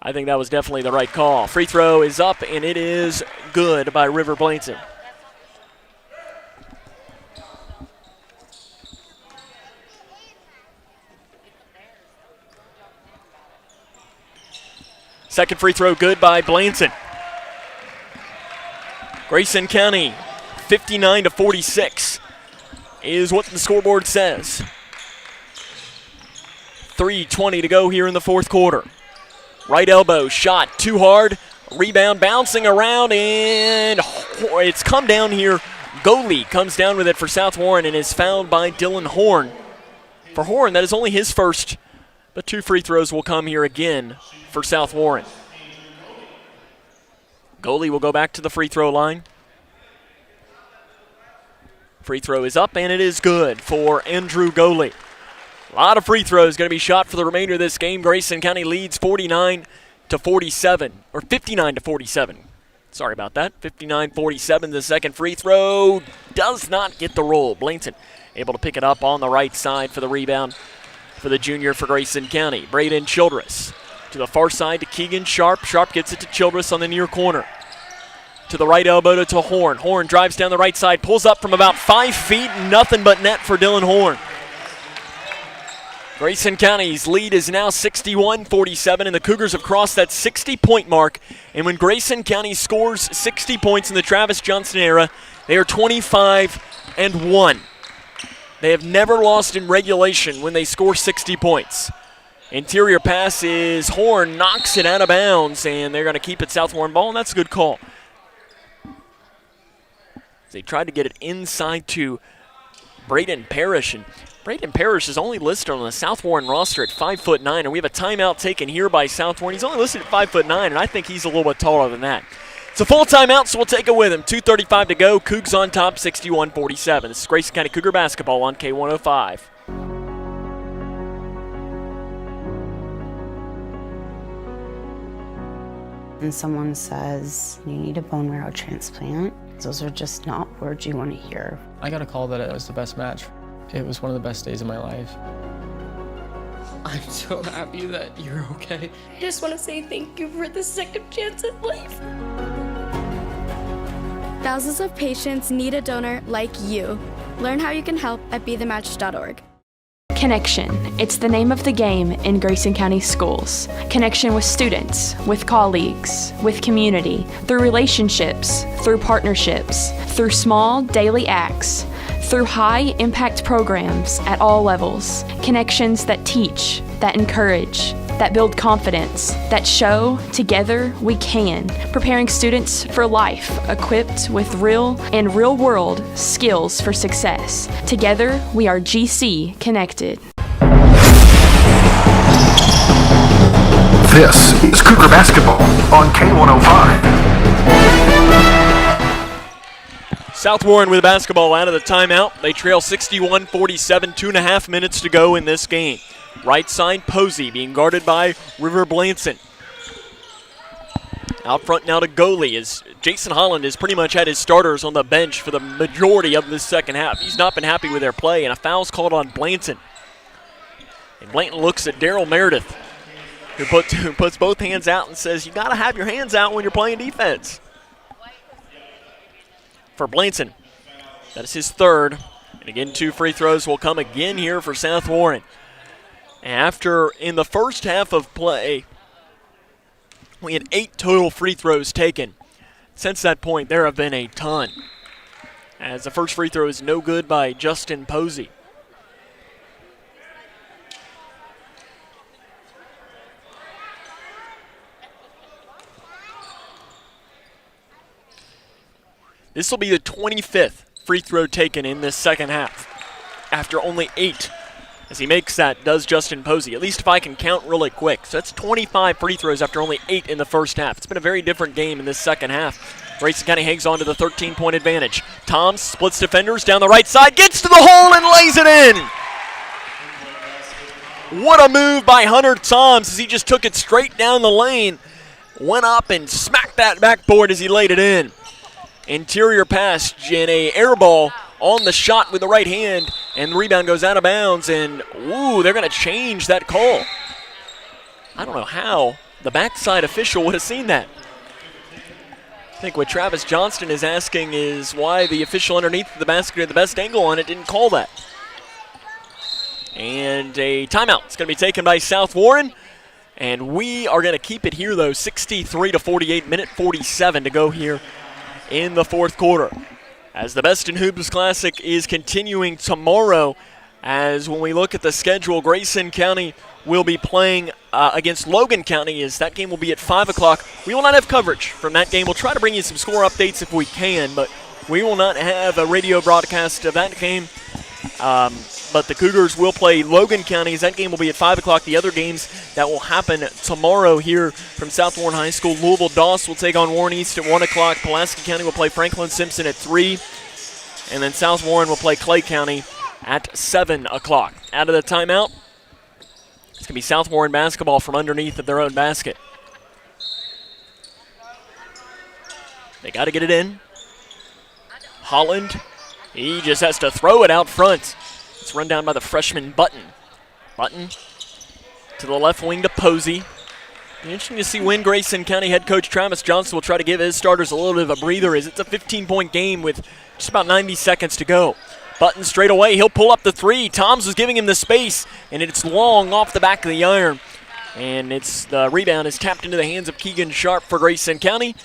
I think that was definitely the right call. Free throw is up, and it is good by River Blankton. Second free throw good by Blankton. Grayson County 59-46 is what the scoreboard says. 3:20 to go here in the fourth quarter. Right elbow shot too hard. Rebound bouncing around, and it's come down here. Goalie comes down with it for South Warren and is fouled by Dylan Horn. For Horn, that is only his first, but 2 free throws will come here again for South Warren. Goalie will go back to the free throw line. Free throw is up, and it is good for Andrew Goalie. A lot of free throws going to be shot for the remainder of this game. Grayson County leads 49-47, or 59-47. Sorry about that. 59-47. The second free throw does not get the roll. Blankton able to pick it up on the right side for the rebound for the junior for Grayson County. Braden Childress to the far side to Keegan Sharp. Sharp gets it to Childress on the near corner. To the right elbow to Horn. Horn drives down the right side, pulls up from about 5 feet, nothing but net for Dylan Horn. Grayson County's lead is now 61-47, and the Cougars have crossed that 60-point mark. And when Grayson County scores 60 points in the Travis Johnson era, they are 25-1. They have never lost in regulation when they score 60 points. Interior pass is Horn, knocks it out of bounds, and they're going to keep it South Warren ball, and that's a good call. They tried to get it inside to Braden Parrish, and Braden Parrish is only listed on the South Warren roster at 5'9", and we have a timeout taken here by South Warren. He's only listed at 5'9", and I think he's a little bit taller than that. It's a full timeout, so we'll take it with him. 2:35 to go. Cougs on top, 61-47. This is Grayson County Cougar basketball on K105.
And someone says, you need a bone marrow transplant, those are just not words you want to hear.
I got a call that it was the best match. It was one of the best days of my life. I'm so happy that you're okay.
I just want to say thank you for the second chance at life.
Thousands of patients need a donor like you. Learn how you can help at BeTheMatch.org.
Connection. It's the name of the game in Grayson County schools. Connection with students, with colleagues, with community, through relationships, through partnerships, through small daily acts, through high-impact programs at all levels. Connections that teach, that encourage, that build confidence, that show together we can. Preparing students for life, equipped with real and real-world skills for success. Together, we are GC Connected.
This is Cougar basketball on K105.
South Warren with the basketball out of the timeout. They trail 61-47, 2.5 minutes to go in this game. Right side, Posey being guarded by River Blanson. Out front now to goalie as Jason Holland has pretty much had his starters on the bench for the majority of this second half. He's not been happy with their play, and a foul's called on Blanton. And Blanton looks at Daryl Meredith, who puts both hands out and says, you got to have your hands out when you're playing defense. For Blanton, that is his third. And again, 2 free throws will come again here for South Warren. After, in the first half of play, we had 8 total free throws taken. Since that point, there have been a ton. As the first free throw is no good by Justin Posey. This will be the 25th free throw taken in this second half. After only 8. As he makes that, does Justin Posey. At least if I can count really quick. So that's 25 free throws after only 8 in the first half. It's been a very different game in this second half. Grayson County hangs on to the 13-point advantage. Toms splits defenders down the right side, gets to the hole and lays it in. What a move by Hunter Toms as he just took it straight down the lane. Went up and smacked that backboard as he laid it in. Interior pass and a air ball on the shot with the right hand, and the rebound goes out of bounds, and ooh, they're going to change that call. I don't know how the backside official would have seen that. I think what Travis Johnston is asking is why the official underneath the basket at the best angle on it didn't call that. And a timeout. It's going to be taken by South Warren, and we are going to keep it here, though, 63-48, minute 47 to go here in the fourth quarter. As the Best in Hoops Classic is continuing tomorrow, as when we look at the schedule, Grayson County will be playing against Logan County, as that game will be at 5 o'clock. We will not have coverage from that game. We'll try to bring you some score updates if we can, but we will not have a radio broadcast of that game. But the Cougars will play Logan County, as that game will be at 5 o'clock. The other games that will happen tomorrow here from South Warren High School, Louisville Doss will take on Warren East at 1 o'clock. Pulaski County will play Franklin Simpson at 3. And then South Warren will play Clay County at 7 o'clock. Out of the timeout, it's going to be South Warren basketball from underneath of their own basket. They got to get it in. Holland, he just has to throw it out front. It's run down by the freshman Button. Button to the left wing to Posey. Interesting to see when Grayson County head coach Travis Johnson will try to give his starters a little bit of a breather, as it's a 15-point game with just about 90 seconds to go. Button straight away. He'll pull up the three. Toms was giving him the space, and it's long off the back of the iron. And the rebound is tapped into the hands of Keegan Sharp for Grayson County.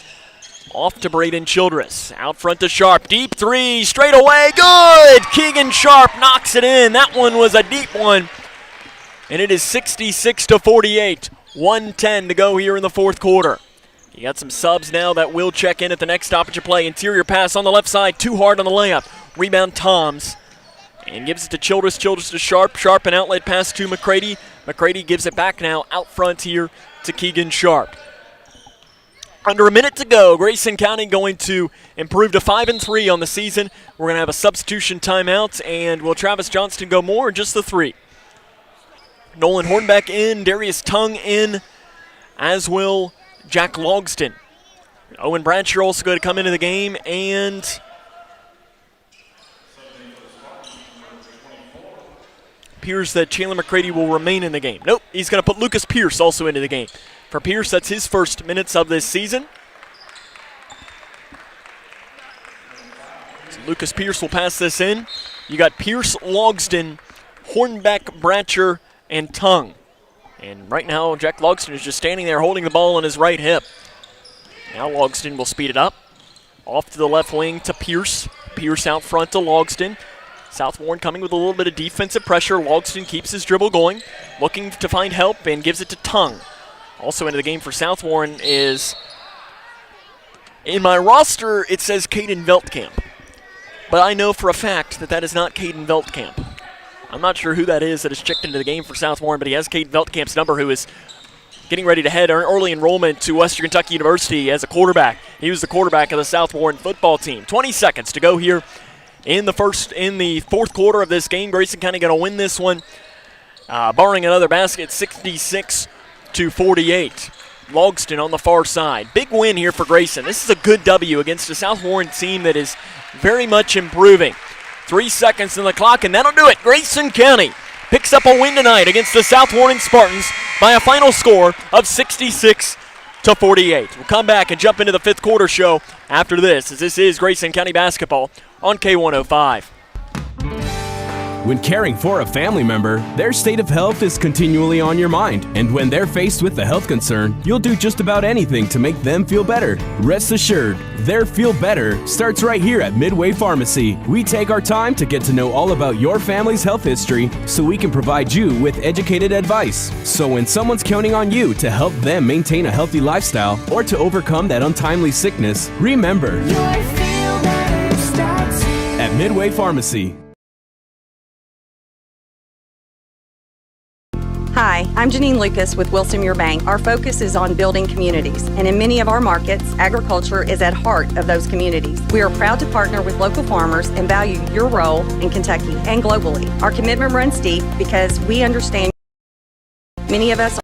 Off to Braden Childress. Out front to Sharp. Deep three. Straight away. Good! Keegan Sharp knocks it in. That one was a deep one. And it is 66-48. 1:10 to go here in the fourth quarter. You got some subs now that will check in at the next stoppage of play. Interior pass on the left side. Too hard on the layup. Rebound Toms. And gives it to Childress. Childress to Sharp. Sharp an outlet pass to McCready. McCready gives it back now out front here to Keegan Sharp. Under a minute to go, Grayson County going to improve to 5-3 on the season. We're going to have a substitution timeout, and will Travis Johnston go more or just the three? Nolan Hornbeck in, Darius Tung in, as will Jack Logston. Owen Bradshaw also going to come into the game, and appears that Chandler McCready will remain in the game. Nope, he's going to put Lucas Pierce also into the game. For Pierce, that's his first minutes of this season. So Lucas Pierce will pass this in. You got Pierce, Logston, Hornbeck, Bratcher, and Tung. And right now, Jack Logston is just standing there holding the ball on his right hip. Now Logston will speed it up. Off to the left wing to Pierce. Pierce out front to Logston. South Warren coming with a little bit of defensive pressure. Logston keeps his dribble going, looking to find help, and gives it to Tung. Also into the game for South Warren is, in my roster, it says Caden Veltkamp. But I know for a fact that that is not Caden Veltkamp. I'm not sure who that is that has checked into the game for South Warren, but he has Caden Veltkamp's number, who is getting ready to head early enrollment to Western Kentucky University as a quarterback. He was the quarterback of the South Warren football team. 20 seconds to go here in the fourth quarter of this game. Grayson County going to win this one, barring another basket, 66-48. Logston on the far side. Big win here for Grayson. This is a good W against a South Warren team that is very much improving. 3 seconds in the clock, and that'll do it. Grayson County picks up a win tonight against the South Warren Spartans by a final score of 66-48. We'll come back and jump into the fifth quarter show after this, as this is Grayson County basketball on K105.
When caring for a family member, their state of health is continually on your mind. And when they're faced with a health concern, you'll do just about anything to make them feel better. Rest assured, their feel better starts right here at Midway Pharmacy. We take our time to get to know all about your family's health history so we can provide you with educated advice. So when someone's counting on you to help them maintain a healthy lifestyle or to overcome that untimely sickness, remember, your feel better starts here at Midway Pharmacy.
Hi, I'm Janine Lucas with Wilson Muir Bank. Our focus is on building communities, and in many of our markets, agriculture is at heart of those communities. We are proud to partner with local farmers and value your role in Kentucky and globally. Our commitment runs deep because we understand many of us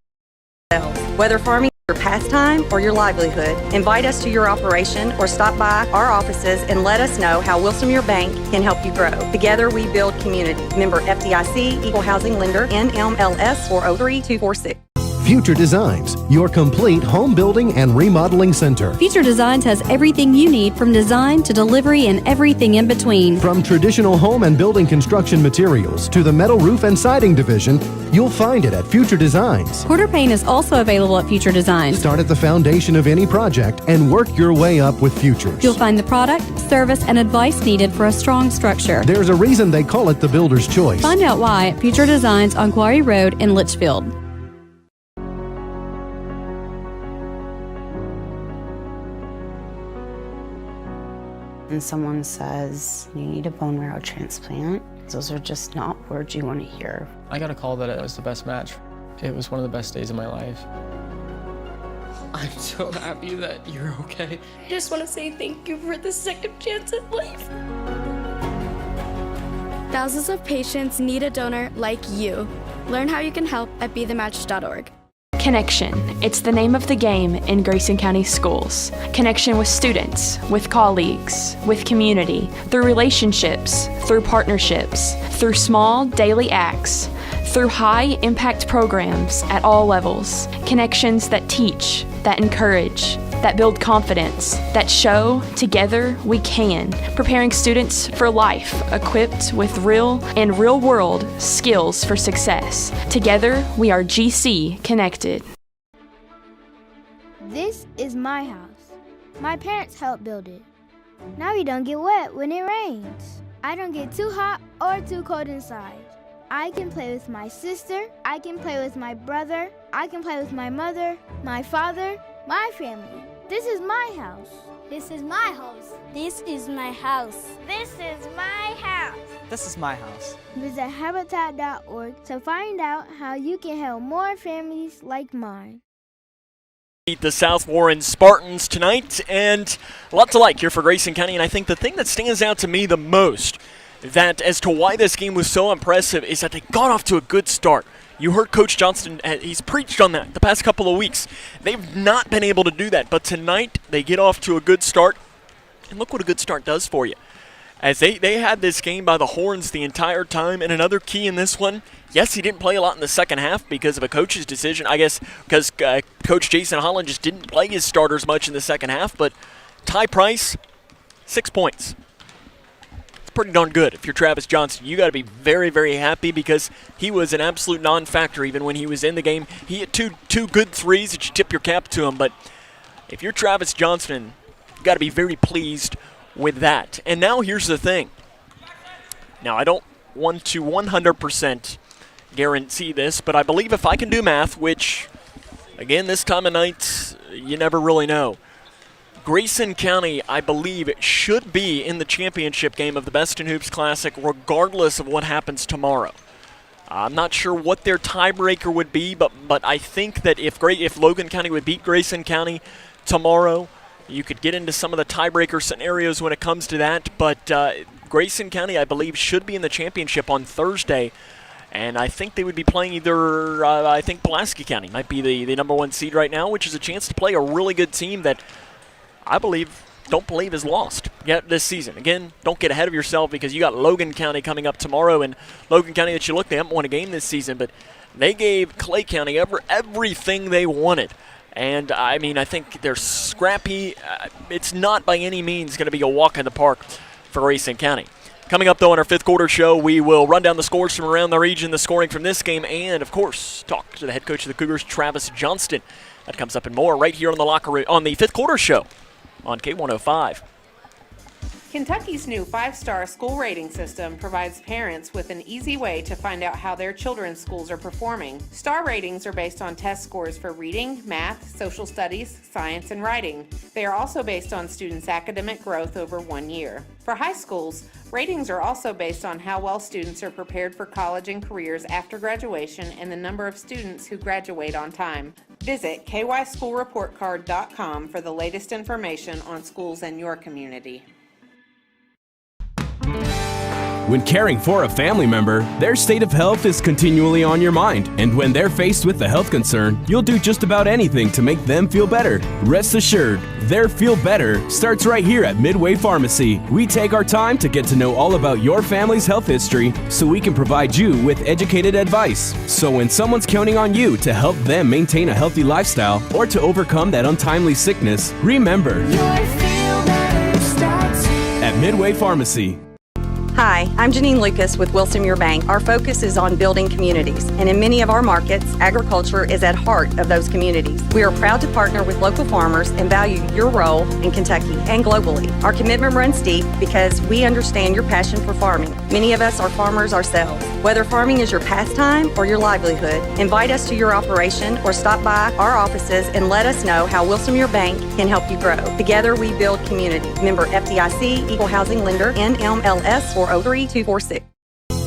are whether farming is your pastime or your livelihood. Invite us to your operation or stop by our offices and let us know how Wilson Muir Bank can help you grow. Together we build community. Member FDIC, Equal Housing Lender, NMLS 403246.
Future Designs, your complete home building and remodeling center.
Future Designs has everything you need from design to delivery and everything in between.
From traditional home and building construction materials to the metal roof and siding division, you'll find it at Future Designs.
Quarter paint is also available at Future Designs.
Start at the foundation of any project and work your way up with Futures.
You'll find the product, service, and advice needed for a strong structure.
There's a reason they call it the builder's choice.
Find out why at Future Designs on Quarry Road in Litchfield.
And someone says, you need a bone marrow transplant, those are just not words you want to hear.
I got a call that it was the best match. It was one of the best days of my life. I'm so happy that you're okay.
I just want to say thank you for the second chance at life.
Thousands of patients need a donor like you. Learn how you can help at BeTheMatch.org.
Connection. It's the name of the game in Grayson County schools. Connection with students, with colleagues, with community, through relationships, through partnerships, through small daily acts, through high-impact programs at all levels, connections that teach, that encourage, that build confidence, that show together we can, preparing students for life, equipped with real and real-world skills for success. Together, we are GC Connected.
This is my house. My parents helped build it. Now we don't get wet when it rains. I don't get too hot or too cold inside. I can play with my sister, I can play with my brother, I can play with my mother, my father, my family. This is my house.
This is my house.
This is my house.
This is my house.
This is my house.
Visit Habitat.org to find out how you can help more families like mine.
Beat the South Warren Spartans tonight, and a lot to like here for Grayson County. And I think the thing that stands out to me the most, that as to why this game was so impressive, is that they got off to a good start. You heard Coach Johnston, he's preached on that the past couple of weeks. They've not been able to do that, but tonight they get off to a good start, and look what a good start does for you. As they had this game by the horns the entire time, and another key in this one, yes, he didn't play a lot in the second half because of a coach's decision, I guess, because Coach Jason Holland just didn't play his starters much in the second half, but Ty Price, 6 points. Pretty darn good. If you're Travis Johnston, you got to be very, very happy because he was an absolute non-factor even when he was in the game. He hit two good threes that you tip your cap to him, but if you're Travis Johnston, you got to be very pleased with that. And now here's the thing. Now I don't want to 100% guarantee this, but I believe if I can do math, which again this time of night you never really know, Grayson County, I believe, should be in the championship game of the Best in Hoops Classic regardless of what happens tomorrow. I'm not sure what their tiebreaker would be, but I think that if Logan County would beat Grayson County tomorrow, you could get into some of the tiebreaker scenarios when it comes to that. But Grayson County, I believe, should be in the championship on Thursday. And I think they would be playing either, I think Pulaski County might be the number one seed right now, which is a chance to play a really good team that I don't believe is lost yet this season. Again, don't get ahead of yourself because you got Logan County coming up tomorrow, and Logan County that you look, they haven't won a game this season, but they gave Clay County everything they wanted. And I mean, I think they're scrappy. It's not by any means going to be a walk in the park for Grayson County. Coming up, though, on our fifth quarter show, we will run down the scores from around the region, the scoring from this game, and, of course, talk to the head coach of the Cougars, Travis Johnston. That comes up and more right here on the locker room on the fifth quarter show on K105.
Kentucky's new 5-star school rating system provides parents with an easy way to find out how their children's schools are performing. Star ratings are based on test scores for reading, math, social studies, science, and writing. They are also based on students' academic growth over 1 year. For high schools, ratings are also based on how well students are prepared for college and careers after graduation and the number of students who graduate on time. Visit kyschoolreportcard.com for the latest information on schools in your community.
When caring for a family member, their state of health is continually on your mind. And when they're faced with a health concern, you'll do just about anything to make them feel better. Rest assured, their feel better starts right here at Midway Pharmacy. We take our time to get to know all about your family's health history so we can provide you with educated advice. So when someone's counting on you to help them maintain a healthy lifestyle or to overcome that untimely sickness, remember, your feel better starts here at Midway Pharmacy.
Hi, I'm Janine Lucas with Wilson Muir Bank. Our focus is on building communities, and in many of our markets, agriculture is at heart of those communities. We are proud to partner with local farmers and value your role in Kentucky and globally. Our commitment runs deep because we understand your passion for farming. Many of us are farmers ourselves. Whether farming is your pastime or your livelihood, invite us to your operation or stop by our offices and let us know how Wilson Muir Bank can help you grow. Together we build community. Member FDIC, Equal Housing Lender, NMLS 403246.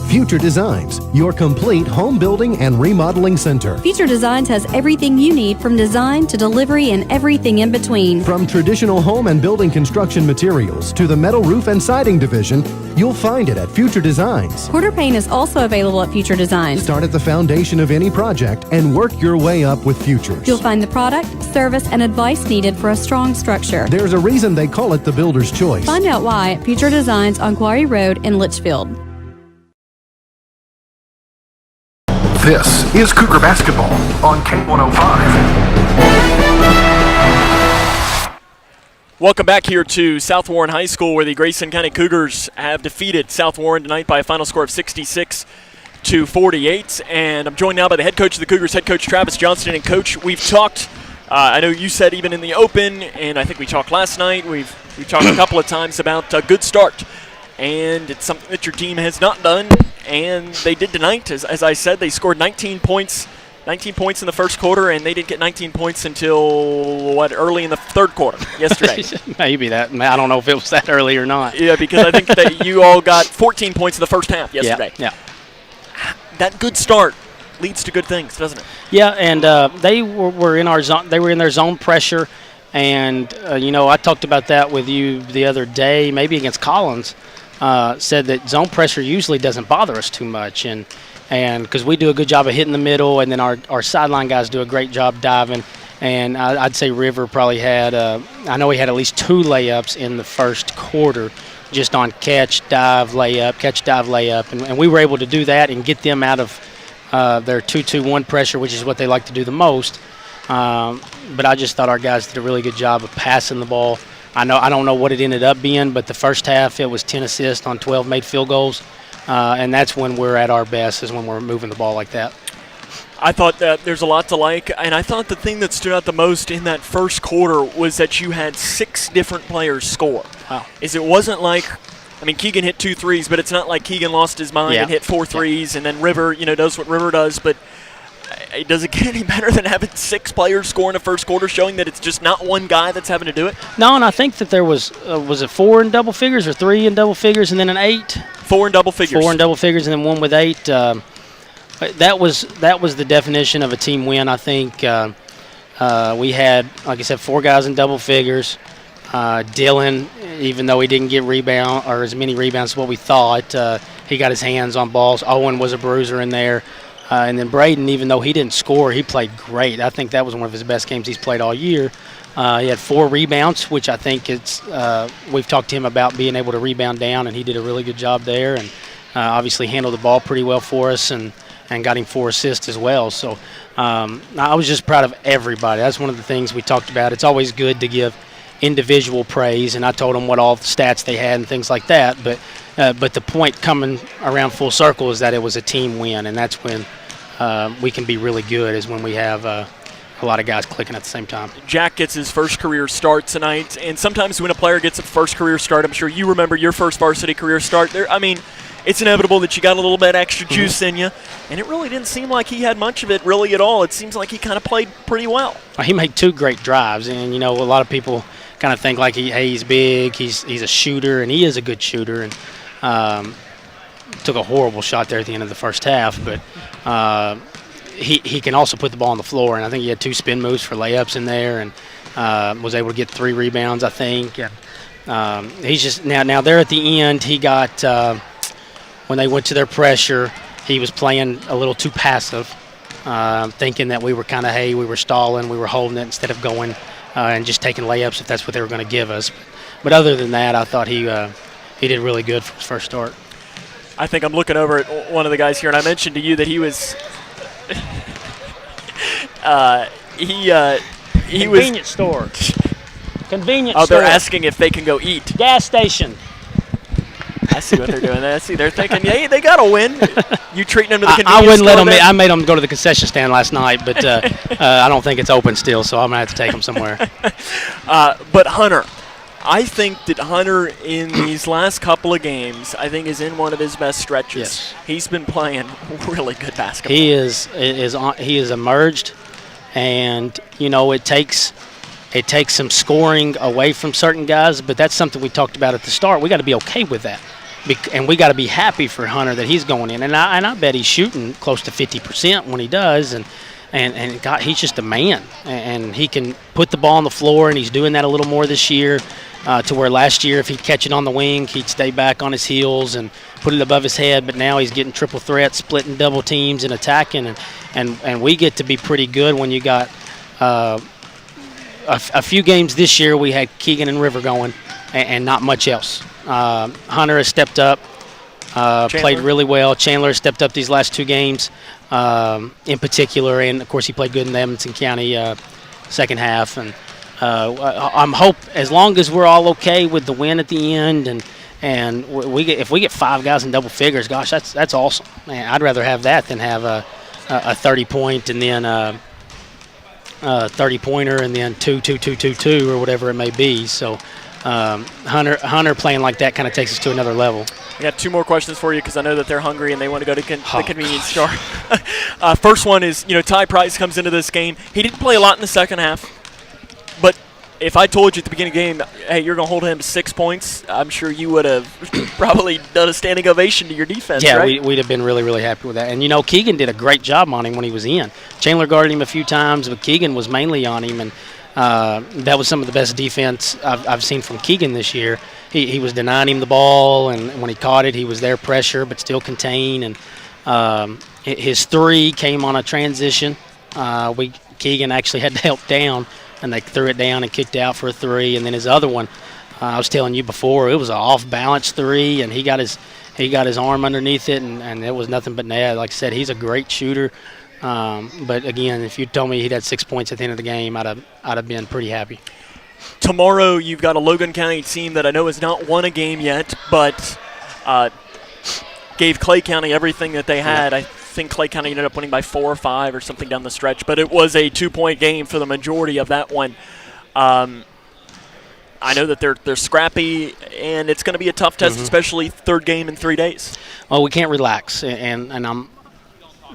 Future Designs, your complete home building and remodeling center.
Future Designs has everything you need from design to delivery and everything in between.
From traditional home and building construction materials to the metal roof and siding division, you'll find it at Future Designs.
Quarter paint is also available at Future Designs.
Start at the foundation of any project and work your way up with Futures.
You'll find the product, service, and advice needed for a strong structure.
There's a reason they call it the builder's choice.
Find out why at Future Designs on Quarry Road in Litchfield.
This is Cougar Basketball on K105.
Welcome back here to South Warren High School, where the Grayson County Cougars have defeated South Warren tonight by a final score of 66-48. And I'm joined now by the head coach of the Cougars, head coach Travis Johnston. And Coach, we've talked, I know you said even in the open, and I think we talked last night, we've talked a couple of times about a good start. And it's something that your team has not done, and they did tonight. As I said, they scored 19 points in the first quarter, and they didn't get 19 points until, early in the third quarter yesterday.
Maybe that. I don't know if it was that early or not.
Yeah, because I think that you all got 14 points in the first half yesterday.
Yeah.
That good start leads to good things, doesn't it?
Yeah, and they were in our zone. They were in their zone pressure, and I talked about that with you the other day, maybe against Collins. Said that zone pressure usually doesn't bother us too much, and because we do a good job of hitting the middle, and then our sideline guys do a great job diving. And I'd say River probably had, I know he had at least 2 layups in the first quarter, just on catch, dive, layup. And we were able to do that and get them out of their 2-2-1 pressure, which is what they like to do the most. But I just thought our guys did a really good job of passing the ball. I don't know what it ended up being, but the first half it was 10 assists on 12 made field goals. And that's when we're at our best, is when we're moving the ball like that.
I thought that there's a lot to like, and I thought the thing that stood out the most in that first quarter was that you had 6 different players score.
Wow.
It wasn't like, Keegan hit 2 threes, but it's not like Keegan lost his mind and hit 4 threes, and then River, does what River does. But does it get any better than having 6 players score in the first quarter, showing that it's just not one guy that's having to do it?
No, and I think that there was it 4 in double figures or 3 in double figures and then an 8?
4 in double figures.
4 in double figures and then 1 with 8. That was the definition of a team win. I think we had, like I said, 4 guys in double figures. Dylan, even though he didn't get rebound or as many rebounds as what we thought, he got his hands on balls. Owen was a bruiser in there. And then Braden, even though he didn't score, he played great. I think that was one of his best games he's played all year. He had 4 rebounds, which I think we've talked to him about being able to rebound down, and he did a really good job there. And obviously handled the ball pretty well for us and got him 4 assists as well. So I was just proud of everybody. That's one of the things we talked about. It's always good to give individual praise, and I told them what all the stats they had and things like that. But the point coming around full circle is that it was a team win, and that's when we can be really good, is when we have a lot of guys clicking at the same time.
Jack gets his first career start tonight, and sometimes when a player gets a first career start, I'm sure you remember your first varsity career start. It's inevitable that you got a little bit extra juice in you, and it really didn't seem like he had much of it really at all. It seems like he kind of played pretty well.
He made 2 great drives, and a lot of people kind of think like he's big, he's a shooter, and he is a good shooter, and took a horrible shot there at the end of the first half, but he can also put the ball on the floor, and I think he had 2 spin moves for layups in there, and was able to get 3 rebounds, I think. And he's just now there at the end. He got when they went to their pressure, he was playing a little too passive, thinking that we were we were stalling, we were holding it instead of going and just taking layups if that's what they were going to give us. But other than that, I thought he did really good for his first start.
I think I'm looking over at one of the guys here, and I mentioned to you that he was
Convenience store. Convenience store.
Oh, they're asking if they can go eat.
Gas station.
I see what they're doing. I see they're thinking, hey, they got to win. You treating them to the convenience
I wouldn't let
store
them. I made them go to the concession stand last night, but I don't think it's open still, so I'm going to have to take them somewhere.
But Hunter, I think that Hunter in these last couple of games, I think is in one of his best stretches.
Yes.
He's been playing really good basketball.
He is emerged, and it takes some scoring away from certain guys, but that's something we talked about at the start. We got to be okay with that, and we got to be happy for Hunter that he's going in. And I bet he's shooting close to 50% when he does, and God, he's just a man, and he can put the ball on the floor, and he's doing that a little more this year. To where last year, if he'd catch it on the wing, he'd stay back on his heels and put it above his head. But now he's getting triple threats, splitting double teams, and attacking. And we get to be pretty good when you got a few games this year. We had Keegan and River going, and not much else. Hunter has stepped up, played really well. Chandler has stepped up these last 2 games. in particular, and of course he played good in the Edmonson County second half. And I'm as long as we're all okay with the win at the end, and if we get 5 guys in double figures, gosh, that's awesome. Man, I'd rather have that than have a 30-point and then 30-pointer and then 2 or whatever it may be. So Hunter playing like that kind of takes us to another level.
I got 2 more questions for you because I know that they're hungry and they want to go to the convenience store. First one is, Ty Price comes into this game. He didn't play a lot in the second half, but if I told you at the beginning of the game, hey, you're going to hold him to 6 points, I'm sure you would have probably done a standing ovation to your defense,
yeah,
right?
we'd have been really, really happy with that. And, Keegan did a great job on him when he was in. Chandler guarded him a few times, but Keegan was mainly on him, and that was some of the best defense I've seen from Keegan this year. He was denying him the ball, and when he caught it, he was there pressure but still contain. And his 3 came on a transition. Keegan actually had to help down, and they threw it down and kicked out for a 3. And then his other one, I was telling you before, it was an off-balance 3, and he got his arm underneath it, and it was nothing but net. Like I said, he's a great shooter. But again, if you told me he'd had 6 points at the end of the game, I'd have been pretty happy.
Tomorrow you've got a Logan County team that I know has not won a game yet, but gave Clay County everything that they had. I think Clay County ended up winning by 4 or 5 or something down the stretch, but it was a 2-point game for the majority of that one. I know that they're scrappy, and it's going to be a tough test, especially third game in 3 days.
Well, we can't relax, and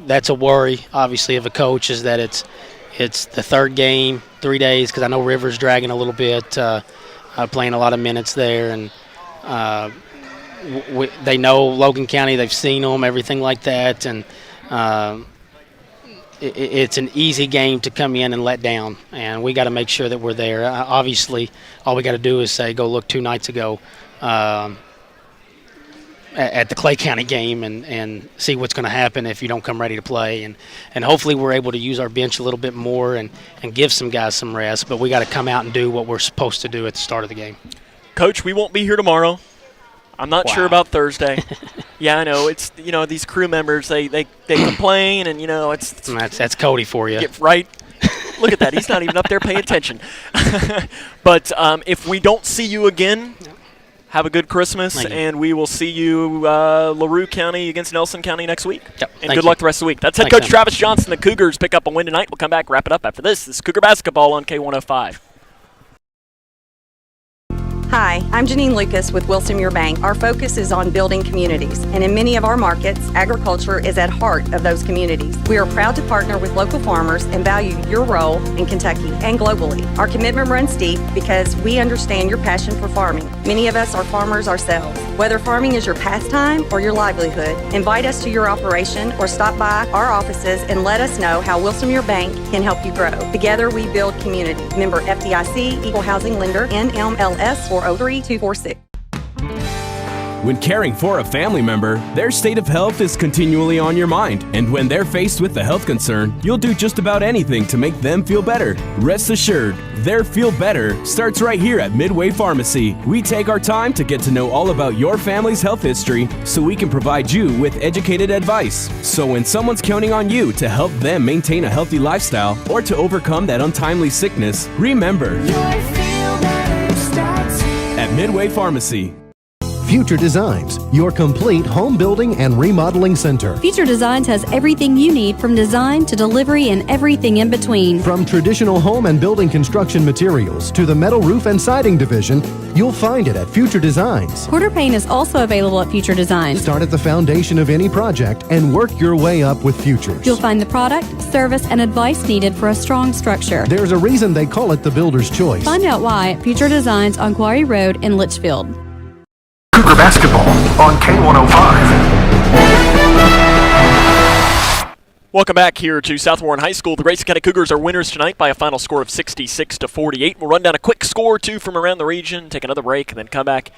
that's a worry, obviously, of a coach, is that it's the third game, 3 days, because I know River's dragging a little bit, playing a lot of minutes there, and they know Logan County, they've seen them, everything like that, and it's an easy game to come in and let down, and we got to make sure that we're there. Obviously, all we got to do is go look 2 nights ago at the Clay County game and see what's going to happen if you don't come ready to play. And hopefully we're able to use our bench a little bit more and give some guys some rest, but we got to come out and do what we're supposed to do at the start of the game.
Coach, we won't be here tomorrow. I'm not sure about Thursday. Yeah, I know. It's, these crew members, they complain, and, it's
that's Cody for you.
Right? Look at that. He's not even up there paying attention. But if we don't see you again, have a good Christmas, and we will see you LaRue County against Nelson County next week.
Yep.
And good luck the rest of the week. That's head coach Travis Johnson. The Cougars pick up a win tonight. We'll come back, wrap it up after this. This is Cougar Basketball on K105.
Hi, I'm Janine Lucas with Wilson Muir Bank. Our focus is on building communities, and in many of our markets, agriculture is at heart of those communities. We are proud to partner with local farmers and value your role in Kentucky and globally. Our commitment runs deep because we understand your passion for farming. Many of us are farmers ourselves. Whether farming is your pastime or your livelihood, invite us to your operation or stop by our offices and let us know how Wilson Muir Bank can help you grow. Together we build community. Member FDIC, Equal Housing Lender, NMLS 403246.
When caring for a family member, their state of health is continually on your mind. And when they're faced with a health concern, you'll do just about anything to make them feel better. Rest assured, their feel better starts right here at Midway Pharmacy. We take our time to get to know all about your family's health history so we can provide you with educated advice. So when someone's counting on you to help them maintain a healthy lifestyle or to overcome that untimely sickness, remember, at Midway Pharmacy.
Future Designs, your complete home building and remodeling center.
Future Designs has everything you need from design to delivery and everything in between.
From traditional home and building construction materials to the metal roof and siding division, you'll find it at Future Designs.
Quarter paint is also available at Future Designs.
Start at the foundation of any project and work your way up with Futures.
You'll find the product, service, and advice needed for a strong structure.
There's a reason they call it the builder's choice.
Find out why at Future Designs on Quarry Road in Litchfield.
Cougar Basketball on K105.
Welcome back here to South Warren High School. The Grayson County Cougars are winners tonight by a final score of 66-48. We'll run down a quick score or two from around the region, take another break, and then come back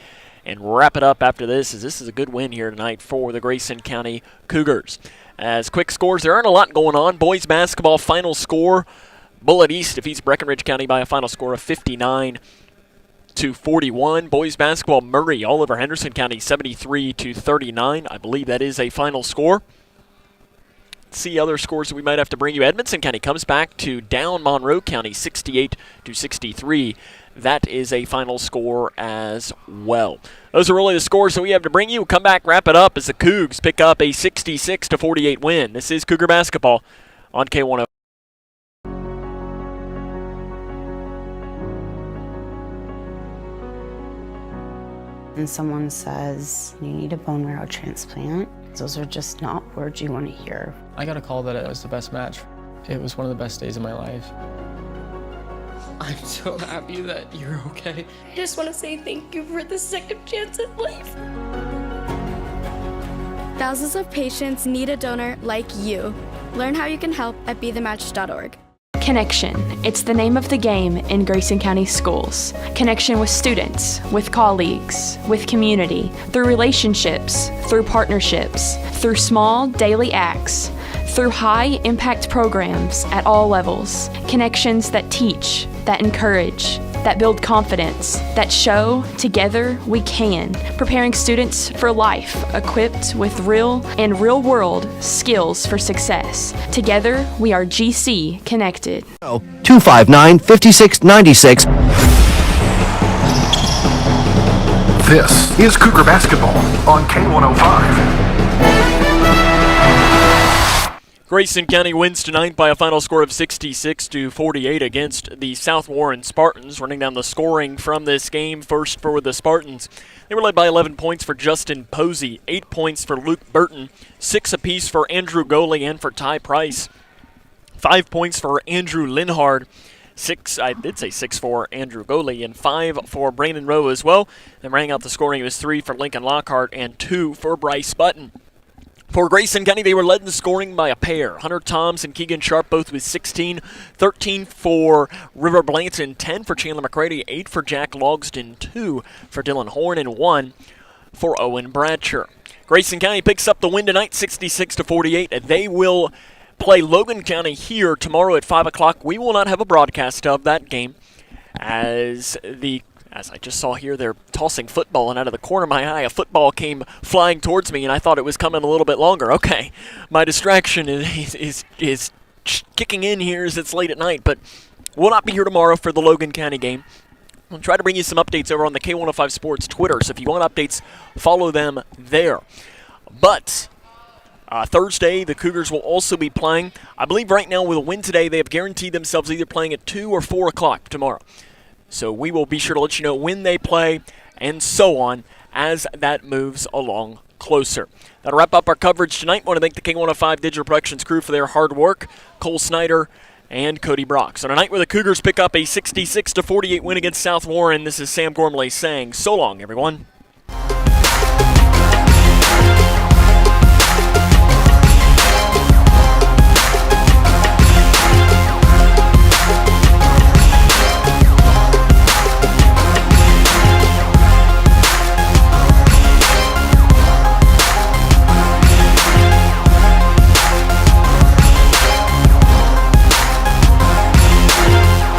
and wrap it up after this, as this is a good win here tonight for the Grayson County Cougars. As quick scores, there aren't a lot going on. Boys basketball final score, Bullitt East defeats Breckenridge County by a final score of 59-41. Boys basketball, Murray all over Henderson County 73-39. I believe that is a final score. see other scores that we might have to bring you. Edmonson County comes back to down Monroe County 68-63. That is a final score as well. Those are really the scores that we have to bring you. We'll come back, wrap it up as the Cougs pick up a 66-48 win. This is Cougar basketball on K105.
And someone says, you need a bone marrow transplant, those are just not words you want to hear.
I got a call that it was the best match. It was one of the best days of my life. I'm so happy that you're okay.
I just want to say thank you for the second chance at life.
Thousands of patients need a donor like you. Learn how you can help at bethematch.org.
Connection. It's the name of the game in Grayson County Schools. Connection with students, with colleagues, with community, through relationships, through partnerships, through small daily acts, through high-impact programs at all levels. Connections that teach, that encourage, that build confidence, that show together we can, preparing students for life, equipped with real and real-world skills for success. Together, we are GC Connected.
259-5696. This is Cougar basketball on K105.
Grayson County wins tonight by a final score of 66-48 against the South Warren Spartans. Running down the scoring from this game, first for the Spartans. They were led by 11 points for Justin Posey, 8 points for Luke Burton, 6 apiece for Andrew Goley and for Ty Price, 5 points for Andrew Linhard, 6 for Andrew Goley, and 5 for Brandon Rowe as well. And rounding out the scoring, it was 3 for Lincoln Lockhart and 2 for Bryce Button. For Grayson County, they were led in scoring by a pair. Hunter Toms and Keegan Sharp both with 16. 13 for River Blanton, 10 for Chandler McCready, 8 for Jack Logston, 2 for Dylan Horn, and 1 for Owen Bradshaw. Grayson County picks up the win tonight, 66-48. They will play Logan County here tomorrow at 5 o'clock. We will not have a broadcast of that game as I just saw here, they're tossing football, and out of the corner of my eye, a football came flying towards me, and I thought it was coming a little bit longer. Okay, my distraction is kicking in here as it's late at night, but we'll not be here tomorrow for the Logan County game. I'll try to bring you some updates over on the K105 Sports Twitter, so if you want updates, follow them there. But Thursday, the Cougars will also be playing. I believe right now with a win today, they have guaranteed themselves either playing at 2 or 4 o'clock tomorrow. So we will be sure to let you know when they play and so on as that moves along closer. That'll wrap up our coverage tonight. I want to thank the K105 Digital Productions crew for their hard work, Cole Snyder and Cody Brock. So tonight where the Cougars pick up a 66-48 win against South Warren, this is Sam Gormley saying so long, everyone.